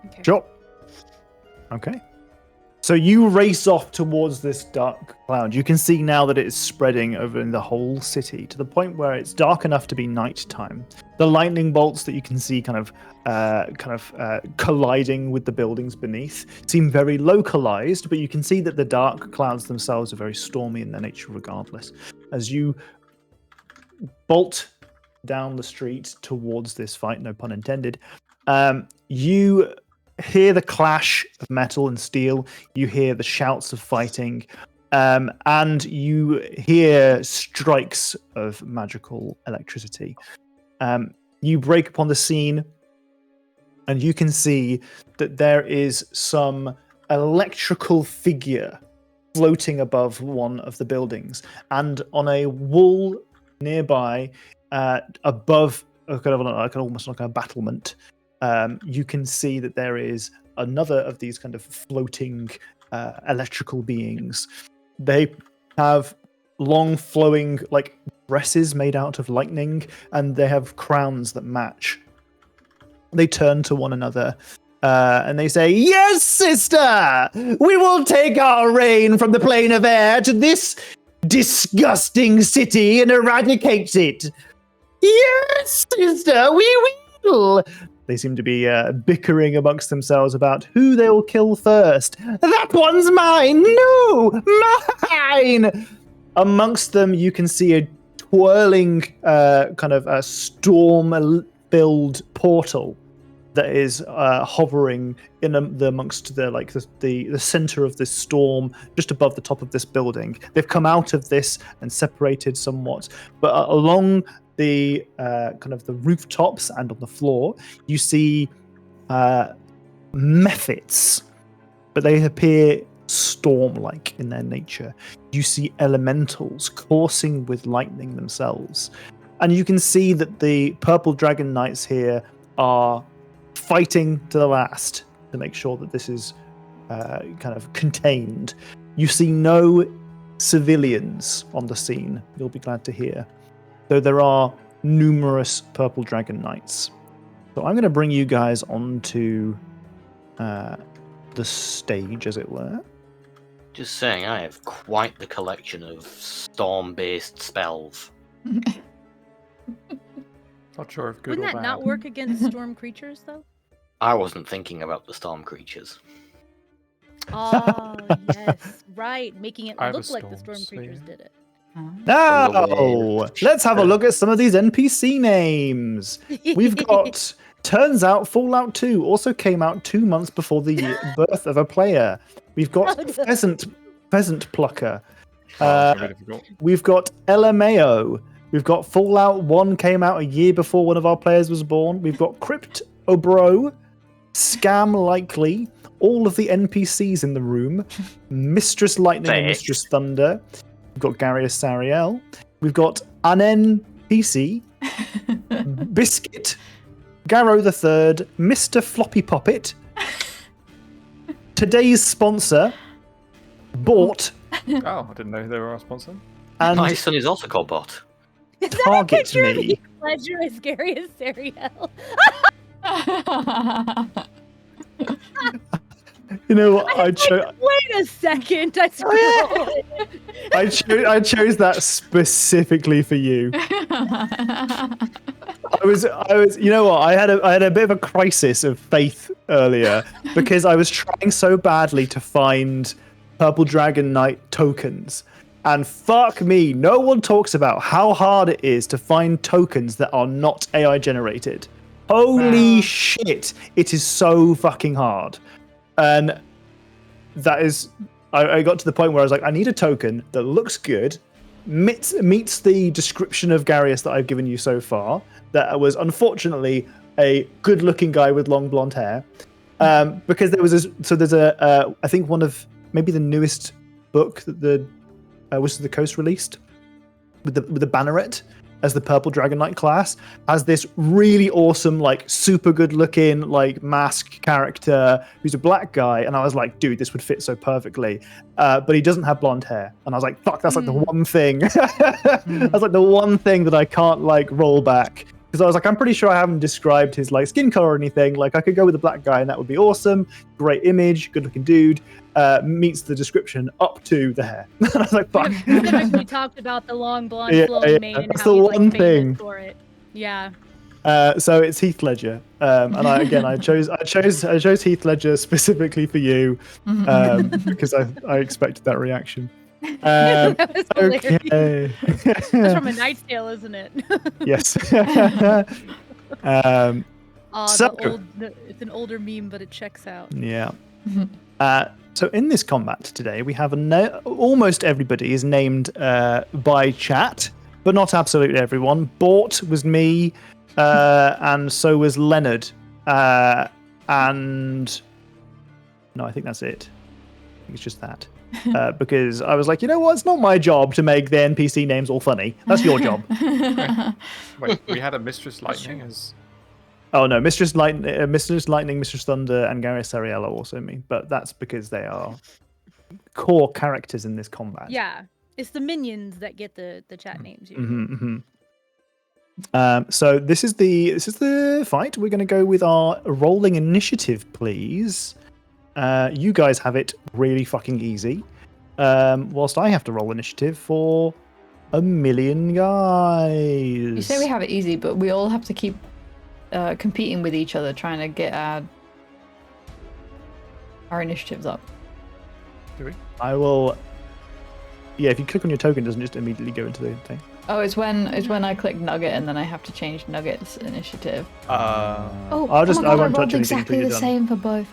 Speaker 5: Okay.
Speaker 2: Sure. Okay. So you race off towards this dark cloud. You can see now that it is spreading over in the whole city to the point where it's dark enough to be nighttime. The lightning bolts that you can see kind of colliding with the buildings beneath seem very localized, but you can see that the dark clouds themselves are very stormy in their nature regardless. As you bolt down the street towards this fight, no pun intended, you hear the clash of metal and steel. You hear the shouts of fighting. and you hear strikes of magical electricity. You break upon the scene, and you can see that there is some electrical figure floating above one of the buildings, and on a wall nearby, above almost like a battlement, you can see that there is another of these kind of floating electrical beings. They have long flowing like dresses made out of lightning, and they have crowns that match. They turn to one another and they say, "Yes, sister! We will take our reign from the plane of air to this disgusting city and eradicate it. Yes, sister, we will." They seem to be bickering amongst themselves about who they will kill first. "That one's mine! No, mine!" Amongst them, you can see a twirling kind of a storm-filled portal that is hovering in amongst the center of this storm, just above the top of this building. They've come out of this and separated somewhat, but along the kind of the rooftops and on the floor, you see mephits, but they appear storm-like in their nature. You see elementals coursing with lightning themselves, and you can see that the purple dragon knights here are fighting to the last to make sure that this is kind of contained. You see no civilians on the scene, you'll be glad to hear, though there are numerous purple dragon knights. So I'm going to bring you guys onto the stage, as it were.
Speaker 4: Just saying, I have quite the collection of storm-based spells.
Speaker 3: Not sure if good
Speaker 5: Wouldn't
Speaker 3: or
Speaker 5: that
Speaker 3: bad.
Speaker 5: not work against storm creatures, though?
Speaker 4: I wasn't thinking about the storm creatures.
Speaker 5: Oh, yes. Right. Making it
Speaker 3: I have a
Speaker 5: look like the
Speaker 3: storm
Speaker 5: storm creatures
Speaker 3: sphere.
Speaker 5: did it.
Speaker 2: Now, let's have a look at some of these NPC names. We've got, turns out Fallout 2 also came out 2 months before the birth of a player. We've got Pheasant Plucker.
Speaker 3: Oh, it's gonna be difficult.
Speaker 2: We've got LMAO. We've got Fallout 1 came out a year before one of our players was born. We've got Crypt Obro, Scam Likely, all of the NPCs in the room, Mistress Lightning and Mistress Thunder. We've got Garius Sariel. We've got Anen PC, Biscuit, Garrow the Third, Mr. Floppy Poppet. Today's sponsor, Bought,
Speaker 3: Oh, I didn't know they were our sponsor.
Speaker 2: and
Speaker 4: My son is also called Bot.
Speaker 5: Is that
Speaker 2: Target
Speaker 5: a picture of
Speaker 2: me.
Speaker 5: Heath Ledger as Gary as Sariel?
Speaker 2: you know what?
Speaker 5: Wait a second. I scrolled.
Speaker 2: I chose that specifically for you. I was, you know what? I had a bit of a crisis of faith earlier because I was trying so badly to find Purple Dragon Knight tokens. And fuck me, no one talks about how hard it is to find tokens that are not AI generated. Holy shit, it is so fucking hard. And that is, I got to the point where I was like, I need a token that looks good, meets the description of Garius that I've given you so far, that was unfortunately a good-looking guy with long blonde hair. Because there's I think one of maybe the newest book that the Wizards of the Coast released with the banneret as the Purple Dragon Knight class has this really awesome, like super good looking, like mask character who's a black guy, and I was like, dude, this would fit so perfectly. But he doesn't have blonde hair, and I was like, fuck, that's like the one thing. That's like the one thing that I can't like roll back. Because I was like, I'm pretty sure I haven't described his like skin color or anything. Like I could go with a black guy and that would be awesome. Great image, good looking dude. Meets the description up to the hair. And I was like, fuck.
Speaker 5: Specifically talked about the long blonde flowing mane and
Speaker 2: that's
Speaker 5: how
Speaker 2: the
Speaker 5: he's
Speaker 2: one
Speaker 5: like famous
Speaker 2: thing.
Speaker 5: for it. Yeah.
Speaker 2: So it's Heath Ledger, and I chose Heath Ledger specifically for you because I expected that reaction.
Speaker 5: That was hilarious.
Speaker 2: Okay.
Speaker 5: That's from A Knight's Tale, isn't it?
Speaker 2: Yes.
Speaker 5: Oh,
Speaker 2: So-
Speaker 5: it's an older meme, but it checks out.
Speaker 2: Yeah. So in this combat today, we have almost everybody is named by chat, but not absolutely everyone. Bort was me, and so was Leonard. And no, I think that's it. I think it's just that. Because I was like, you know what? It's not my job to make the NPC names all funny. That's your job.
Speaker 3: Wait, we had a Mistress Lightning as...
Speaker 2: Oh no, Mistress Lightning, Mistress Thunder, and Gareth Sariella also me. But that's because they are core characters in this combat.
Speaker 5: Yeah, it's the minions that get the chat names usually.
Speaker 2: So this is the fight. We're going to go with our rolling initiative, please. You guys have it really fucking easy, whilst I have to roll initiative for a million guys.
Speaker 1: You say we have it easy, but we all have to keep competing with each other, trying to get our initiatives up.
Speaker 3: Do we?
Speaker 2: I will. Yeah, if you click on your token, it doesn't just immediately go into the thing.
Speaker 1: Oh, it's when I click Nugget and then I have to change Nugget's initiative.
Speaker 2: I
Speaker 1: I
Speaker 2: won't
Speaker 1: rolled
Speaker 2: touch anything
Speaker 1: exactly
Speaker 2: until
Speaker 1: the
Speaker 2: you're
Speaker 1: same for both.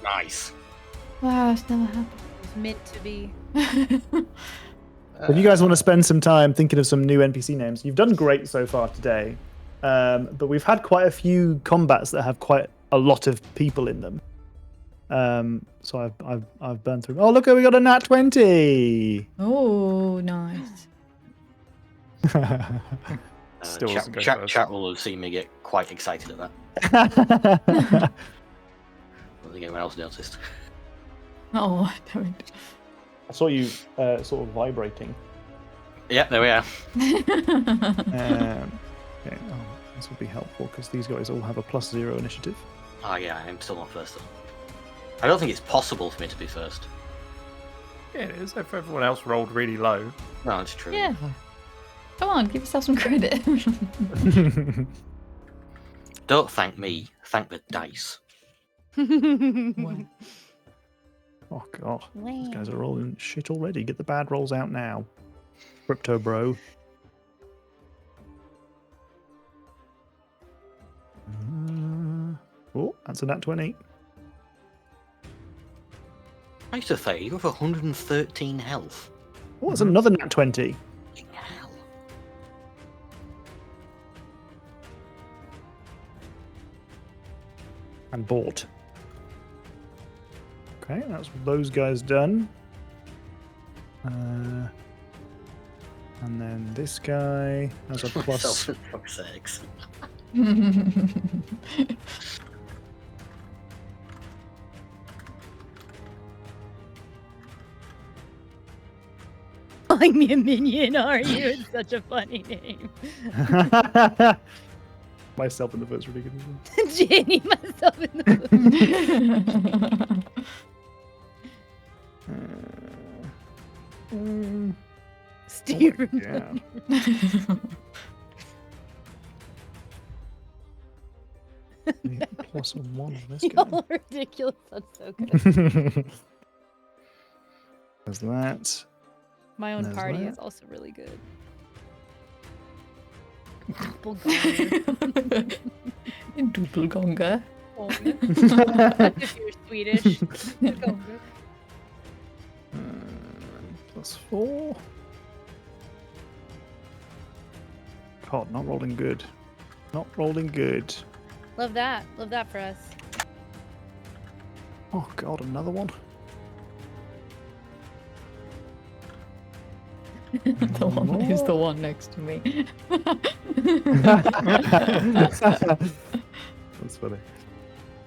Speaker 4: Nice.
Speaker 1: Wow, it's never happened.
Speaker 5: It's meant to be.
Speaker 2: If you guys want to spend some time thinking of some new NPC names, you've done great so far today. But we've had quite a few combats that have quite a lot of people in them. So I've burned through. Oh, look, we got a nat 20.
Speaker 1: Oh, nice.
Speaker 3: Still doesn't go first.
Speaker 4: Chat will have seen me get quite excited at that. I don't think anyone else noticed.
Speaker 1: Oh, damn it.
Speaker 2: I saw you sort of vibrating.
Speaker 4: Yeah, there we are.
Speaker 2: Okay, this will be helpful because these guys all have a +0 initiative.
Speaker 4: Oh yeah, I'm still not first though. I don't think it's possible for me to be first.
Speaker 3: Yeah, it is. If everyone else rolled really low.
Speaker 4: No, it's true.
Speaker 1: Yeah. Come on, give yourself some credit.
Speaker 4: Don't thank me, thank the dice.
Speaker 2: Oh god, these guys are rolling shit already. Get the bad rolls out now, Crypto Bro. Oh, that's a nat 20.
Speaker 4: I used to say you have 113 health.
Speaker 2: Oh, that's another nat 20.
Speaker 4: Fucking hell.
Speaker 2: And bought. Okay, that's those guys done. And then this guy has a plus.
Speaker 4: For fuck's sakes.
Speaker 5: Calling me a minion, are you? It's such a funny name.
Speaker 2: Myself in the first really good.
Speaker 5: Jenny, myself in the Steve.
Speaker 2: Yeah. +1 on this guy.
Speaker 5: Y'all are ridiculous. That's so good.
Speaker 2: There's that.
Speaker 5: My own
Speaker 2: There's
Speaker 5: party
Speaker 2: that.
Speaker 5: is also really good.
Speaker 1: Doppelganger.
Speaker 5: If you're Swedish.
Speaker 2: +4. God, not rolling good. Not rolling good.
Speaker 5: Love that. Love that for us.
Speaker 2: Oh god, another one.
Speaker 1: The one who's the one next to me.
Speaker 2: That's funny.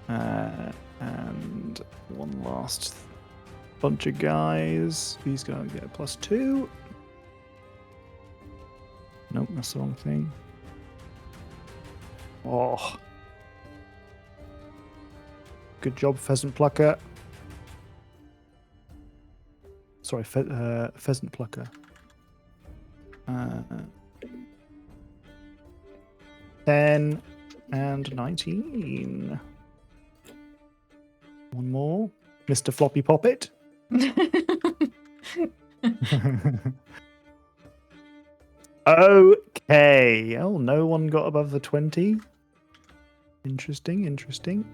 Speaker 2: And one last bunch of guys. These guys get a +2. Nope, that's the wrong thing. Oh. Good job, Pheasant Plucker. Sorry, Pheasant Plucker. 10 and 19. One more. Mr. Floppy Poppet. Okay. Oh, no one got above the 20. Interesting, interesting.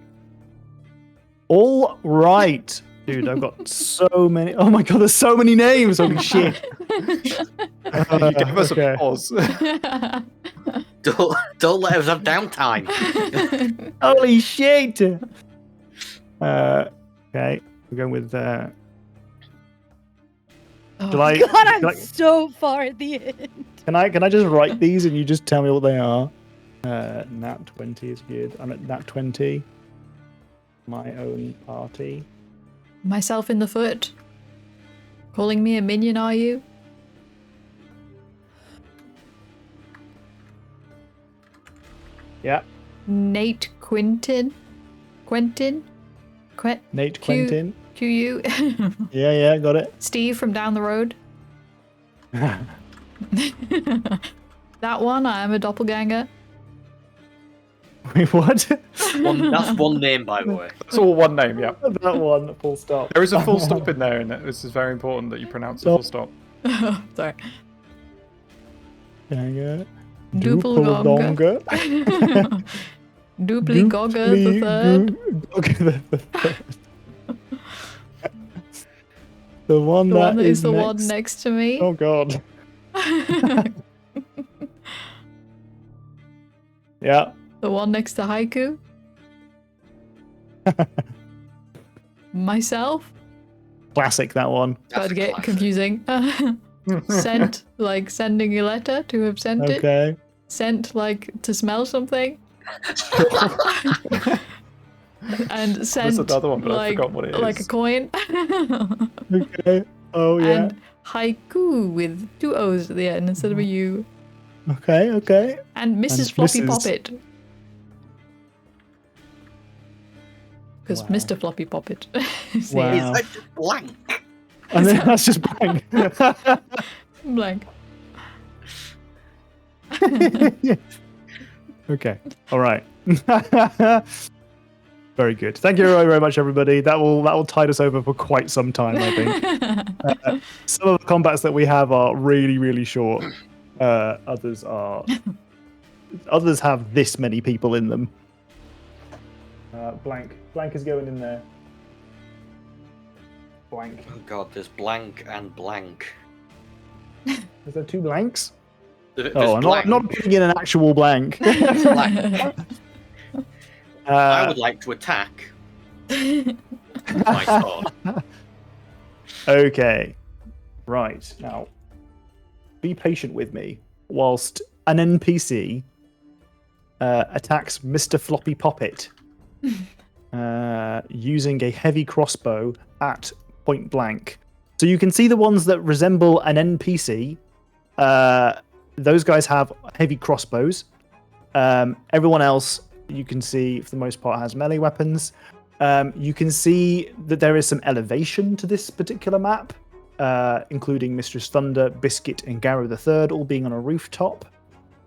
Speaker 2: All right. Dude, I've got so many. Oh my god, there's so many names. Holy shit.
Speaker 3: You gave us
Speaker 2: okay.
Speaker 3: a pause.
Speaker 4: Don't let us have downtime.
Speaker 2: Holy shit. Okay. We're going with.
Speaker 1: Oh,
Speaker 2: Shall I,
Speaker 5: God, I'm
Speaker 2: can I-
Speaker 5: so far at the end.
Speaker 2: Can I just write these and you just tell me what they are? Nat 20 is good. I'm at Nat 20. My own party.
Speaker 1: Myself in the foot. Calling me a minion, are you?
Speaker 2: Yeah.
Speaker 1: Nate Quentin?
Speaker 2: Nate Quentin.
Speaker 1: QU?
Speaker 2: Yeah, got it.
Speaker 1: Steve from down the road? That one, I am a doppelganger.
Speaker 2: Wait, what?
Speaker 4: That's one name, by the way.
Speaker 3: It's all one name, yeah.
Speaker 2: That one, full stop.
Speaker 3: There is a full stop in there, and this is very important that you pronounce the full stop.
Speaker 1: Sorry.
Speaker 2: Ganger.
Speaker 1: Doppelganger. Dupligogger the third.
Speaker 2: The one
Speaker 1: The
Speaker 2: that
Speaker 1: one that is the
Speaker 2: next.
Speaker 1: one next to me.
Speaker 2: Oh god. Yeah.
Speaker 1: The one next to Haiku. Myself.
Speaker 2: Classic, that one.
Speaker 1: About to get
Speaker 4: classic.
Speaker 1: confusing. Sent, like sending a letter to have sent it.
Speaker 2: Okay.
Speaker 1: Sent, like to smell something. And sent,
Speaker 3: There's another one, but I
Speaker 1: like,
Speaker 3: forgot what it is.
Speaker 1: like a coin.
Speaker 2: Okay. Oh yeah.
Speaker 1: And haiku with 2 O's at the end instead of a U.
Speaker 2: Okay.
Speaker 1: And Mrs.
Speaker 2: And
Speaker 1: Floppy
Speaker 2: Mrs.
Speaker 1: Poppet. Because
Speaker 2: Wow.
Speaker 1: Mr. Floppy Poppet. is
Speaker 2: Wow.
Speaker 1: here.
Speaker 4: Is that just blank?
Speaker 2: And then that's just blank.
Speaker 1: Blank.
Speaker 2: Okay. All right. Very good. Thank you very, very much, everybody. That will tide us over for quite some time, I think. Some of the combats that we have are really, really short. Others have this many people in them. Blank is going in there. Blank.
Speaker 4: Oh god, there's blank and blank.
Speaker 2: Is there 2 blanks?
Speaker 4: There's
Speaker 2: Oh, I'm
Speaker 4: blank.
Speaker 2: not putting in an actual blank.
Speaker 4: Blank. I would like to attack. My sword.
Speaker 2: Okay. Right. Now, be patient with me whilst an NPC attacks Mr. Floppy Poppet using a heavy crossbow at point blank. So you can see the ones that resemble an NPC. Those guys have heavy crossbows. Everyone else, you can see, for the most part, has melee weapons. You can see that there is some elevation to this particular map, including Mistress Thunder, Biscuit, and Garrow III all being on a rooftop,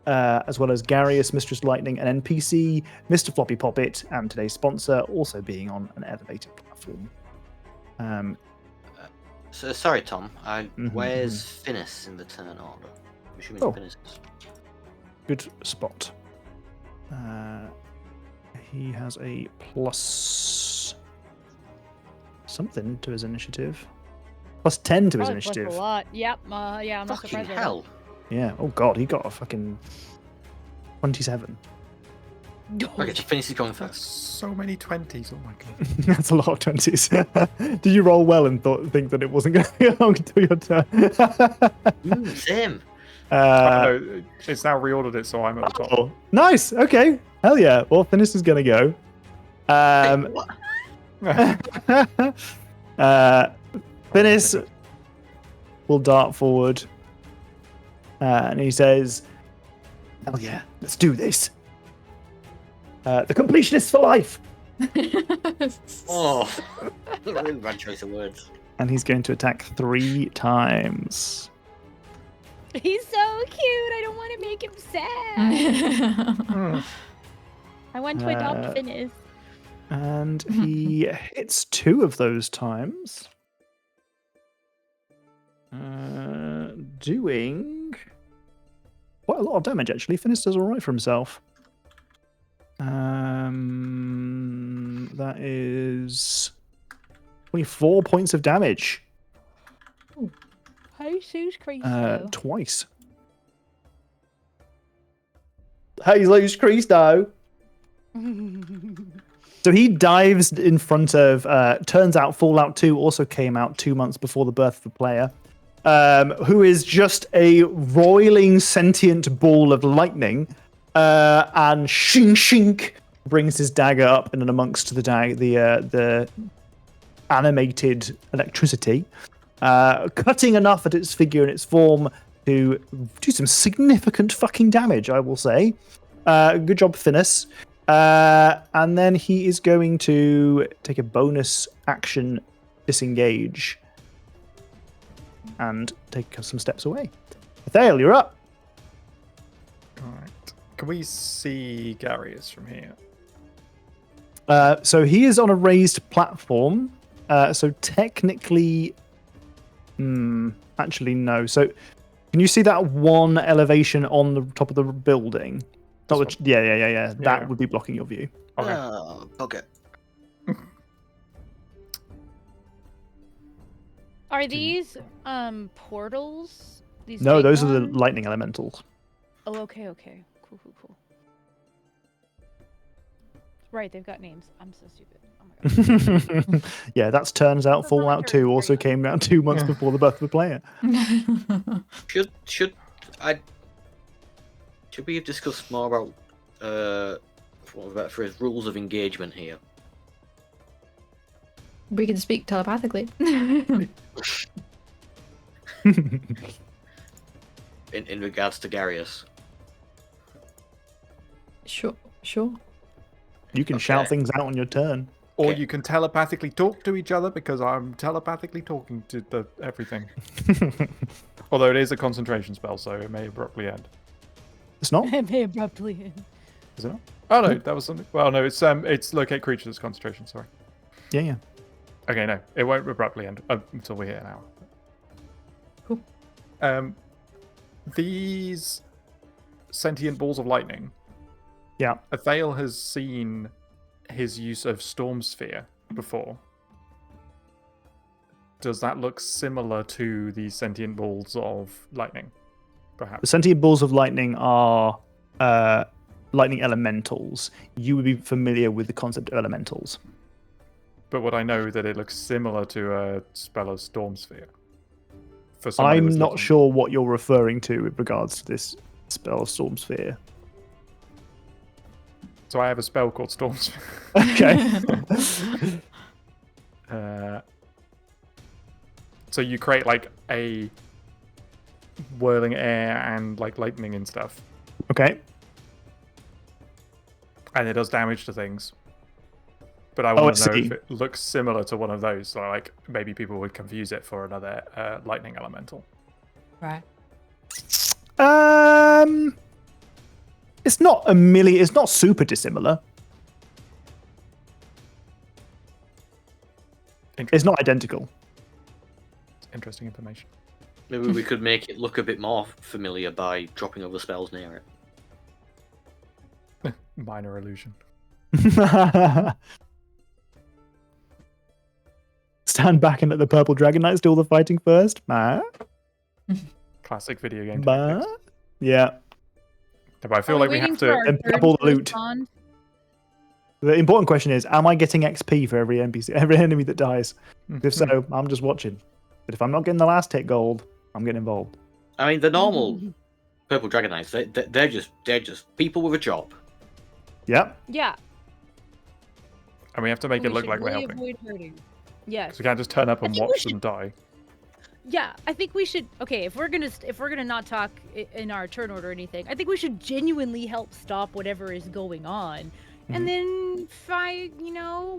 Speaker 2: as well as Garius, Mistress Lightning, an NPC, Mr. Floppy Poppet, and today's sponsor also being on an elevated platform.
Speaker 4: So, sorry, Tom.
Speaker 2: Mhm,
Speaker 4: Where's Finis in the turn order? I'm assuming
Speaker 2: Oh.
Speaker 4: Finis is.
Speaker 2: Good spot. He has a plus something to his initiative. Plus 10 to his
Speaker 5: Probably plus
Speaker 2: initiative.
Speaker 5: a lot. Yep. Yeah, I'm not
Speaker 4: Fucking
Speaker 5: surprised. by that.
Speaker 4: hell.
Speaker 2: Yeah. Oh god, he got a fucking 27.
Speaker 4: Okay, so Finis is going
Speaker 3: That's
Speaker 4: first.
Speaker 3: so many 20s. Oh my god.
Speaker 2: That's a lot of 20s. Did you roll well and think that it wasn't going to be long until your turn?
Speaker 4: Same.
Speaker 3: No, it's now reordered it, so I'm at the top.
Speaker 2: Oh, nice. Okay. Hell yeah. Well, Finis is going to go.
Speaker 4: What?
Speaker 2: Finis will dart forward. And he says, hell yeah, let's do this. The completionist for life.
Speaker 4: Oh, really bad choice of words.
Speaker 2: And he's going to attack 3 times.
Speaker 5: He's so cute. I don't want to make him sad. I want to adopt Finis.
Speaker 2: And he hits 2 of those times. Doing quite a lot of damage, actually. Finis does all right for himself. That is 24 points of damage.
Speaker 5: Jesus Christo.
Speaker 2: Twice. Jesus Christo. So he dives in front of. Turns out Fallout 2 also came out 2 months before the birth of the player, who is just a roiling sentient ball of lightning, and shink shink brings his dagger up in and amongst the animated electricity, cutting enough at its figure and its form to do some significant fucking damage, I will say. Good job, Finnis. And then he is going to take a bonus action, disengage, and take some steps away. Thale, you're up.
Speaker 3: Alright. Can we see Garius from here?
Speaker 2: So he is on a raised platform. So technically, actually no. So can you see that one elevation on the top of the building? Not the, yeah. That would be blocking your view.
Speaker 3: Okay.
Speaker 4: Okay.
Speaker 5: Are these portals? These
Speaker 2: No,
Speaker 5: big
Speaker 2: those are the
Speaker 5: ones?
Speaker 2: lightning elementals.
Speaker 5: Oh, okay. Cool. Right, they've got names. I'm so stupid. Oh my god.
Speaker 2: Yeah, that turns out
Speaker 5: That's
Speaker 2: Fallout
Speaker 5: not
Speaker 2: 2
Speaker 5: very
Speaker 2: also
Speaker 5: good.
Speaker 2: came out 2 months before the birth of the player.
Speaker 4: Should we have discussed more about for his rules of engagement here?
Speaker 1: We can speak telepathically.
Speaker 4: In regards to Garius.
Speaker 1: Sure.
Speaker 2: You can shout
Speaker 4: Okay.
Speaker 2: things out on your turn.
Speaker 3: Or
Speaker 4: Okay.
Speaker 3: you can telepathically talk to each other because I'm telepathically talking to everything. Although it is a concentration spell, so it may abruptly end.
Speaker 2: It's not?
Speaker 5: It may abruptly end.
Speaker 3: Is it not? Oh no, that was something. Well, no, it's locate creatures concentration. Sorry.
Speaker 2: Yeah.
Speaker 3: Okay, no, it won't abruptly end until we hit an hour.
Speaker 1: Cool.
Speaker 3: These sentient balls of lightning.
Speaker 2: Yeah.
Speaker 3: Athale has seen his use of Storm Sphere before. Does that look similar to the sentient balls of lightning?
Speaker 2: The
Speaker 3: Perhaps.
Speaker 2: sentient balls of lightning are lightning elementals. You would be familiar with the concept of elementals.
Speaker 3: But would I know that it looks similar to a spell of Storm Sphere? For someone who
Speaker 2: I'm
Speaker 3: was
Speaker 2: not
Speaker 3: looking-
Speaker 2: sure what you're referring to with regards to this spell, Storm Sphere.
Speaker 3: So I have a spell called Storm Sphere.
Speaker 2: Okay.
Speaker 3: So you create like a whirling air and like lightning and stuff,
Speaker 2: Okay.
Speaker 3: and it does damage to things. But I
Speaker 2: I
Speaker 3: want to know
Speaker 2: see.
Speaker 3: if it looks similar to one of those. So like maybe people would confuse it for another lightning elemental.
Speaker 1: Right.
Speaker 2: It's not it's not super dissimilar. It's not identical.
Speaker 3: Interesting information.
Speaker 4: Maybe we could make it look a bit more familiar by dropping other spells near it.
Speaker 3: Minor illusion.
Speaker 2: Stand back and let the purple dragon knights do all the fighting first.
Speaker 3: Classic video game.
Speaker 2: Bah.
Speaker 3: tactics.
Speaker 2: Yeah.
Speaker 3: But I feel like we have to.
Speaker 2: And double the loot. The important question is, am I getting XP for every NPC, every enemy that dies? If so, I'm just watching. But if I'm not getting the last hit gold, I'm getting involved.
Speaker 4: I mean, the normal purple dragon knights, they're just people with a job.
Speaker 2: Yep.
Speaker 5: Yeah.
Speaker 3: And we have to make it look like we're helping.
Speaker 5: Avoid hurting. Yes.
Speaker 3: So we can't just turn up and
Speaker 5: think we
Speaker 3: watch them
Speaker 5: should-
Speaker 3: die.
Speaker 5: Yeah, I think we should. Okay, if we're gonna not talk in our turn order or anything, I think we should genuinely help stop whatever is going on, and then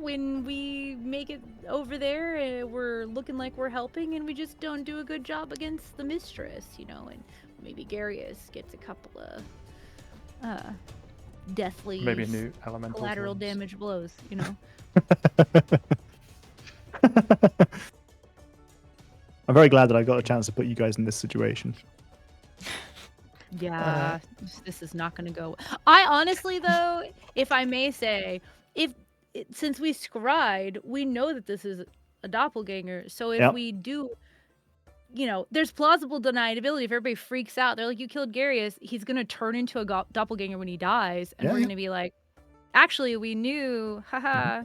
Speaker 5: when we make it over there, we're looking like we're helping, and we just don't do a good job against the mistress, and maybe Garius gets a couple of deathly
Speaker 3: Maybe a new elemental.
Speaker 5: collateral
Speaker 3: forms.
Speaker 5: damage blows,
Speaker 2: I'm very glad that I got a chance to put you guys in this situation.
Speaker 5: Yeah, this is not going to go. I honestly, though, if I may say, since we scryed, we know that this is a doppelganger. So if
Speaker 2: Yep.
Speaker 5: we do, there's plausible deniability. If everybody freaks out, they're like, "You killed Garius. He's going to turn into a doppelganger when he dies," and
Speaker 2: Yeah,
Speaker 5: we're
Speaker 2: yeah.
Speaker 5: going to be like, "Actually, we knew, haha,"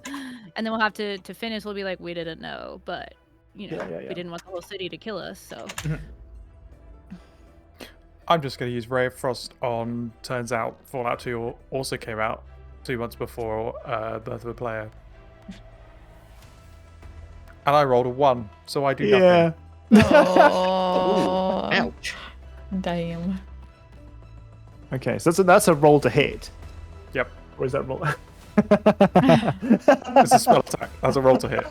Speaker 5: and then we'll have to finish. We'll be like, "We didn't know, but
Speaker 2: Yeah.
Speaker 5: we didn't want the whole city to kill us." So.
Speaker 3: I'm just going to use Ray of Frost on. Turns out Fallout 2 also came out 2 months before Birth of a Player. And I rolled a 1, so I do nothing.
Speaker 1: Oh,
Speaker 4: Ouch.
Speaker 1: damn.
Speaker 2: Okay, so that's a roll to hit.
Speaker 3: Yep.
Speaker 2: Or is that roll?
Speaker 3: It's a spell attack. That's a roll to hit.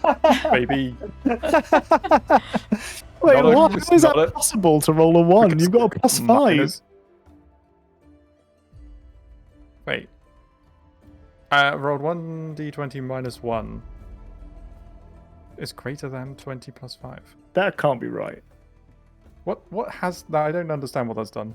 Speaker 3: Baby.
Speaker 2: Wait,
Speaker 3: Not a-
Speaker 2: what?
Speaker 3: it's
Speaker 2: How is that
Speaker 3: not a-
Speaker 2: possible to roll a 1?
Speaker 3: Because
Speaker 2: You've got a plus 5.
Speaker 3: minus- Wait. Rolled 1d20 minus 1 is greater than 20 plus 5.
Speaker 2: That can't be right.
Speaker 3: What has that? I don't understand what that's done.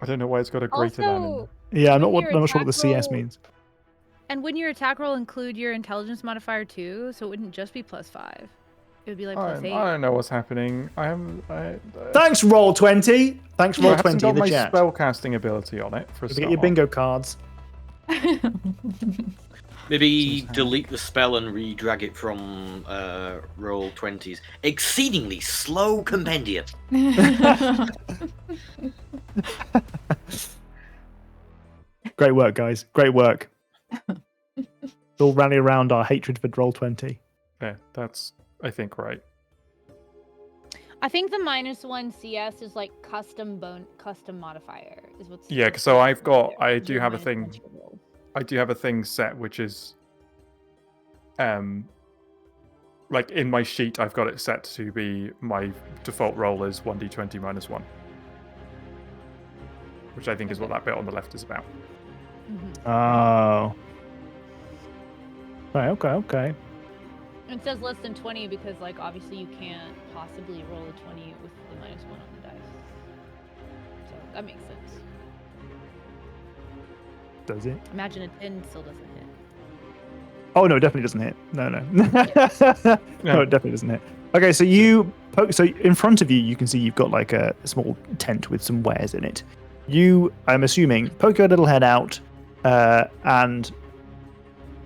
Speaker 3: I don't know why it's got a greater than in
Speaker 5: Also,
Speaker 3: there.
Speaker 2: Yeah, I'm not
Speaker 5: Wouldn't
Speaker 2: I'm
Speaker 5: your
Speaker 2: not sure what the CS
Speaker 5: attack roll-
Speaker 2: means.
Speaker 5: And wouldn't your attack roll include your intelligence modifier too? So it wouldn't just be +5. It would be like
Speaker 3: I
Speaker 5: +8.
Speaker 3: don't know what's happening.
Speaker 2: Thanks, Roll20. Thanks,
Speaker 3: I haven't
Speaker 2: Roll20 in
Speaker 3: got
Speaker 2: the
Speaker 3: my
Speaker 2: chat.
Speaker 3: spellcasting ability on it for a
Speaker 2: Don't forget your bingo cards.
Speaker 4: Maybe
Speaker 3: Sometime.
Speaker 4: delete the spell and re-drag it from Roll20's exceedingly slow compendium.
Speaker 2: Great work, guys. Great work. We'll rally around our hatred for Roll20.
Speaker 3: Yeah, that's I think right.
Speaker 5: I think the -1 CS is like custom modifier is what's.
Speaker 3: Yeah, so I do
Speaker 5: Your
Speaker 3: have a
Speaker 5: -1
Speaker 3: thing.
Speaker 5: to roll.
Speaker 3: I do have a thing set which is like in my sheet I've got it set to be my default roll is 1d20 minus 1. Which I think is what that bit on the left is about.
Speaker 5: Mhm.
Speaker 2: Oh. Right, okay.
Speaker 5: It says less than 20 because, like, obviously you can't possibly roll a 20 with the -1 on the dice. So that makes sense.
Speaker 2: Does it?
Speaker 5: Imagine a 10 still doesn't hit.
Speaker 2: Oh, no, it definitely doesn't hit. No. No, it definitely doesn't hit. Okay, so you poke. So in front of you, you can see you've got like a small tent with some wares in it. You, I'm assuming, poke your little head out and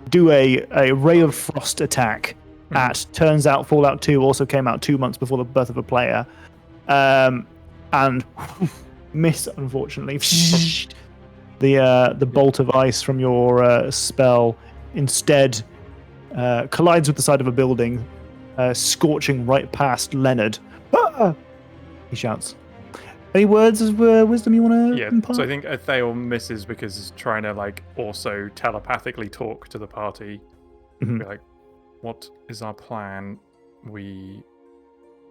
Speaker 2: do a ray of frost attack at. Turns out Fallout 2 also came out 2 months before the Birth of a Player, and miss, unfortunately. The bolt of ice from your spell instead collides with the side of a building, scorching right past Leonard. Ah! He shouts. Any words of wisdom you want to
Speaker 3: Yeah,
Speaker 2: impart?
Speaker 3: so I think Athel misses because he's trying to like also telepathically talk to the party.
Speaker 2: Mhm.
Speaker 3: Be like, what is our plan? We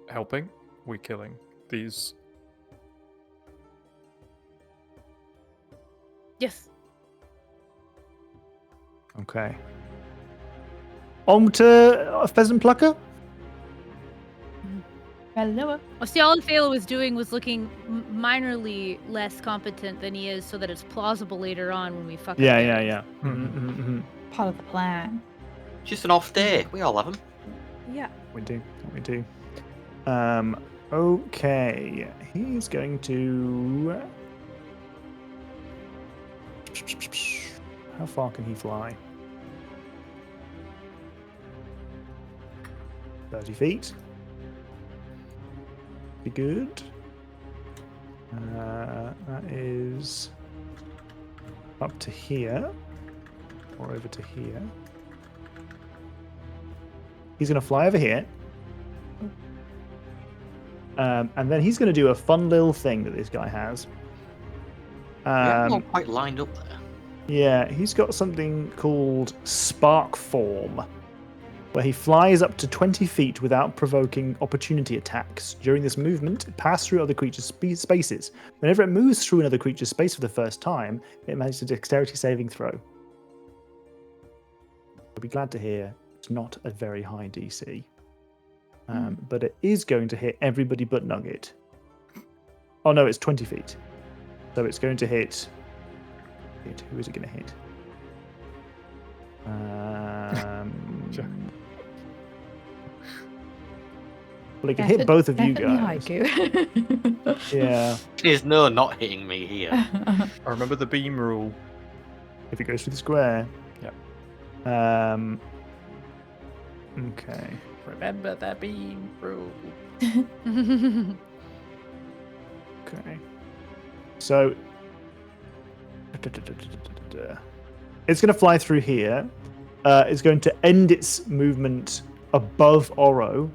Speaker 3: helping? We killing these?
Speaker 5: Yes.
Speaker 2: Okay. On to Pheasant Plucker.
Speaker 1: Hello.
Speaker 5: Well, see, all Thale was doing was looking minorly less competent than he is, so that it's plausible later on when we fuck. up
Speaker 2: Yeah.
Speaker 5: Garius.
Speaker 2: Mhm.
Speaker 1: Part of the plan.
Speaker 4: Just an off day. We all have them.
Speaker 5: Yeah.
Speaker 2: We do. Okay. He's going to. How far can he fly? 30 feet. Be good. That is up to here, or over to here. He's going to fly over here. And then he's going to do a fun little thing that this guy has.
Speaker 4: We haven't all quite lined up there.
Speaker 2: Yeah, he's got something called Spark Form, where he flies up to 20 feet without provoking opportunity attacks. During this movement, it passes through other creatures' spaces. Whenever it moves through another creature's space for the first time, it makes a dexterity saving throw. You'll be glad to hear it's not a very high DC. But it is going to hit everybody but Nugget. Oh no, it's 20 feet. So it's going to hit. Who is it going to hit? Well, it can hit both of you guys.
Speaker 1: Haiku.
Speaker 2: Yeah.
Speaker 4: There's no not hitting me here.
Speaker 3: I remember the beam rule.
Speaker 2: If it goes through the square.
Speaker 3: Yep.
Speaker 2: Okay.
Speaker 3: Remember the beam rule.
Speaker 2: Okay. So it's going to fly through here. It's going to end its movement above Oro,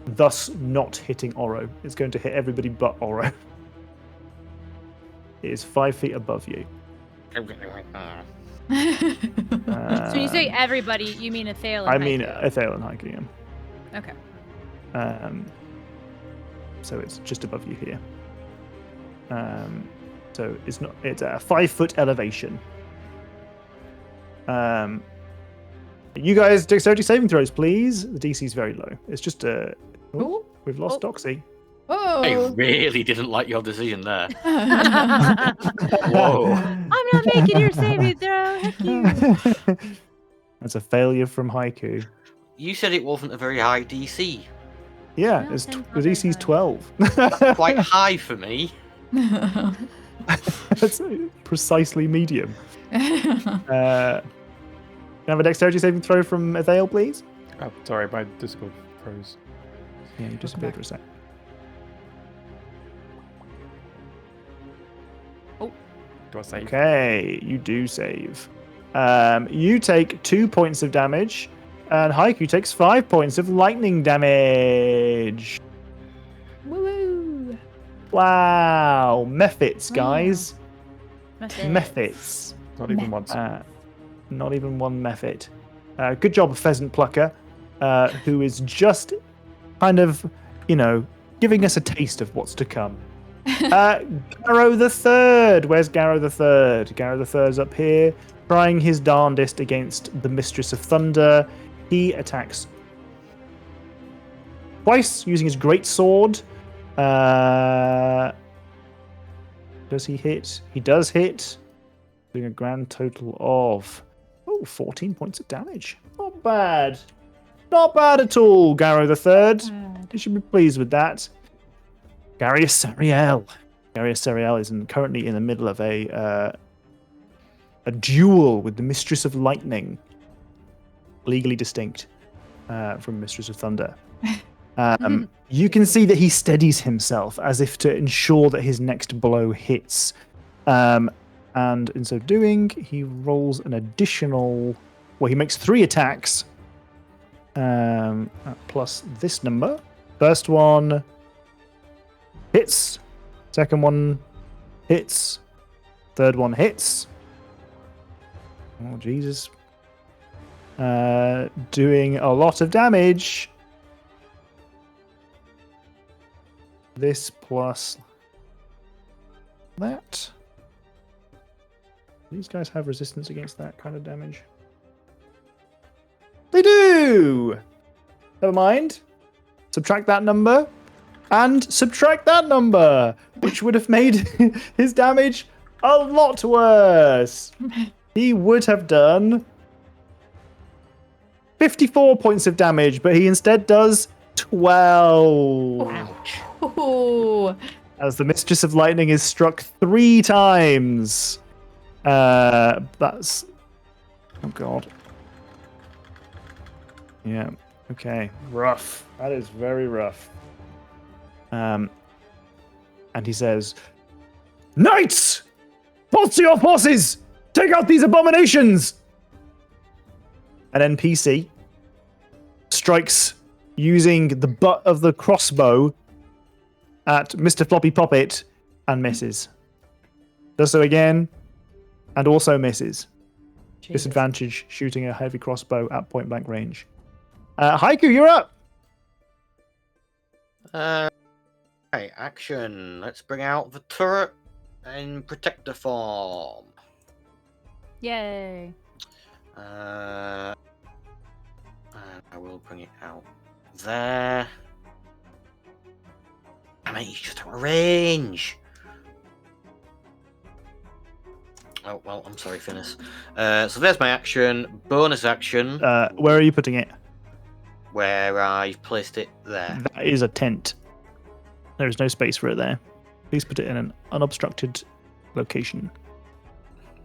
Speaker 2: thus not hitting Oro. It's going to hit everybody but Oro. It is 5 feet above you.
Speaker 5: So when you say everybody, you mean Athale and
Speaker 2: I mean
Speaker 5: Haiku.
Speaker 2: Athale and Haiku.
Speaker 5: Okay.
Speaker 2: So it's just above you here. So it's not. It's at a 5 foot elevation. You guys, dexterity saving throws, please. The DC is very low. It's just a. Oh, we've lost Doxy.
Speaker 4: I
Speaker 1: Oh.
Speaker 4: really didn't like your decision there.
Speaker 5: Whoa. I'm not making your saving throw. Heck you.
Speaker 2: That's a failure from Haiku.
Speaker 4: You said it wasn't a very high DC.
Speaker 2: Yeah,
Speaker 5: No,
Speaker 2: it's
Speaker 5: that's
Speaker 2: the
Speaker 5: not very
Speaker 2: DC's
Speaker 5: high.
Speaker 2: 12.
Speaker 4: That's quite high for me.
Speaker 2: That's precisely medium. Can I have a dexterity saving throw from Athale, please?
Speaker 3: Oh, sorry, my Discord froze.
Speaker 2: Yeah, you disappeared for a sec.
Speaker 3: Do I save?
Speaker 2: Okay, you do save. You take 2 points of damage, and Haiku takes 5 points of lightning damage.
Speaker 1: Woo!
Speaker 2: Wow, Mephits, guys.
Speaker 5: Method.
Speaker 2: Mephits.
Speaker 3: Not even once.
Speaker 2: Not even one Mephit. Good job, Pheasant Plucker, who is just kind of, giving us a taste of what's to come. Garrow the Third. Where's Garrow the Third? Garrow the Third's up here, trying his darndest against the Mistress of Thunder. He attacks twice using his great sword. Does he hit? He does hit, doing a grand total of 14 points of damage. Not bad. Not bad at all, Garrow the Third. You should be pleased with that. Garius Sariel. Garius Sariel is currently in the middle of a duel with the Mistress of Lightning, legally distinct from Mistress of Thunder. You can see that he steadies himself as if to ensure that his next blow hits. And in so doing, he rolls an additional. Well, he makes 3 attacks. Plus this number. First one hits. Second one hits. Third one hits. Oh, Jesus. Doing a lot of damage. This plus that. These guys have resistance against that kind of damage. They do! Never mind. Subtract that number. And subtract that number, which would have made his damage a lot worse. He would have done 54 points of damage, but he instead does 12.
Speaker 4: Ouch.
Speaker 1: Ooh.
Speaker 2: As the Mistress of Lightning is struck 3 times. That's... Oh, God. Yeah, okay. Rough. That is very rough. And he says, Knights! Bolts to your horses! Take out these abominations! An NPC strikes using the butt of the crossbow at Mr. Floppy Poppet and misses. Does so again and also misses.
Speaker 1: Jesus.
Speaker 2: Disadvantage shooting a heavy crossbow at point blank range. Haiku, you're up!
Speaker 4: Okay, action. Let's bring out the turret in protector form.
Speaker 5: Yay.
Speaker 4: I will bring it out there. I mean, he's just out of range. Oh, well, I'm sorry, Finis. So there's my action. Bonus action,
Speaker 2: Where are you putting it?
Speaker 4: where I've placed it there.
Speaker 2: That is a tent. There is no space for it there. Please put it in an unobstructed location.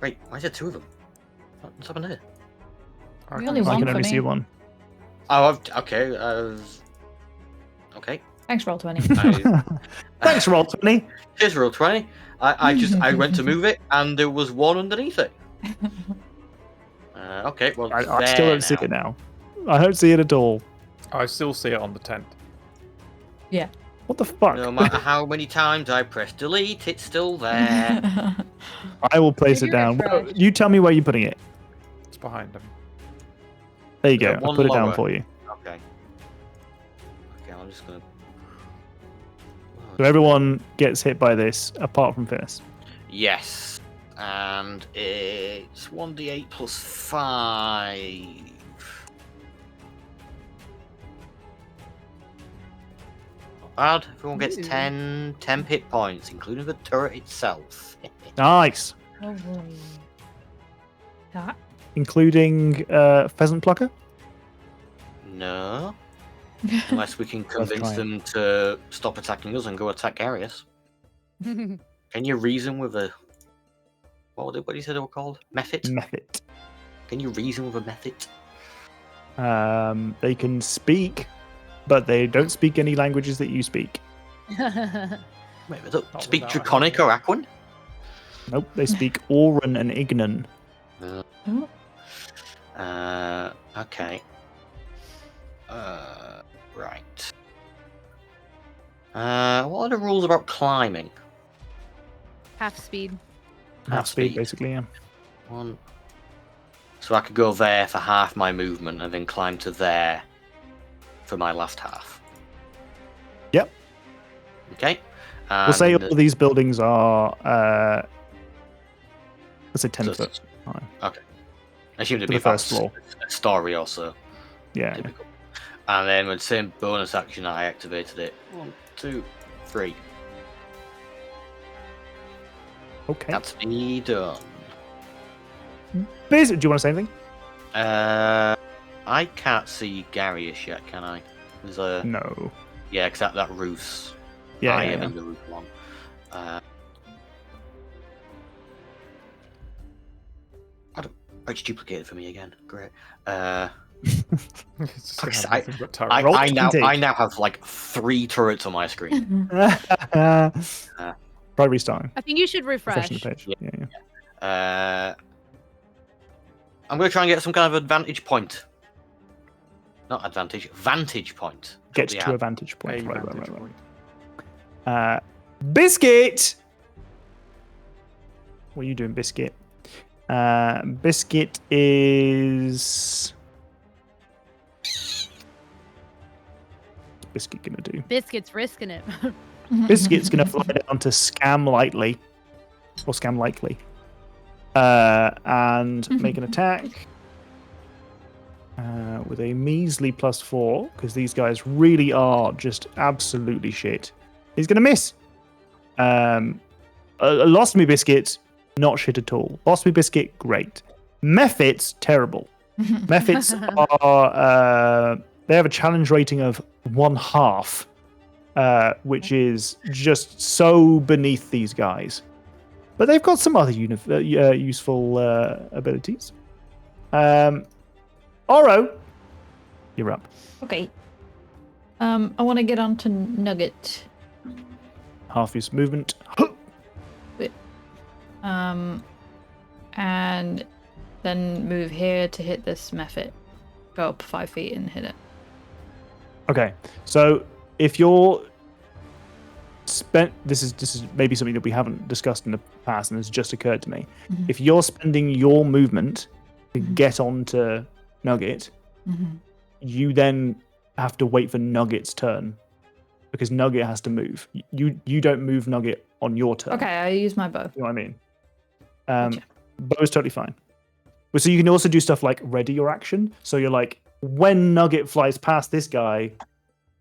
Speaker 4: Wait, why is there 2 of them? What's happened here?
Speaker 3: I
Speaker 1: only
Speaker 3: can't
Speaker 2: I
Speaker 1: one
Speaker 2: can
Speaker 1: for
Speaker 2: only
Speaker 1: me.
Speaker 2: see one.
Speaker 4: Oh, okay. Okay.
Speaker 1: Thanks, Roll20.
Speaker 2: Thanks, Roll20.
Speaker 4: Here's roll 20. I went to move it, and there was one underneath it. Okay, well,
Speaker 2: I
Speaker 4: there
Speaker 2: still don't see
Speaker 4: now.
Speaker 2: it now. I don't see it at all.
Speaker 3: I still see it on the tent.
Speaker 2: What the fuck?
Speaker 4: No matter how many times I press delete, it's still there.
Speaker 2: I will place
Speaker 5: Did
Speaker 2: it
Speaker 5: you
Speaker 2: down.
Speaker 5: refresh?
Speaker 2: You tell me where you're putting it.
Speaker 3: It's behind him.
Speaker 2: There you
Speaker 4: Is
Speaker 2: go.
Speaker 4: there
Speaker 2: I'll
Speaker 4: one
Speaker 2: put it down
Speaker 4: lower?
Speaker 2: for you.
Speaker 4: Okay. Okay, I'm just gonna.
Speaker 2: So everyone gets hit by this, apart from Finis.
Speaker 4: Yes, and it's 1d8 plus 5. Not bad. Everyone gets
Speaker 5: Ooh.
Speaker 4: 10 hit points, including the turret itself.
Speaker 2: Nice.
Speaker 1: Oh boy. That.
Speaker 2: Including Pheasant Plucker.
Speaker 4: No. Unless we can convince
Speaker 2: trying.
Speaker 4: them to stop attacking us and go attack Arius. Can you reason with a... What did you say they were called? Method?
Speaker 2: Method.
Speaker 4: Can you reason with a method?
Speaker 2: They can speak, but they don't speak any languages that you speak.
Speaker 4: Wait, they don't
Speaker 3: Not
Speaker 4: speak
Speaker 3: without
Speaker 4: Draconic or Aquan?
Speaker 2: Nope, they speak Auran and Ignan.
Speaker 4: Okay. Right. What are the rules about climbing?
Speaker 5: Half speed.
Speaker 2: Half speed, basically, yeah.
Speaker 4: One. So I could go there for half my movement and then climb to there for my last half.
Speaker 2: Yep.
Speaker 4: Okay.
Speaker 2: We'll say
Speaker 4: And
Speaker 2: all of these buildings are, let's say 10
Speaker 4: So
Speaker 2: foot. high.
Speaker 4: I assume to
Speaker 2: to
Speaker 4: be
Speaker 2: the first
Speaker 4: about
Speaker 2: floor.
Speaker 4: a story or so.
Speaker 2: Yeah.
Speaker 4: Typical. And then with the same bonus action, I activated it. 1, 2, 3.
Speaker 2: Okay.
Speaker 4: That's me done.
Speaker 2: Biz, do you want to say anything?
Speaker 4: I can't see Garius yet, can I? There's a
Speaker 2: No.
Speaker 4: yeah, because that roof's.
Speaker 2: Yeah,
Speaker 4: I
Speaker 2: yeah,
Speaker 4: am
Speaker 2: yeah.
Speaker 4: in the roof one. It's duplicated for me again. Great.
Speaker 3: It's just
Speaker 4: Fuck's
Speaker 3: gonna have
Speaker 4: sake,
Speaker 3: nothing but turret.
Speaker 4: I
Speaker 2: Roll
Speaker 4: now
Speaker 2: 20.
Speaker 4: have like 3 turrets on my screen.
Speaker 2: Try restarting.
Speaker 5: I think you should refresh.
Speaker 2: Refreshing the page.
Speaker 4: Yeah.
Speaker 2: Yeah.
Speaker 4: I'm going to try and get some kind of advantage point. Not advantage, vantage point.
Speaker 2: Gets
Speaker 4: Yeah.
Speaker 2: to a vantage
Speaker 3: A
Speaker 2: point. Right.
Speaker 3: vantage point.
Speaker 2: Biscuit! What are you doing, Biscuit? Biscuit is... What's Biscuit gonna do?
Speaker 5: Biscuit's risking it.
Speaker 2: Biscuit's gonna fly down to Scam Lightly. Or Scam Likely. And make an attack. With a measly +4, because these guys really are just absolutely shit. He's gonna miss. Lost Me Biscuit, not shit at all. Lost Me Biscuit, great. Mephits, terrible. Mephits are they have a challenge rating of 1/2, which is just so beneath these guys. But they've got some other useful abilities. Oro, you're up.
Speaker 1: Okay. I want to get onto Nugget.
Speaker 2: Half his movement.
Speaker 1: And then move here to hit this method. Go up 5 feet and hit it.
Speaker 2: Okay, so if you're this is maybe something that we haven't discussed in the past and has just occurred to me.
Speaker 1: Mhm.
Speaker 2: If you're spending your movement to get onto Nugget, you then have to wait for Nugget's turn because Nugget has to move. You don't move Nugget on your turn.
Speaker 1: Okay, I use my bow.
Speaker 2: You know what I mean?
Speaker 1: Gotcha.
Speaker 2: Bow's totally fine. But so you can also do stuff like ready your action. So you're like when Nugget flies past this guy,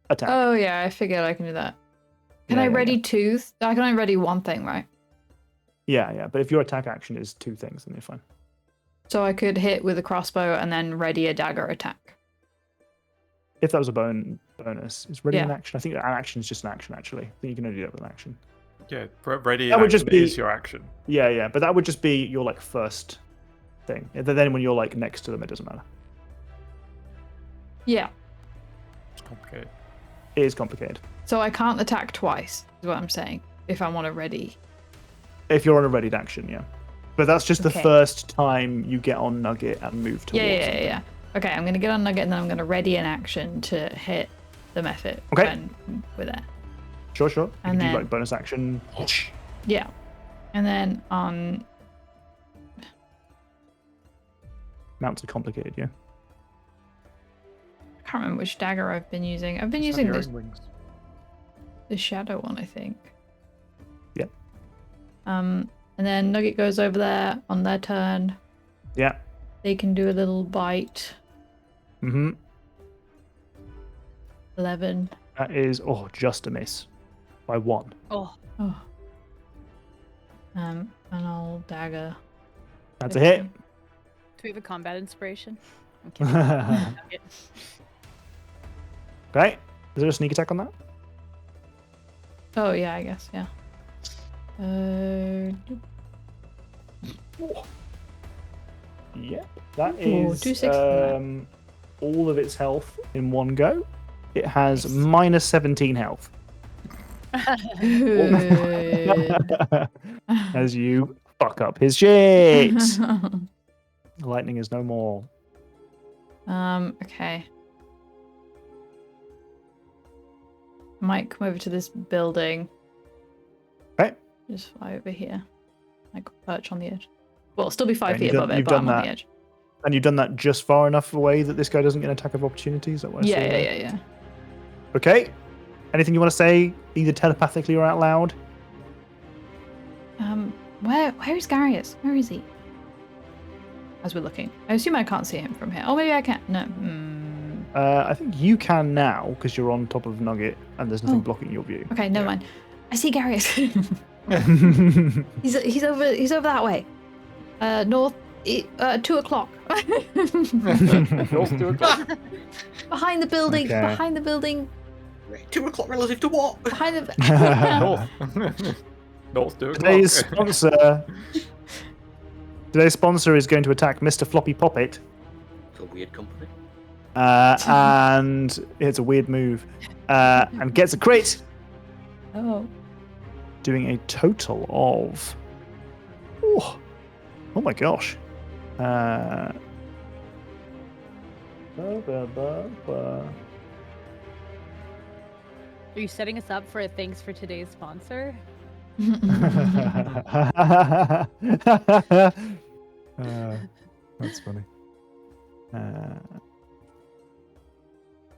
Speaker 2: attack.
Speaker 1: Oh yeah, I figured I can do that. Can
Speaker 2: Yeah,
Speaker 1: I
Speaker 2: yeah,
Speaker 1: ready
Speaker 2: yeah.
Speaker 1: two? I can only ready one thing, right?
Speaker 2: Yeah. But if your attack action is 2 things, then you're fine.
Speaker 1: So I could hit with a crossbow and then ready a dagger attack.
Speaker 2: If that was a bonus, is ready
Speaker 1: Yeah.
Speaker 2: an action? I think an action is just an action, actually. I think you can only do that with an action.
Speaker 3: Yeah, ready
Speaker 2: That would just
Speaker 3: action
Speaker 2: be-
Speaker 3: is your action.
Speaker 2: Yeah, but that would just be your like first thing. Then when you're like next to them, it doesn't matter.
Speaker 1: Yeah.
Speaker 3: It's complicated.
Speaker 2: It is complicated.
Speaker 1: So I can't attack twice, is what I'm saying. If I'm on a ready.
Speaker 2: If you're on a readied action, yeah. But that's just the
Speaker 1: Okay.
Speaker 2: first time you get on Nugget and move towards
Speaker 1: Yeah. Okay, I'm gonna get on Nugget and then I'm gonna ready an action to hit the method
Speaker 2: Okay.
Speaker 1: when we're there.
Speaker 2: Sure. You
Speaker 1: And
Speaker 2: can do
Speaker 1: then-
Speaker 2: like bonus action.
Speaker 1: Yeah. And then on
Speaker 2: Mounts are complicated, yeah.
Speaker 1: I can't remember which dagger I've been using. I've been
Speaker 3: Just have
Speaker 1: using
Speaker 3: your
Speaker 1: the
Speaker 3: own wings.
Speaker 1: shadow one, I think.
Speaker 2: Yep.
Speaker 1: And then Nugget goes over there on their turn.
Speaker 2: Yeah.
Speaker 1: They can do a little bite.
Speaker 2: Mm-hmm.
Speaker 1: 11.
Speaker 2: That is just a miss. By 1.
Speaker 5: Oh,
Speaker 1: Oh. And I'll dagger.
Speaker 2: That's a hit.
Speaker 5: do we have a combat inspiration? I'm kidding.
Speaker 2: Okay. Is there a sneak attack on that?
Speaker 1: Oh yeah, I guess, yeah.
Speaker 2: Yep. That
Speaker 1: Ooh,
Speaker 2: is
Speaker 1: 260 on that.
Speaker 2: all of its health in one go. It has
Speaker 1: Nice.
Speaker 2: minus 17 health.
Speaker 1: Good.
Speaker 2: As you fuck up his shit. Lightning is no more.
Speaker 1: Okay. I might come over to this building.
Speaker 2: Okay.
Speaker 1: Just fly over here. Like perch on the edge. Well, still be 5
Speaker 2: And
Speaker 1: feet
Speaker 2: you've done-
Speaker 1: above it,
Speaker 2: you've
Speaker 1: but I'm
Speaker 2: done
Speaker 1: on the
Speaker 2: that.
Speaker 1: edge.
Speaker 2: And you've done that just far enough away that this guy doesn't get an attack of opportunity? Is that what I saw there?
Speaker 1: Yeah.
Speaker 2: Okay. Anything you want to say, either telepathically or out loud?
Speaker 1: Where is Garius? Where is he? As we're looking. I assume I can't see him from here. Oh, maybe I can. No.
Speaker 2: I think you can now because you're on top of Nugget and there's nothing
Speaker 1: Oh.
Speaker 2: blocking your view.
Speaker 1: Okay, never mind. I see Garius. he's over that way. North 2 o'clock.
Speaker 3: North 2 o'clock.
Speaker 1: Behind the building.
Speaker 2: Okay.
Speaker 1: Behind the building.
Speaker 4: 2 o'clock relative to what?
Speaker 1: Behind the
Speaker 3: North. North 2 o'clock.
Speaker 2: Today's sponsor is going to attack Mr. Floppy Poppet.
Speaker 4: It's a weird company.
Speaker 2: And it's a weird move. And gets a crit,
Speaker 1: Oh.
Speaker 2: doing a total of. Oh my gosh.
Speaker 5: Are you setting us up for a thanks for today's sponsor?
Speaker 2: That's funny.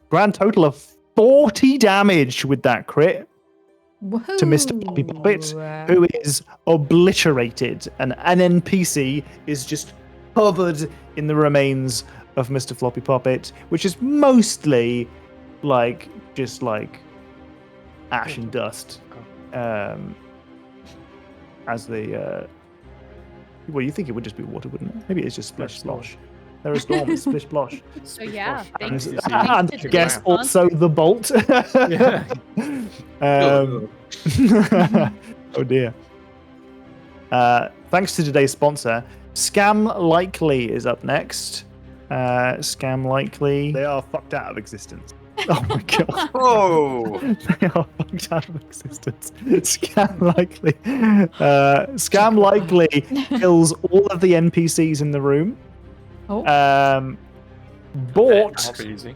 Speaker 2: Grand total of 40 damage with that crit to Mr. Floppy Poppet, who is obliterated. And an NPC is just covered in the remains of Mr. Floppy Poppet, which is mostly just like ash and dust. As the well, you think it would just be water, wouldn't it? Maybe it's just splish splosh. There is storm, it's splish splosh.
Speaker 5: So yeah,
Speaker 2: And,
Speaker 5: thanks,
Speaker 3: Thanks
Speaker 2: and
Speaker 5: to
Speaker 2: I
Speaker 5: today's
Speaker 2: guess
Speaker 5: sponsor.
Speaker 2: also the bolt.
Speaker 3: Yeah.
Speaker 2: Oh dear. Thanks to today's sponsor, Scam Likely is up next. Scam Likely. They are fucked out of existence. Oh my god.
Speaker 4: Oh!
Speaker 2: They are fucked out of existence. Scam Likely. Scam Likely kills all of the NPCs in the room.
Speaker 1: Oh.
Speaker 2: Bought
Speaker 3: That'll be easy.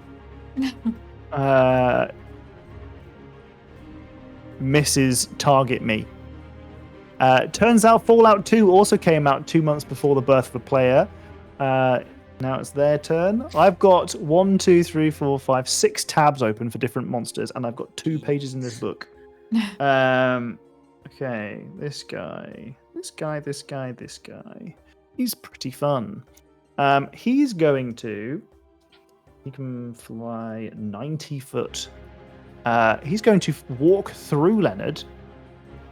Speaker 2: misses target me. Turns out Fallout 2 also came out 2 months before the birth of a player. Now it's their turn. I've got 6 tabs open for different monsters, and I've got 2 pages in this book. Okay, this guy. He's pretty fun. He's going to He can fly 90 foot. He's going to walk through Leonard,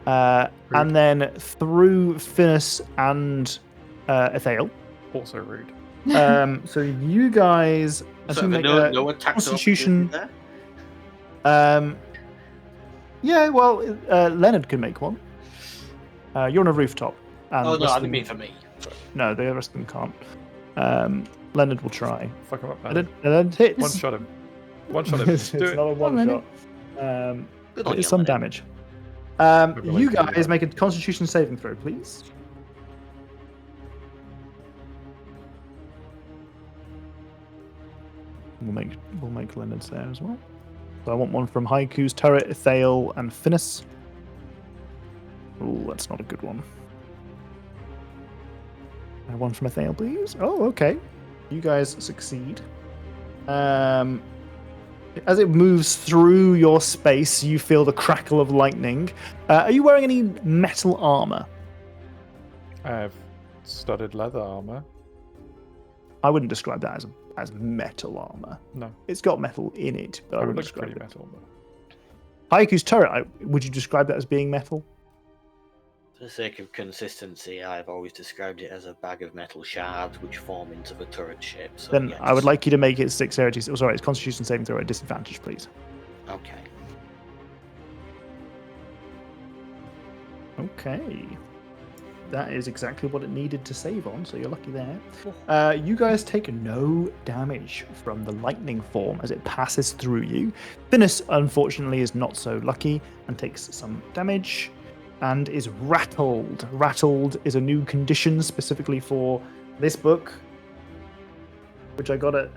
Speaker 2: and then through Finis and Ethel.
Speaker 3: Also rude.
Speaker 2: So you guys are
Speaker 4: So
Speaker 2: to make
Speaker 4: no attack
Speaker 2: Constitution.
Speaker 4: there.
Speaker 2: Yeah, well, Leonard can make one. You're on a rooftop. And
Speaker 4: Oh
Speaker 2: the
Speaker 4: no,
Speaker 2: rest
Speaker 4: I
Speaker 2: of
Speaker 4: didn't
Speaker 2: them-
Speaker 4: mean for me.
Speaker 2: No, the rest of them can't. Leonard will try.
Speaker 3: Fuck him up, man.
Speaker 2: Leonard hits.
Speaker 3: One shot him. One shot him.
Speaker 2: It's
Speaker 3: Do it.
Speaker 2: not a one
Speaker 1: Leonard.
Speaker 2: shot.
Speaker 4: Good
Speaker 2: But
Speaker 4: on
Speaker 2: it's
Speaker 4: you,
Speaker 2: some
Speaker 4: Leonard.
Speaker 2: damage.
Speaker 3: Maybe
Speaker 2: You
Speaker 3: like you,
Speaker 2: guys make a Constitution saving throw, please. We'll make Leonard's there as well. So I want one from Haiku's turret, Ethel, and Finis. Oh, that's not a good one. One from Ethel, please. Oh, okay. You guys succeed. As it moves through your space, you feel the crackle of lightning. Are you wearing any metal armor?
Speaker 3: I have studded leather armor.
Speaker 2: I wouldn't describe that as metal armor.
Speaker 3: No,
Speaker 2: It's got metal in it, but I
Speaker 3: it
Speaker 2: wouldn't
Speaker 3: looks
Speaker 2: describe
Speaker 3: pretty
Speaker 2: it.
Speaker 3: metal.
Speaker 2: Haiku's turret, would you describe that as being metal?
Speaker 4: For the sake of consistency, I've always described it as a bag of metal shards which form into the turret shape. So
Speaker 2: Then
Speaker 4: yes.
Speaker 2: I would like you to make its dexterity. Oh, sorry, it's Constitution saving throw at disadvantage, please.
Speaker 4: Okay.
Speaker 2: Okay. That is exactly what it needed to save on, so you're lucky there. You guys take no damage from the lightning form as it passes through you. Finis, unfortunately, is not so lucky and takes some damage and is rattled. Rattled is a new condition specifically for this book, which I got at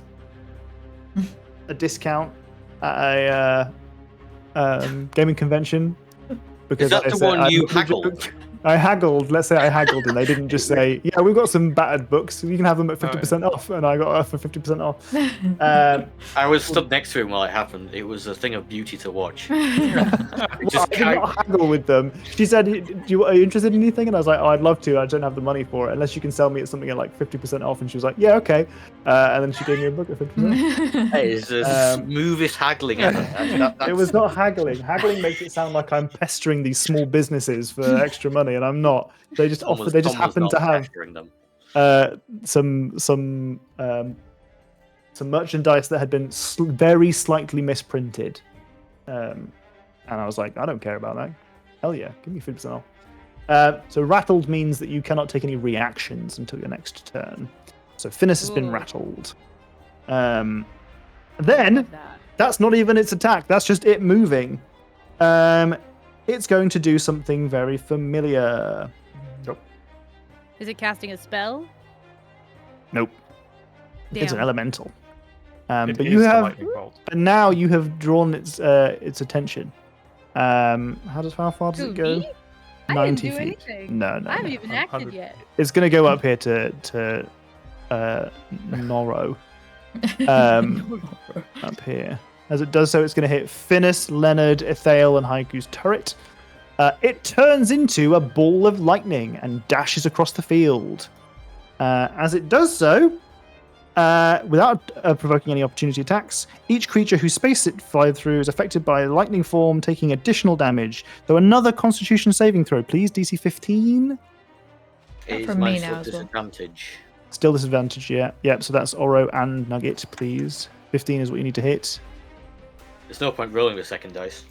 Speaker 2: a discount at a gaming convention.
Speaker 4: Is that the one you haggled?
Speaker 2: I haggled. Let's say I haggled, and they didn't just say, "Yeah, we've got some battered books. You can have them at 50% off," and I got her for 50% off.
Speaker 4: I was stood next to him while it happened. It was a thing of beauty to watch.
Speaker 2: Well,
Speaker 4: Just
Speaker 2: I did not haggle with them. She said, are you interested in anything? And I was like, oh, I'd love to. I don't have the money for it, unless you can sell me at something at like 50% off. And she was like, yeah, okay. And then she gave me a book at 50%.
Speaker 4: That is the smoothest haggling ever.
Speaker 2: It was not haggling. Haggling makes it sound like I'm pestering these small businesses for extra money, and I'm not. They just offer. They just happen to have some merchandise that had been very slightly misprinted, and I was like, I don't care about that. Hell yeah, give me 50% off. So rattled means that you cannot take any reactions until your next turn. So Finis has been rattled. Then that's not even its attack. That's just it moving. It's going to do something very familiar.
Speaker 5: Is it casting a spell?
Speaker 2: Nope. It's an
Speaker 5: Damn.
Speaker 2: elemental.
Speaker 3: It
Speaker 2: But
Speaker 3: is
Speaker 2: you
Speaker 3: the
Speaker 2: have,
Speaker 3: lightning bolt.
Speaker 2: but now you have drawn its attention. How far does
Speaker 5: Who,
Speaker 2: it go?
Speaker 5: me? I
Speaker 2: 90
Speaker 5: didn't do
Speaker 2: feet.
Speaker 5: anything.
Speaker 2: No.
Speaker 5: I haven't
Speaker 2: no.
Speaker 5: even acted
Speaker 3: 100.
Speaker 5: yet.
Speaker 2: It's going to go up here to Norro. Up here. As it does so, it's going to hit Finis, Leonard, Ethel, and Haiku's turret. It turns into a ball of lightning and dashes across the field. As it does so, without provoking any opportunity attacks, each creature whose space it flies through is affected by a lightning form, taking additional damage. So another Constitution saving throw, please. DC 15.
Speaker 4: Is
Speaker 1: from
Speaker 4: mine
Speaker 1: me
Speaker 4: still
Speaker 1: now as well.
Speaker 4: disadvantage?
Speaker 2: Still disadvantage, yeah. Yep, so that's Oro and Nugget, please. 15 is what you need to hit.
Speaker 4: There's no point rolling the second dice.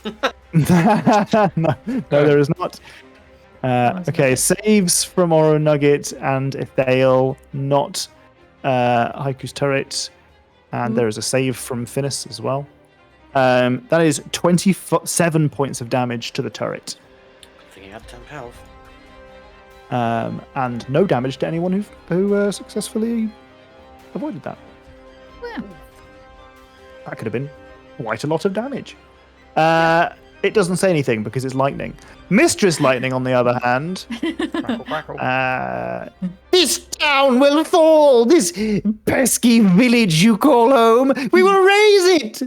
Speaker 2: no, there is not. Okay, saves from Oro Nugget and Ethel, not Haiku's turret. And there is a save from Finis as well. That is 27 points of damage to the turret.
Speaker 4: I think he had 10 health.
Speaker 2: And no damage to anyone who successfully avoided that.
Speaker 1: Well.
Speaker 2: That could have been quite a lot of damage. It doesn't say anything because it's lightning. Mistress Lightning, on the other hand,
Speaker 3: Crackle, crackle.
Speaker 2: this town will fall. This pesky village you call home, we will raise it.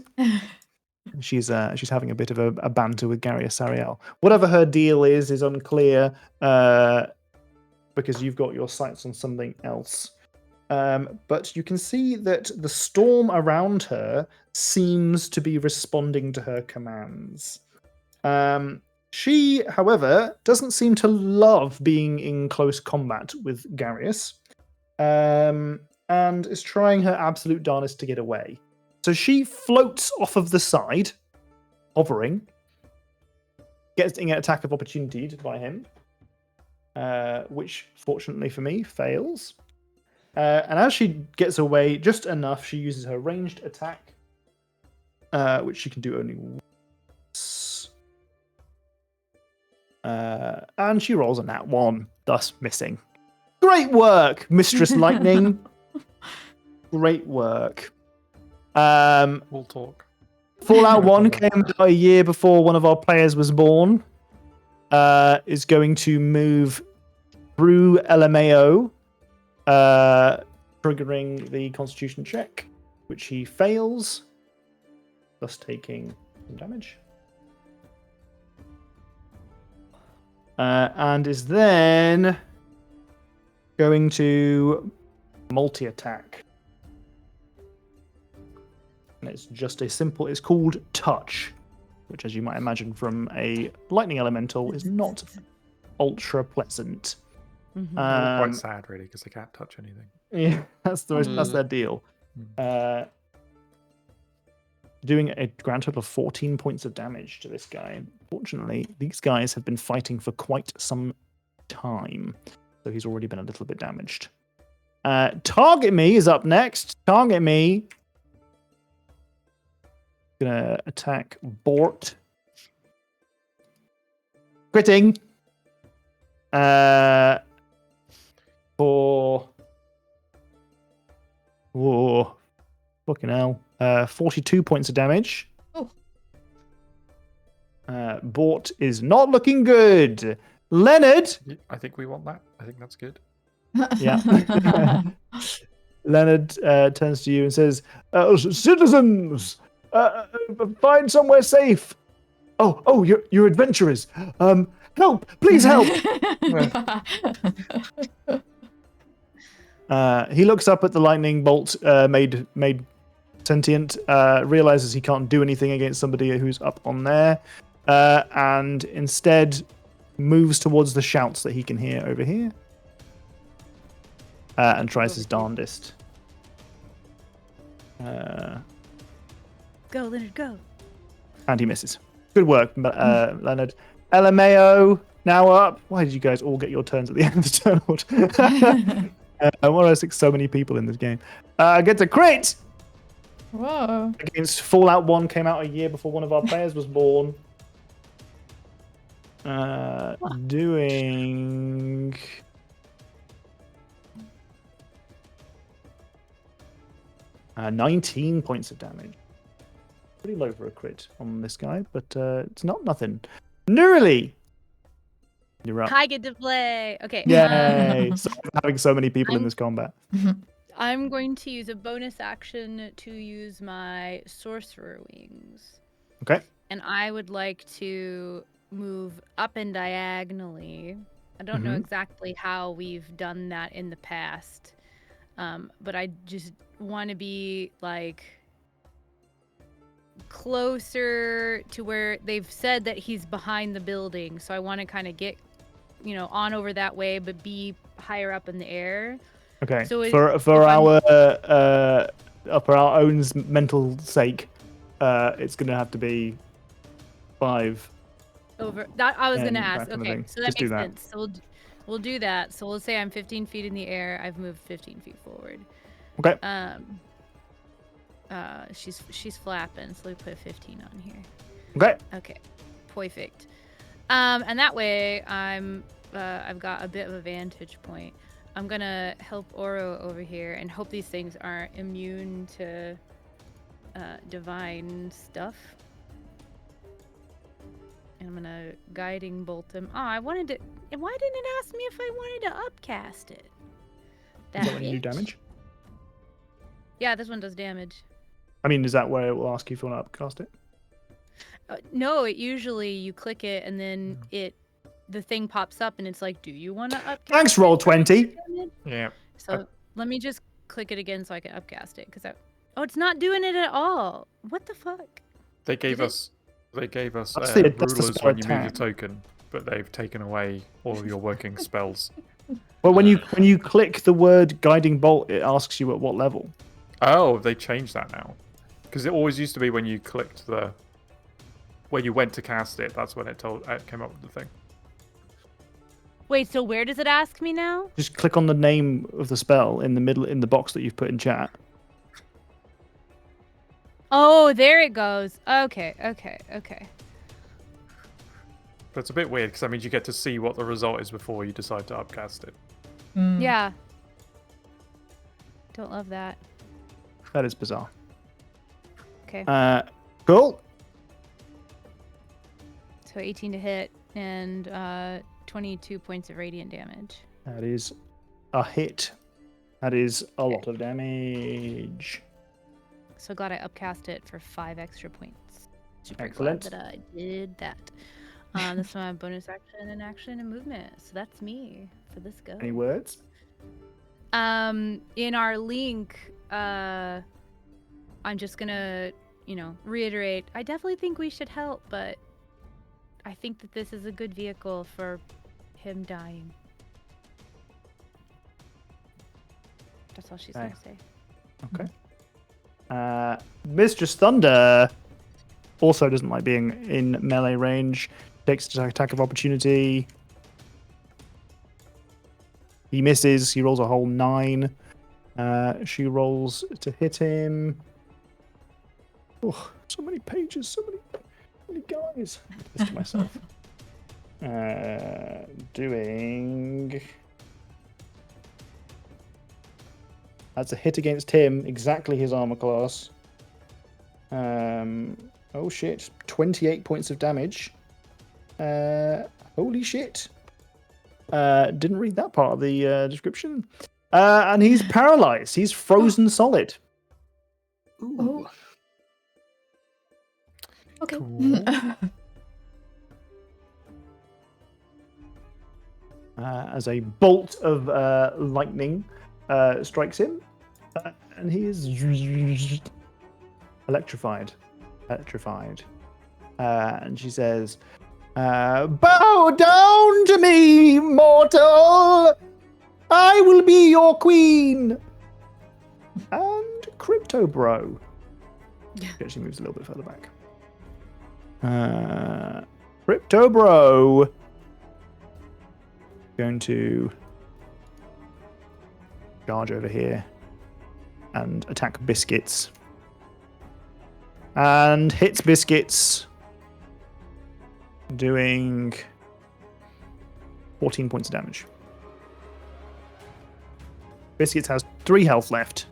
Speaker 2: She's having a bit of a banter with Gary Asariel. Whatever her deal is unclear because you've got your sights on something else. But you can see that the storm around her seems to be responding to her commands. She, however, doesn't seem to love being in close combat with Garius, and is trying her absolute darnest to get away. So she floats off of the side, hovering, getting an attack of opportunity by him, which, fortunately for me, fails. And as she gets away just enough, she uses her ranged attack, which she can do only once. And she rolls a nat 1, thus missing. Great work, Mistress Lightning. Great work.
Speaker 3: We'll talk.
Speaker 2: Fallout 1 came out a year before one of our players was born. Is going to move through LMAO, triggering the Constitution check, which he fails, thus taking some damage. And is then going to multi-attack. And it's just a simple, it's called Touch, which, as you might imagine from a lightning elemental, is not ultra pleasant.
Speaker 3: Quite sad, really, because they can't touch anything.
Speaker 2: Yeah, that's their deal. Doing a grand total of 14 points of damage to this guy. Fortunately, these guys have been fighting for quite some time, so he's already been a little bit damaged. Target Me is up next. Target Me. Gonna attack Bort. Critting. For... Whoa. Fucking hell. 42 points of damage.
Speaker 1: Oh.
Speaker 2: Bort is not looking good. Leonard.
Speaker 3: I think we want that. I think that's good.
Speaker 2: Yeah. Leonard turns to you and says, "Citizens, find somewhere safe. Oh, you're adventurers. Help! Please help!" He looks up at the lightning bolt made sentient, realizes he can't do anything against somebody who's up on there, and instead moves towards the shouts that he can hear over here, and tries his darndest.
Speaker 5: Go, Leonard, go.
Speaker 2: And he misses. Good work, Leonard. LMAO now up. Why did you guys all get your turns at the end of the turn order? Why do I stick so many people in this game? Gets a crit!
Speaker 1: Whoa.
Speaker 2: Against Fallout 1, came out a year before one of our players was born. Doing... Uh, 19 points of damage. Pretty low for a crit on this guy, but it's not nothing. Neurally! You're up.
Speaker 5: I get to play. Okay.
Speaker 2: Yay! Sorry for having so many people in this combat.
Speaker 5: I'm going to use a bonus action to use my sorcerer wings.
Speaker 2: Okay.
Speaker 5: And I would like to move up and diagonally. I don't know exactly how we've done that in the past. But I just want to be like closer to where they've said that he's behind the building. So I want to kind of get, on over that way, but be higher up in the air.
Speaker 2: Okay.
Speaker 5: So
Speaker 2: for our own mental sake, it's gonna have to be 5.
Speaker 5: Over that, I was gonna
Speaker 2: that
Speaker 5: ask.
Speaker 2: kind of
Speaker 5: Okay,
Speaker 2: thing.
Speaker 5: so that
Speaker 2: Just do
Speaker 5: makes sense. So we'll do that. So we'll say I'm 15 feet in the air. I've moved 15 feet forward.
Speaker 2: Okay.
Speaker 5: She's flapping, so we put a 15 on here.
Speaker 2: Okay.
Speaker 5: Okay, perfect. And that way I've got a bit of a vantage point. I'm gonna help Oro over here and hope these things aren't immune to divine stuff. And I'm gonna guiding bolt him. Oh, why didn't it ask me if I wanted to upcast it?
Speaker 2: Is that when you do damage?
Speaker 5: Yeah, this one does damage.
Speaker 2: I mean, is that where it will ask you if you want to upcast it?
Speaker 5: No, it usually you click it and then the thing pops up and it's like, do you want to upcast?
Speaker 2: Thanks, Roll20.
Speaker 3: Yeah.
Speaker 5: So let me just click it again so I can upcast it. Oh, it's not doing it at all. What the fuck?
Speaker 3: They gave
Speaker 5: Did it-
Speaker 3: us
Speaker 2: That's the
Speaker 3: rulers
Speaker 2: spell
Speaker 3: when you move your
Speaker 2: attack.
Speaker 3: token, but they've taken away all of your working spells.
Speaker 2: Well, when you click the word guiding bolt, it asks you at what level.
Speaker 3: Oh, they changed that now. Because it always used to be when you clicked when you went to cast it, that's when it came up with the thing.
Speaker 5: Wait, so where does it ask me now?
Speaker 2: Just click on the name of the spell in the middle in the box that you've put in chat.
Speaker 5: Oh, there it goes. Okay.
Speaker 3: But it's a bit weird because that means you get to see what the result is before you decide to upcast it.
Speaker 5: Yeah. Don't love that.
Speaker 2: That is bizarre.
Speaker 5: Okay.
Speaker 2: Cool.
Speaker 5: So 18 to hit and 22 points of radiant damage.
Speaker 2: That is a hit. That is a lot of damage.
Speaker 5: So glad I upcast it for 5 extra points. Super
Speaker 2: Excellent.
Speaker 5: glad that I did that. This is my bonus action and action and movement. So that's me for this go.
Speaker 2: Any words?
Speaker 5: In our link, I'm just gonna, reiterate. I definitely think we should help, but I think that this is a good vehicle for him dying. That's all she's gonna say.
Speaker 2: Okay. Mistress Thunder also doesn't like being in melee range. Takes an attack of opportunity. He misses. He rolls a whole 9. She rolls to hit him. Oh, so many pages, so many guys. This to myself. Doing. That's a hit against him. Exactly his armor class. Oh shit! 28 points of damage. Holy shit! Didn't read that part of the description. And he's paralyzed. He's frozen solid.
Speaker 1: Oh. Okay.
Speaker 3: Cool.
Speaker 2: As a bolt of lightning strikes him, and he is electrified. And she says, "Bow down to me, mortal! I will be your queen!" And Crypto Bro. She actually moves a little bit further back. Crypto Bro. Going to charge over here and attack Biscuits. And hits Biscuits, doing 14 points of damage. Biscuits has 3 health left.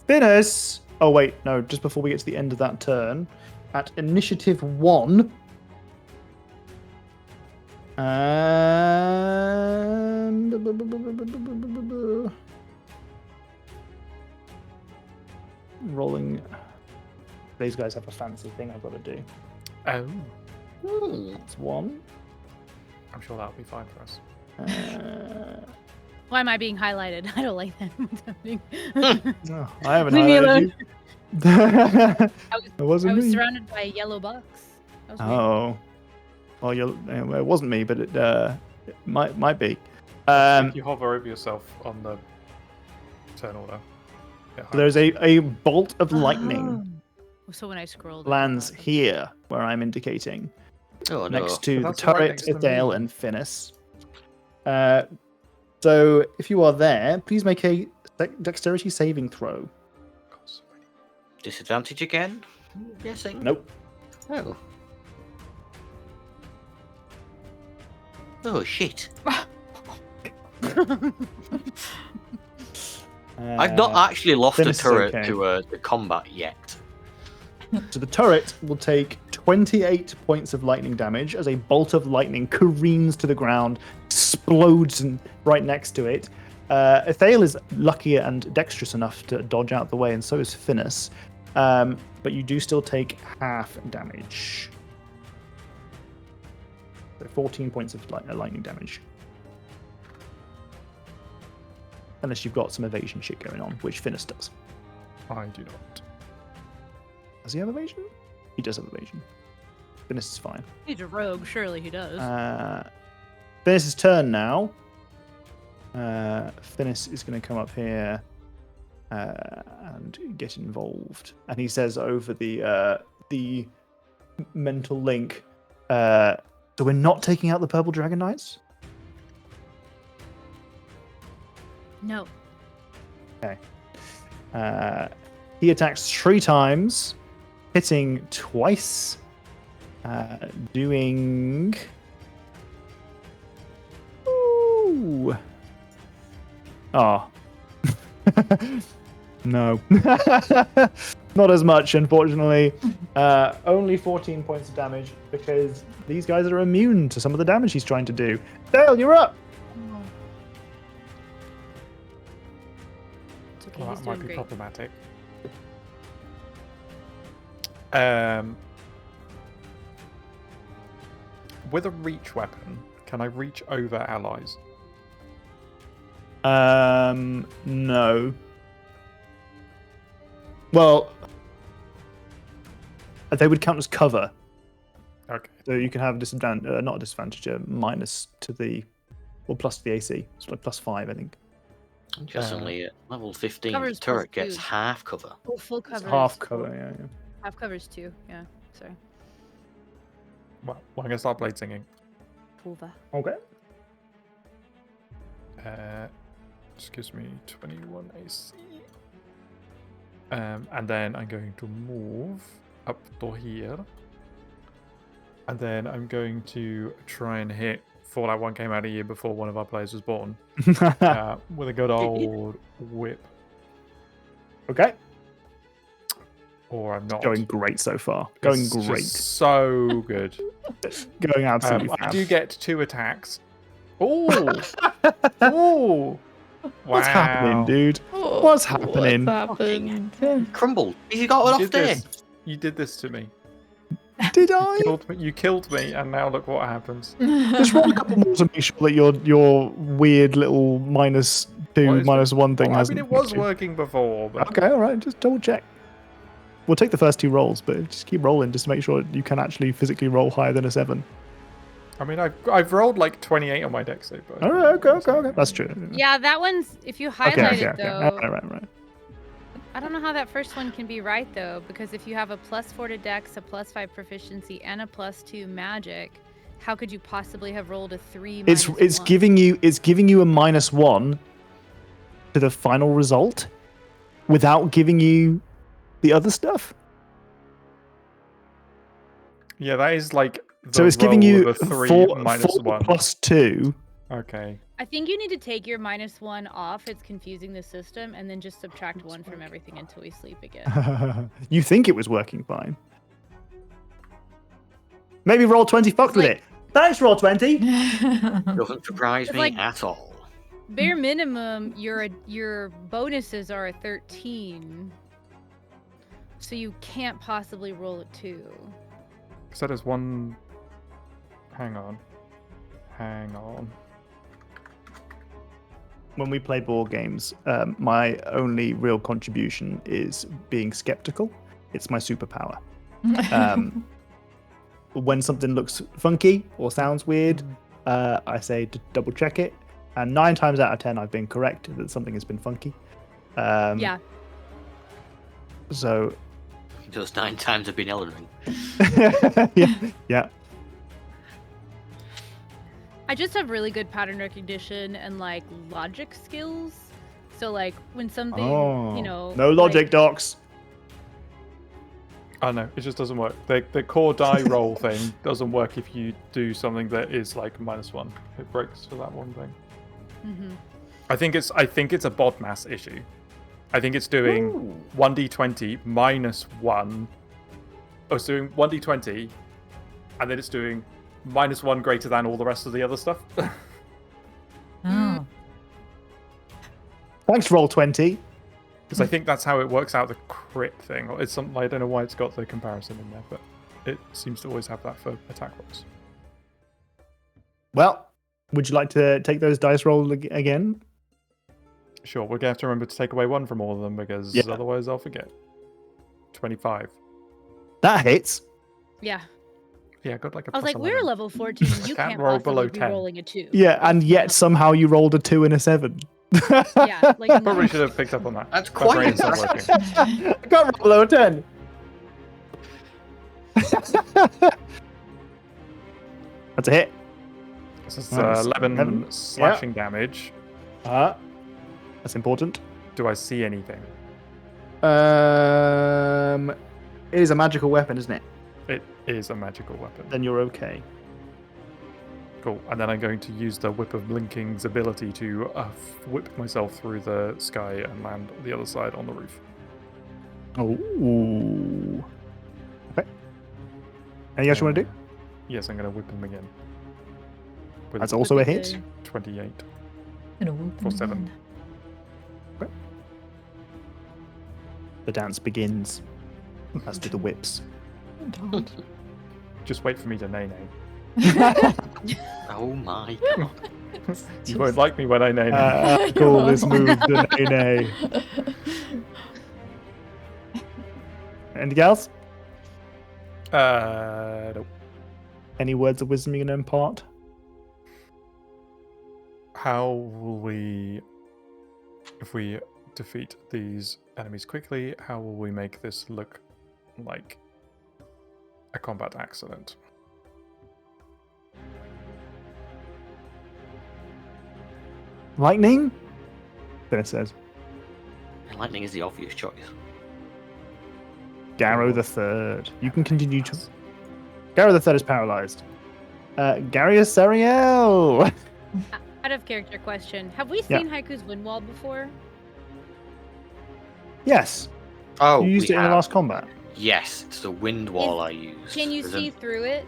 Speaker 2: Finis. Oh wait, no, just before we get to the end of that turn, at initiative 1. And rolling. These guys have a fancy thing I've got to do.
Speaker 3: Oh,
Speaker 2: That's 1.
Speaker 3: I'm sure that'll be fine for us.
Speaker 5: Why am I being highlighted? I don't like that. What's happening?
Speaker 2: No, I haven't
Speaker 5: Leave me
Speaker 2: highlighted
Speaker 5: alone.
Speaker 2: you.
Speaker 5: I
Speaker 2: It wasn't
Speaker 5: was
Speaker 2: me.
Speaker 5: surrounded by a yellow box. That was weird.
Speaker 2: Oh, well, it wasn't me, but it might be.
Speaker 3: If you hover over yourself on the turn order. Yeah,
Speaker 2: So there's a bolt of lightning
Speaker 5: So when I scrolled,
Speaker 2: lands here where I'm indicating,
Speaker 4: Oh no.
Speaker 2: next to the
Speaker 3: That's right
Speaker 2: turret,
Speaker 3: next to
Speaker 2: Ithale,
Speaker 3: me.
Speaker 2: and Finis. So if you are there, please make a dexterity saving throw.
Speaker 4: Disadvantage again? I'm guessing.
Speaker 2: Nope.
Speaker 4: Oh. Oh shit. I've not actually lost a
Speaker 2: Finis is
Speaker 4: turret
Speaker 2: okay.
Speaker 4: to combat yet.
Speaker 2: So the turret will take 28 points of lightning damage as a bolt of lightning careens to the ground, explodes right next to it. Ithale is lucky and dexterous enough to dodge out the way, and so is Finis. But you do still take half damage. So 14 points of lightning damage. unless you've got some evasion shit going on, which Finis does.
Speaker 3: I do not.
Speaker 2: Does he have evasion? He does have evasion. Finis is fine.
Speaker 5: He's a rogue, surely he does.
Speaker 2: Finis' turn now. Finis is going to come up here and get involved. And he says over the mental link, so we're not taking out the Purple Dragon Knights?
Speaker 5: No.
Speaker 2: Okay. He attacks 3 times, hitting twice, doing... Ooh. Oh. No. Not as much, unfortunately. Only 14 points of damage because these guys are immune to some of the damage he's trying to do. Dale, you're up!
Speaker 5: It's okay,
Speaker 3: Well,
Speaker 5: he's
Speaker 3: that might
Speaker 5: doing
Speaker 3: be
Speaker 5: great.
Speaker 3: problematic. With a reach weapon, can I reach over allies?
Speaker 2: No. Well, they would count as cover.
Speaker 3: Okay.
Speaker 2: So you can have disadvantage, not a disadvantage, minus to the, or plus to the AC. It's like +5, I think.
Speaker 4: Interestingly, at level 15, the
Speaker 5: Covers
Speaker 4: turret
Speaker 5: plus
Speaker 4: gets
Speaker 5: 2.
Speaker 4: half cover.
Speaker 5: Oh, full
Speaker 2: It's
Speaker 5: cover.
Speaker 2: half cover, yeah.
Speaker 5: Half covers 2. Yeah. Sorry.
Speaker 3: Well, I'm going to start blade singing.
Speaker 5: Pulva.
Speaker 2: Okay.
Speaker 3: Just gives me 21 AC. And then I'm going to move up to here. And then I'm going to try and hit Fallout 1 came out a year before one of our players was born. With a good old whip.
Speaker 2: Okay.
Speaker 3: Or I'm not.
Speaker 2: Going great so far. Going
Speaker 3: It's just
Speaker 2: great.
Speaker 3: So good.
Speaker 2: Going absolutely
Speaker 3: I
Speaker 2: fab.
Speaker 3: do get 2 attacks. Oh! Oh!
Speaker 2: What's happening, dude? What's happening?
Speaker 1: What's happened?
Speaker 4: Crumbled. He got an off day.
Speaker 3: You did this to me.
Speaker 2: Did I?
Speaker 3: You killed me, and now look what happens.
Speaker 2: Just roll a couple more to make sure that your weird little -2, -1 thing
Speaker 3: Well, I
Speaker 2: hasn't.
Speaker 3: mean, it was
Speaker 2: hit you.
Speaker 3: working before, but
Speaker 2: Okay, all right. Just double check. We'll take the first 2 rolls, but just keep rolling just to make sure you can actually physically roll higher than a 7.
Speaker 3: I mean, I've rolled like 28 on my dex save.
Speaker 2: All right, okay. That's true.
Speaker 5: Yeah, that one's, if you highlight it though,
Speaker 2: Right.
Speaker 5: I don't know how that first one can be right though, because if you have a +4 to dex, a +5 proficiency, and a +2 magic, how could you possibly have rolled a 3
Speaker 2: It's
Speaker 5: -1?
Speaker 2: giving you a -1 to the final result without giving you the other stuff.
Speaker 3: Yeah, that is like.
Speaker 2: So it's giving you
Speaker 3: a 3
Speaker 2: 4
Speaker 3: -1.
Speaker 2: +2.
Speaker 3: Okay.
Speaker 5: I think you need to take your -1 off. It's confusing the system, and then just subtract 1 from everything until we sleep again.
Speaker 2: You think it was working fine. Maybe roll 20 fucked with
Speaker 5: like-
Speaker 2: it. Thanks, roll 20.
Speaker 4: Doesn't surprise
Speaker 5: It's
Speaker 4: me
Speaker 5: like-
Speaker 4: at all.
Speaker 5: Bare minimum, your bonuses are a 13, so you can't possibly roll a 2.
Speaker 3: So there's one. Hang on.
Speaker 2: When we play board games, my only real contribution is being skeptical. It's my superpower. When something looks funky or sounds weird, I say to double check it. And 9 times out of 10, I've been correct that something has been funky.
Speaker 5: Yeah.
Speaker 2: So,
Speaker 4: Those 9 times have been Elden
Speaker 2: yeah.
Speaker 5: I just have really good pattern recognition and like logic skills. So like when something,
Speaker 2: Oh, no
Speaker 5: like-
Speaker 2: logic, docs.
Speaker 3: Oh no, it just doesn't work. The core die roll thing doesn't work if you do something that is like -1. It breaks for that one thing.
Speaker 5: Mhm.
Speaker 3: I think it's a bod mass issue. I think it's doing 1d20 -1. Oh, it's doing 1d20, and then it's doing -1 greater than all the rest of the other stuff.
Speaker 1: Oh.
Speaker 2: Thanks, roll 20.
Speaker 3: Because I think that's how it works out the crit thing. It's something I don't know why it's got the comparison in there, but it seems to always have that for attack rolls.
Speaker 2: Well, would you like to take those dice rolls again?
Speaker 3: Sure, we're gonna have to remember to take away 1 from all of them because
Speaker 2: Yeah.
Speaker 3: otherwise I'll forget. 25.
Speaker 2: That hits.
Speaker 5: Yeah.
Speaker 3: Yeah, I got like a
Speaker 5: I was
Speaker 3: plus
Speaker 5: like, we're
Speaker 3: 11.
Speaker 5: level 14. You
Speaker 3: Can't
Speaker 5: can't
Speaker 3: roll
Speaker 5: possibly
Speaker 3: below
Speaker 5: be
Speaker 3: 10.
Speaker 5: rolling a 2.
Speaker 2: Yeah, and
Speaker 5: That's
Speaker 2: yet
Speaker 5: not-
Speaker 2: somehow you rolled a 2 and a 7.
Speaker 5: Yeah, like no.
Speaker 3: Probably should have picked up on that.
Speaker 4: That's
Speaker 3: My
Speaker 4: quite
Speaker 3: brain's not
Speaker 4: impressive.
Speaker 3: working.
Speaker 2: I can't roll below a 10. That's a hit.
Speaker 3: This is
Speaker 2: Nice.
Speaker 3: 11
Speaker 2: 11.
Speaker 3: slashing damage.
Speaker 2: That's important.
Speaker 3: Do I see anything?
Speaker 2: It is a magical weapon, isn't it?
Speaker 3: It is a magical weapon.
Speaker 2: Then you're okay.
Speaker 3: Cool. And then I'm going to use the Whip of Blinking's ability to whip myself through the sky and land on the other side on the roof.
Speaker 2: Oh. Okay. Anything else you want to do?
Speaker 3: Yes, I'm going to whip him again. With
Speaker 2: That's also a
Speaker 5: Would be
Speaker 2: hit.
Speaker 5: good.
Speaker 3: 28.
Speaker 1: Gonna whoop
Speaker 3: For
Speaker 1: him
Speaker 3: 7.
Speaker 1: again.
Speaker 2: The dance begins. As do the whips.
Speaker 1: Don't.
Speaker 3: Just wait for me to nay.
Speaker 4: Oh my god.
Speaker 3: You won't like me when I nay.
Speaker 2: Call this move the nay. Anything else?
Speaker 3: Nope.
Speaker 2: Any words of wisdom you can impart?
Speaker 3: How will we, if we defeat these enemies quickly, how will we make this look like a combat accident?
Speaker 2: Lightning? Then it says.
Speaker 4: Lightning is the obvious choice.
Speaker 2: Garrow the Third. You can continue to. Garrow the Third is paralyzed. Garius Sariel!
Speaker 5: Out of character question. Have we
Speaker 2: Yeah.
Speaker 5: seen Haiku's wind wall before?
Speaker 2: Yes.
Speaker 4: Oh,
Speaker 2: You used
Speaker 4: we
Speaker 2: it in the
Speaker 4: have.
Speaker 2: last combat.
Speaker 4: Yes, it's the wind wall I used.
Speaker 5: Can you
Speaker 4: There's
Speaker 5: see through it?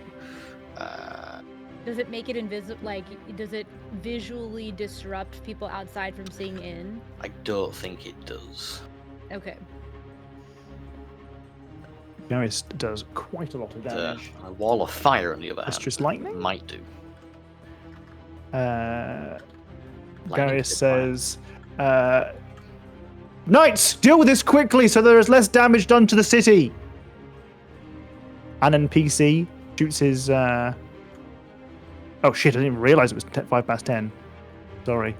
Speaker 4: Uh,
Speaker 5: Does it make it invisible? Like, does it visually disrupt people outside from seeing in?
Speaker 4: I don't think it does.
Speaker 5: Okay.
Speaker 2: Garius does quite a lot of
Speaker 4: The
Speaker 2: damage.
Speaker 4: a wall of fire, on the other
Speaker 2: It's
Speaker 4: hand,
Speaker 2: just lightning?
Speaker 4: might do.
Speaker 2: Garius
Speaker 4: Lightning's a good
Speaker 2: says, Knights, deal with this quickly so there is less damage done to the city. An NPC shoots his. Oh shit! I didn't even realize it was 5 past 10. Sorry.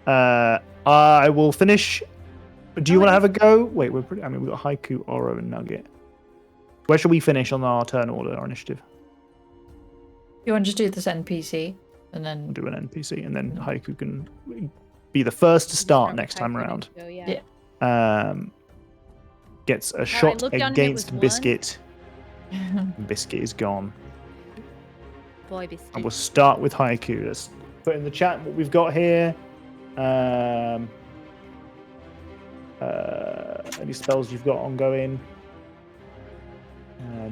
Speaker 2: I will finish. Do you
Speaker 5: Oh,
Speaker 2: want to
Speaker 5: it
Speaker 2: have a go? Wait, we're pretty. I mean, we've got Haiku, Oro, and Nugget. Where should we finish on our turn order, our initiative?
Speaker 1: You want to just do this NPC and
Speaker 2: We'll
Speaker 1: then
Speaker 2: do an NPC, and then Haiku can be the first to start next time
Speaker 5: Haiku
Speaker 2: around.
Speaker 5: needs to go, yeah.
Speaker 1: Yeah.
Speaker 2: Gets a shot
Speaker 5: looked down and it was
Speaker 2: against
Speaker 5: one.
Speaker 2: Biscuit. Biscuit is gone.
Speaker 5: Boy, biscuit.
Speaker 2: And we'll start with Haiku. Let's put in the chat what we've got here. Any spells you've got ongoing.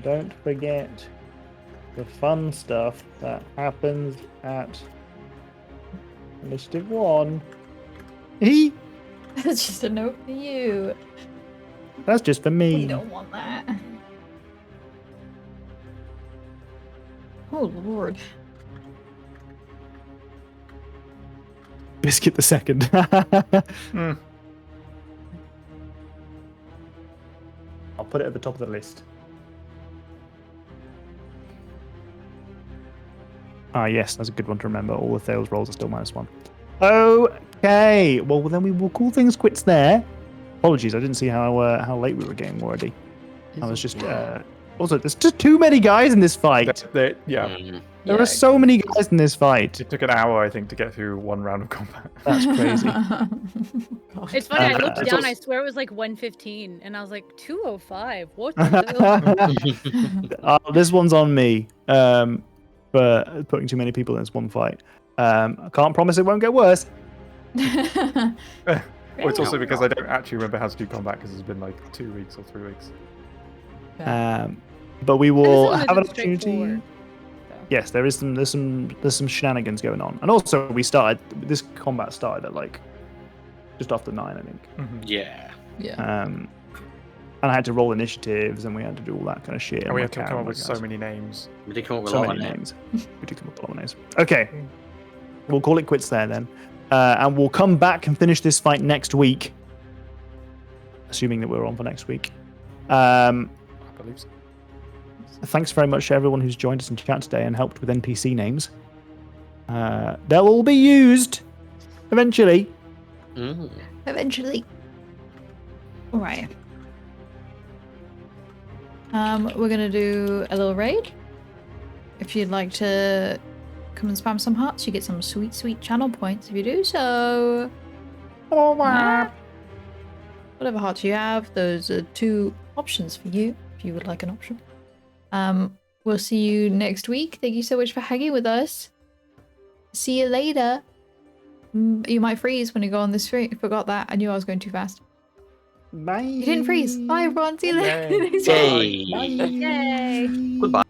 Speaker 2: Don't forget the fun stuff that happens at Initiative 1.
Speaker 1: that's just a note for you.
Speaker 2: That's just for me.
Speaker 1: We don't want that. Oh lord.
Speaker 2: Biscuit the second.
Speaker 3: Hmm.
Speaker 2: I'll put it at the top of the list. Ah, yes, that's a good one to remember. All the fails rolls are still -1. Okay, well then we will call things quits there. Apologies, I didn't see how late we were getting already. I was just also there's just too many guys in this fight.
Speaker 3: Yeah,
Speaker 4: Mm.
Speaker 2: There are so many guys in this fight.
Speaker 3: it took an hour, I think, to get through one round of combat.
Speaker 2: That's crazy.
Speaker 5: It's funny. I looked
Speaker 2: It's
Speaker 5: down.
Speaker 3: also-
Speaker 5: I swear it was like 1:15, and I was like 2:05. What the hell?
Speaker 2: This one's on me for putting too many in this one fight. I can't promise it won't get worse.
Speaker 3: Well, it's also
Speaker 4: Yeah.
Speaker 3: because I don't actually remember how to do combat because it's been like 2 weeks or 3 weeks.
Speaker 2: But we
Speaker 5: And this
Speaker 2: will
Speaker 5: one
Speaker 2: have an
Speaker 5: isn't
Speaker 2: opportunity.
Speaker 5: straightforward, so.
Speaker 2: Yes, there's some shenanigans going on, and also this combat started at like just after 9, I think.
Speaker 4: Yeah.
Speaker 1: Yeah.
Speaker 2: And I had to roll initiatives, and we had to do all that kind of shit.
Speaker 3: And we had to come up with so many names.
Speaker 4: We did come up with
Speaker 2: so
Speaker 4: a lot
Speaker 2: many
Speaker 4: of names.
Speaker 2: names. We did come up with a lot of names. Okay, we'll call it quits there then. and we'll come back and finish this fight next week, assuming that we're on for next week.
Speaker 3: I believe so.
Speaker 2: Thanks very much to everyone who's joined us in chat today and helped with NPC names. They'll all be used eventually.
Speaker 1: Eventually. All right. We're gonna do a little raid. If you'd like to come and spam some hearts, you get some sweet, sweet channel points if you do so. Whatever hearts you have, those are 2 options for you if you would like an option. We'll see you next week. Thank you so much for hanging with us. See you later. You might freeze when you go on this stream. Forgot that. I knew I was going too fast.
Speaker 2: Bye.
Speaker 1: You didn't freeze. Bye, everyone. See you later.
Speaker 4: Yay.
Speaker 5: Yay.
Speaker 4: Goodbye.